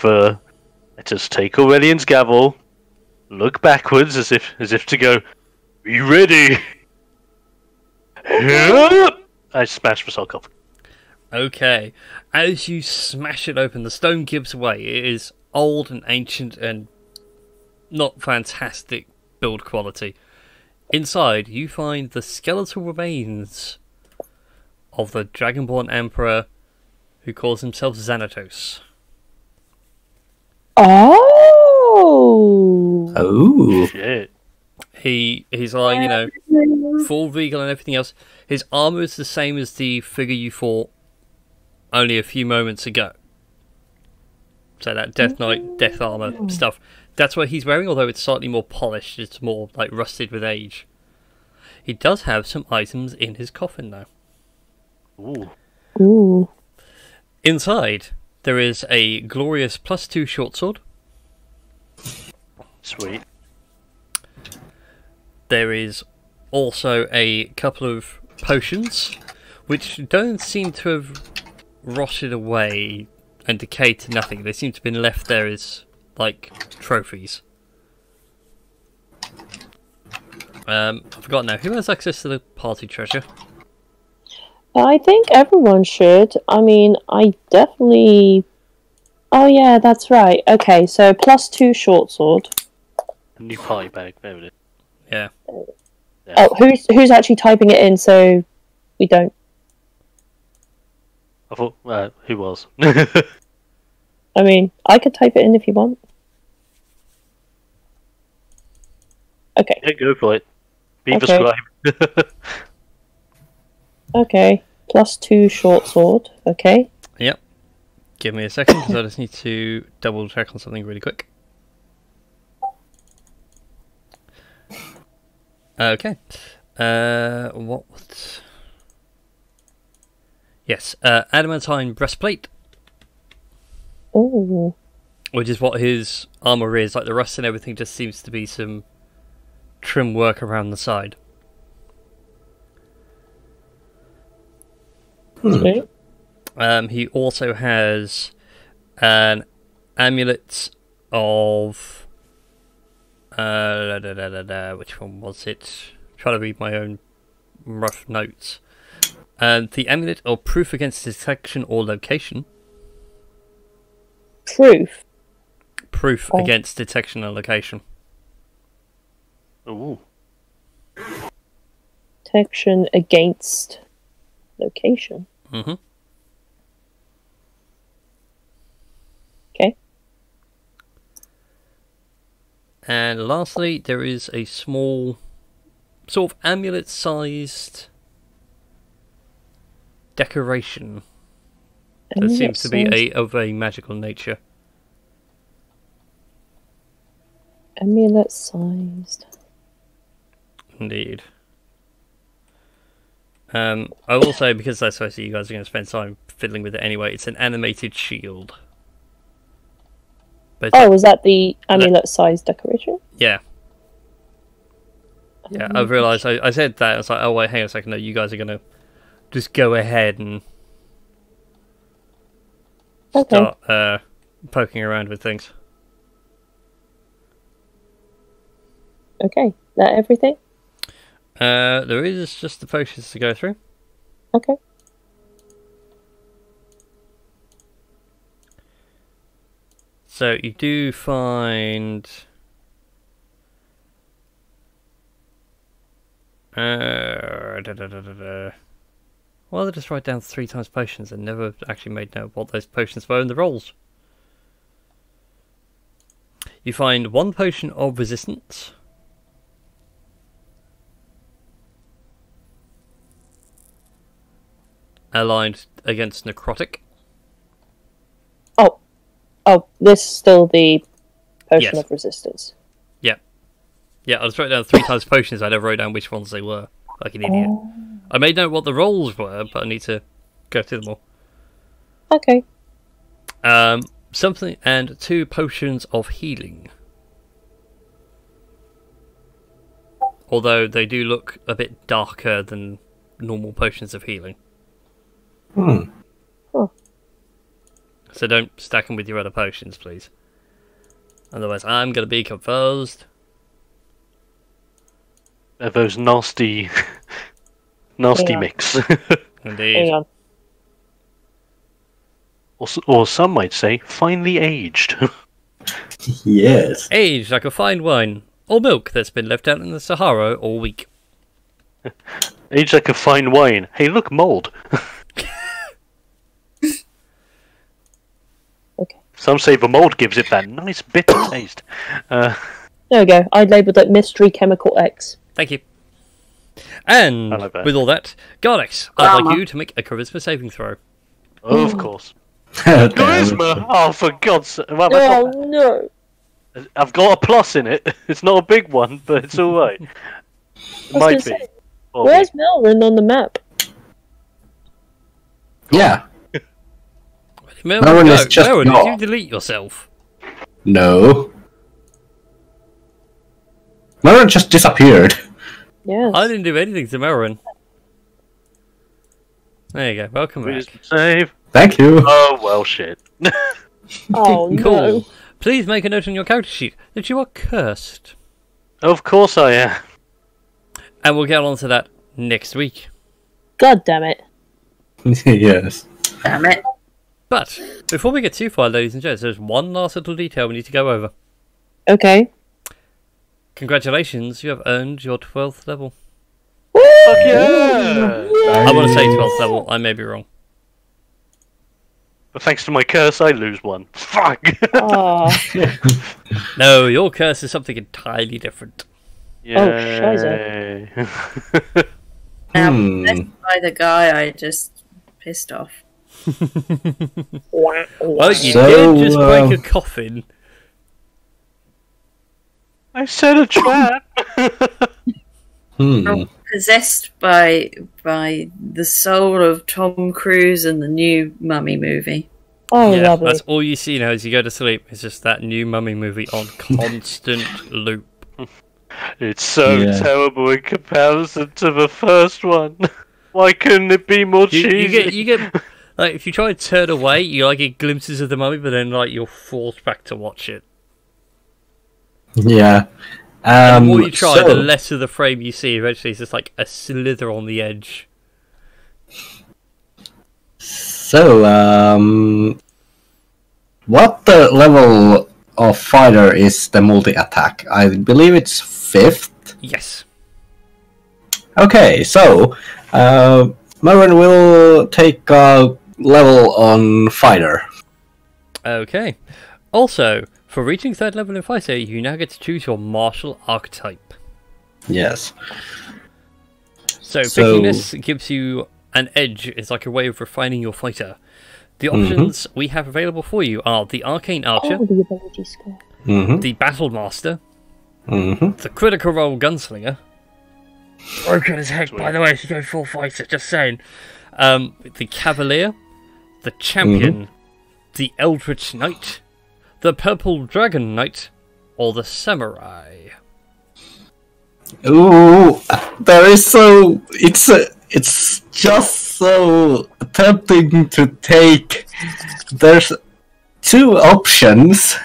Aurelian's gavel, look backwards as if to go, be ready. I smash the sock off. Okay. As you smash it open, the stone gives way. It is old and ancient and not fantastic build quality. Inside, you find the skeletal remains of the Dragonborn Emperor who calls himself Xanatos. Oh. Oh. Shit. He's like, you know, full regal and everything else. His armor is the same as the figure you fought only a few moments ago. So that Death Knight, Death Armor stuff. That's what he's wearing, although it's slightly more polished. It's more, like, rusted with age. He does have some items in his coffin, though. Ooh. Ooh. Inside, there is a glorious +2 short sword. Sweet. There is also a couple of potions, which don't seem to have rotted away and decayed to nothing. They seem to have been left there as, like, trophies. I forgot now. Who has access to the party treasure? I think everyone should. I mean, I definitely... Oh yeah, that's right. Okay, so +2 short sword. A new party bag. There it is. Yeah. Oh, who's actually typing it in so we don't... I thought, who was? I mean, I could type it in if you want. Okay, Yeah, go for it. Be the Okay. scribe. okay. +2 short sword, okay. Yep. Give me a second, because I just need to double check on something really quick. Okay. What? Yes, adamantine breastplate, Oh, which is what his armor is. Like the rust and everything, just seems to be some trim work around the side. sweet. He also has an amulet of which one was it? Trying to read my own rough notes. The amulet of proof against detection or location. Proof. Proof Oh. against detection and location. Ooh. Protection against location. Mm-hmm. Okay. And lastly, there is a small, sort of amulet-sized decoration that seems to be of a magical nature. Amulet sized. Indeed. I will say, because I suppose you guys are going to spend time fiddling with it anyway, it's an animated shield. But Oh, was that the amulet sized decoration? yeah. Yeah, I've realised, I said that, I was like, oh wait, hang on a second, no, you guys are going to just go ahead and Okay. start poking around with things. Okay, that everything? There is just the potions to go through. Okay. So you do find... Well, they just write down 3 times potions and never actually made note what those potions were in the rolls. You find 1 potion of resistance. Aligned against necrotic. Oh, this is still the potion Yes. of resistance. Yeah, I just wrote down 3 times potions. I never wrote down which ones they were, like an idiot. I made note what the rolls were, but I need to go through them all. Okay. Something and 2 potions of healing. Although they do look a bit darker than normal potions of healing. Hmm. So don't stack them with your other potions, please. Otherwise, I'm going to be confused. They're those nasty, nasty Yeah. mix. Indeed. Hang on. Or some might say, finely aged. Yes. Aged like a fine wine, or milk that's been left out in the Sahara all week. Aged like a fine wine. Hey, look, mold. Okay. Some say the mold gives it that nice bitter taste. There we go. I labelled it Mystery Chemical X. Thank you. And I like that. with all that, Gardex, I'd like Drama. you to make a charisma saving throw. Of course. Damn. Charisma! Oh, for God's sake. Well, that's Oh not no! bad. I've got a plus in it. It's not a big one, but it's alright. It I was might be. gonna say, Or where's Melrin on the map? Yeah. Melrin, Melrin is just Melrin, not. did you delete yourself? No. Lauren just disappeared. Yes. I didn't do anything to Melrin. There you go. Welcome back. Save. Thank you. Oh, well, shit. Oh no. Cool. Please make a note on your character sheet that you are cursed. Of course I am. And we'll get on to that next week. God damn it. Yes. Damn it. But before we get too far, ladies and gents, there's one last little detail we need to go over. Okay. Congratulations, you have earned your 12th level. Fuck yeah! I want to say 12th level, I may be wrong. But thanks to my curse, I lose 1. Fuck! Oh, No, your curse is something entirely different. Yay. Now, Hmm. possessed by the guy I just pissed off. Well, you So, did just break a coffin. I set a trap! Hmm. Possessed by the soul of Tom Cruise and the new Mummy movie. oh Yeah, lovely. that's all you see now as you go to sleep. It's just that new Mummy movie on constant loop. It's so Yeah. terrible in comparison to the first one. Why couldn't it be more You cheesy? get like if you try and turn away, you like get glimpses of the Mummy, but then like you're forced back to watch it. Yeah. The more you try, so- the less of the frame you see. Eventually, it's just like a slither on the edge. So, what the level of fighter is the multi-attack? I believe it's 5th. Yes. Okay, so, Marin will take a level on fighter. Okay. Also, for reaching 3rd level in fighter, you now get to choose your martial archetype. Yes. So, So- picking this gives you an edge. It's like a way of refining your fighter. The options we have available for you are the Arcane Archer, Oh, the ability score. Mm-hmm. the Battle Master, Mm-hmm. the Critical Role Gunslinger. Broken as heck, by the way, if you go full fighter, just saying. The Cavalier, the Champion, the Eldritch Knight, the Purple Dragon Knight, or the Samurai. Ooh, there is so it's just so tempting to take. There's 2 options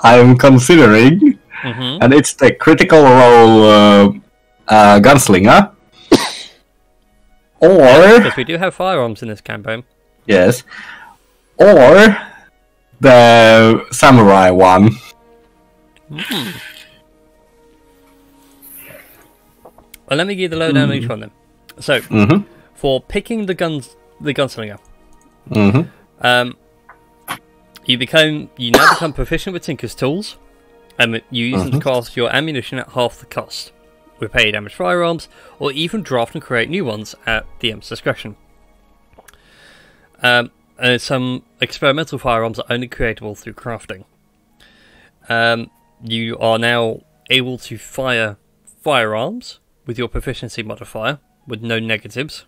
I'm considering. and it's the critical role gunslinger. Or Because we do have firearms in this campaign. yes, or the samurai one. Well, let me give you the lowdown on each one then. So, for picking the gunslinger, you now become proficient with Tinker's tools, and you use them to cast your ammunition at half the cost, repair damaged firearms, or even draft and create new ones at DM's discretion. And some experimental firearms are only creatable through crafting. You are now able to fire firearms with your proficiency modifier, with no negatives.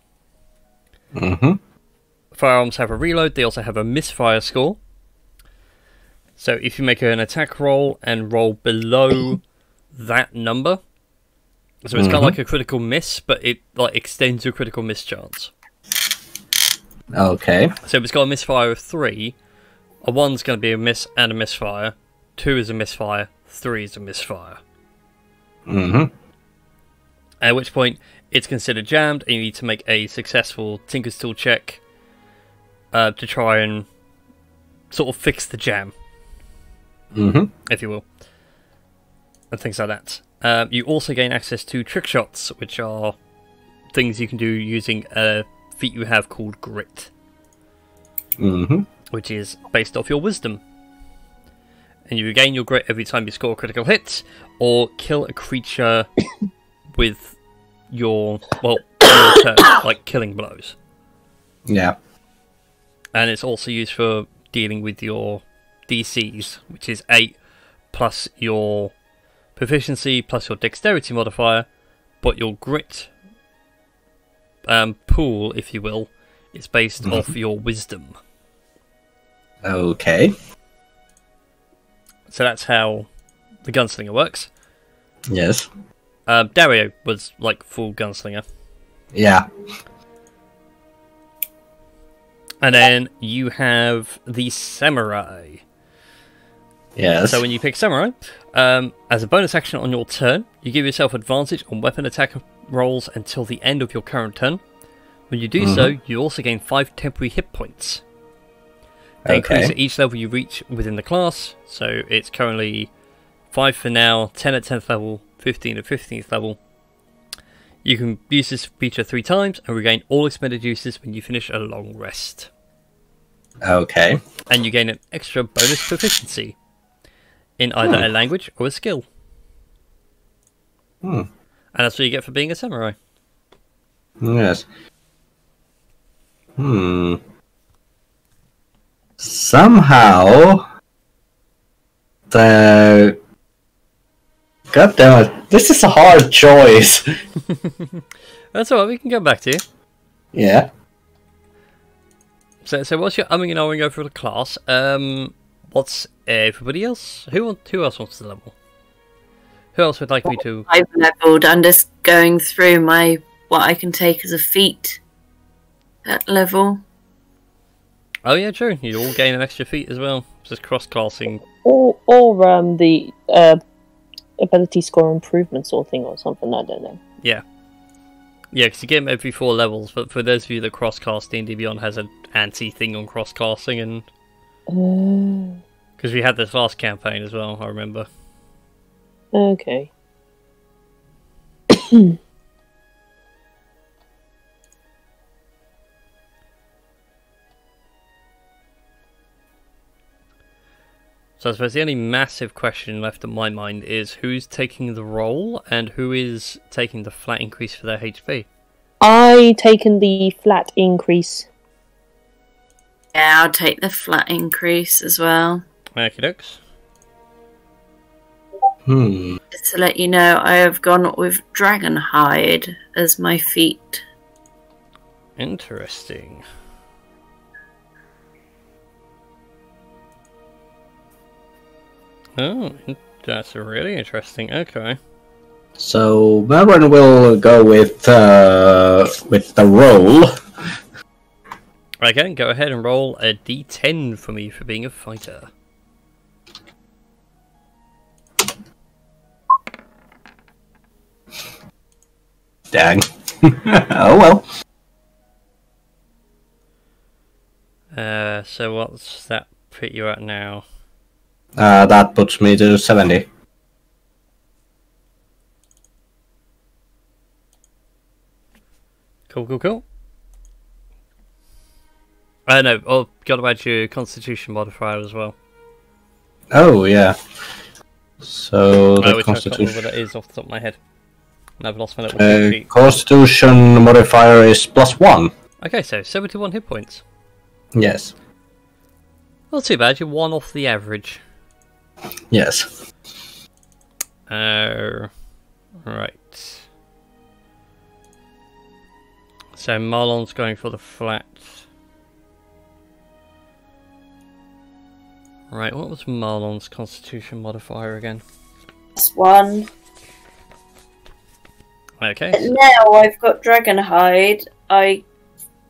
Firearms have a reload, they also have a misfire score. So if you make an attack roll and roll below that number, so it's kind of like a critical miss, but it like extends your critical miss chance. Okay. So if it's got a misfire of 3, a 1's going to be a miss and a misfire, 2 is a misfire, 3 is a misfire. At which point, it's considered jammed, and you need to make a successful Tinker's Tool check to try and sort of fix the jam, if you will, and things like that. You also gain access to trick shots, which are things you can do using a feat you have called Grit, which is based off your wisdom. And you regain your Grit every time you score a critical hit, or kill a creature with your turn, like killing blows. Yeah. And it's also used for dealing with your DCs, which is 8 plus your proficiency plus your dexterity modifier, but your Grit pool, if you will, is based off your wisdom. Okay. So that's how the gunslinger works. Yes. Dario was like full gunslinger. Yeah. And then you have the samurai. Yes. So when you pick samurai, as a bonus action on your turn, you give yourself advantage on weapon attack rolls until the end of your current turn. When you do so, you also gain 5 temporary hit points. They increase at each level you reach within the class, so it's currently 5 for now, 10 at 10th level, 15 at 15th level. You can use this feature 3 times and regain all expended uses when you finish a long rest. Okay. And you gain an extra bonus proficiency in either a language or a skill. And that's what you get for being a samurai. Yes. Somehow, God damn it, this is a hard choice. That's alright, we can go back to you. Yeah. So what's your umming and ahhing over the class? What's everybody else? Who else wants to level? Who else would like me to? I've leveled. I'm just going through what I can take as a feat at level. Oh yeah, true. You all gain an extra feat as well. Just cross-classing. Or the ability score improvement sort of thing or something, I don't know. Yeah. Yeah, because you get them every 4 levels, but for those of you that cross-cast, D&D Beyond has an anti-thing on cross-casting, and... Because we had this last campaign as well, I remember. Okay. So I suppose the only massive question left in my mind is who's taking the roll and who is taking the flat increase for their HP? I taken the flat increase. Yeah, I'll take the flat increase as well. Okie dokes. Just to let you know, I have gone with Dragonhide as my feat. Interesting. Oh, that's really interesting. Okay. So Melbourne will go with the roll. Okay, go ahead and roll a d10 for me for being a fighter. Dang. Oh well. So what's that put you at now? That puts me to 70. Cool. No, got to add your Constitution modifier as well. Oh, yeah. So, the Which I can't remember what Constitution... that is off the top of my head. And I've lost my little sheet. Constitution modifier is +1. Okay, so 71 hit points. Yes. Not too bad, you're one off the average. Yes. Right. So Marlon's going for the flat. Right, what was Marlon's Constitution modifier again? +1. Okay. But now I've got Dragonhide. I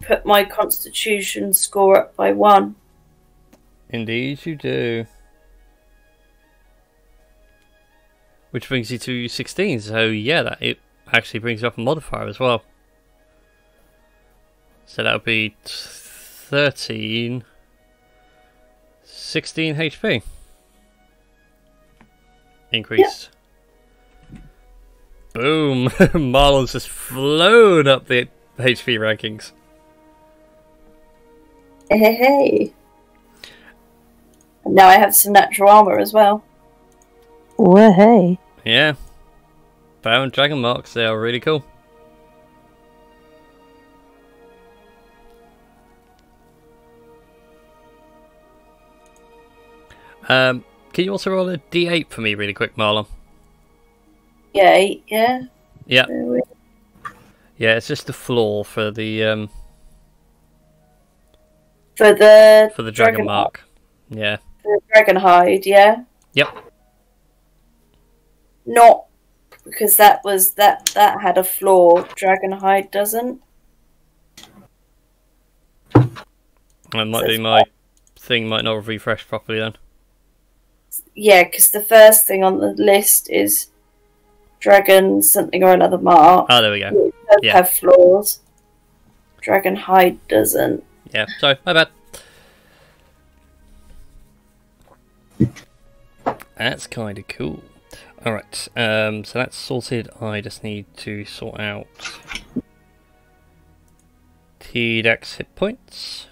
put my Constitution score up by 1. Indeed you do. Which brings you to 16, so yeah, it actually brings up a modifier as well. So that would be 13... 16 HP. Increase. Yeah. Boom! Marlon's just flown up the HP rankings. Hey. And now I have some natural armor as well. Well, hey. Yeah. Bow and dragon marks, they are really cool. Can you also roll a d8 for me really quick, Marlon? Yeah, 8, yeah? Yeah. Yeah, it's just the floor for the For the dragon mark. Yeah. For the Dragonhide, yeah? Yep. Not because that had a flaw. Dragonhide doesn't. That might be my thing might not have refreshed properly then. Yeah, because the first thing on the list is dragon something or another mark. Oh, there we go. It does have flaws. Dragonhide doesn't. Yeah, sorry, my bad. That's kind of cool. Alright, so that's sorted. I just need to sort out T-Dex hit points.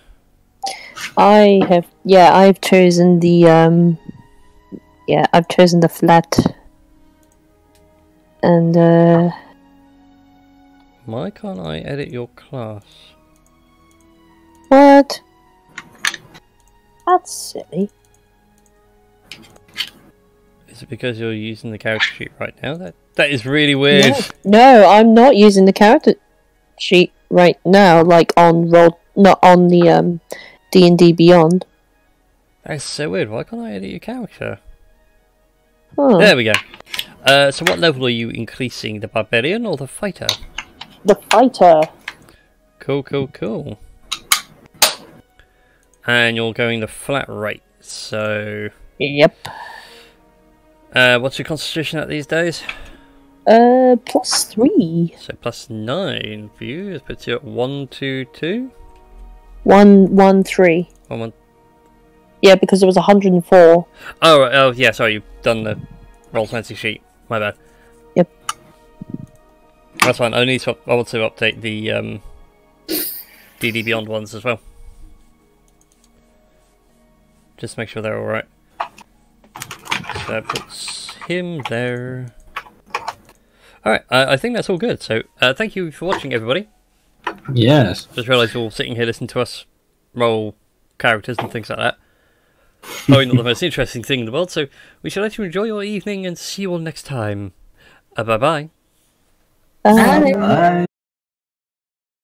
I've chosen the I've chosen the flat. And why can't I edit your class? What? That's silly. Is it because you're using the character sheet right now? That is really weird. No, I'm not using the character sheet right now, like on roll, not on the D&D Beyond. That's so weird. Why can't I edit your character? Huh. There we go. So what level are you increasing, the barbarian or the fighter? The fighter. Cool. And you're going the flat rate, so... Yep. What's your constitution at these days? +3. So +9 for you. This puts you at 1, 2, 2? 1, 3. 1. Yeah, because it was 104. Oh, right. Oh, yeah, sorry, you've done the Roll20 sheet. My bad. Yep. That's fine. I want to update the DD Beyond ones as well. Just to make sure they're alright. So that puts him there. Alright, I think that's all good. So, thank you for watching, everybody. Yes. Just realised you're all sitting here listening to us roll characters and things like that. Probably not the most interesting thing in the world, so we shall let you enjoy your evening and see you all next time. Bye-bye. Bye. Bye.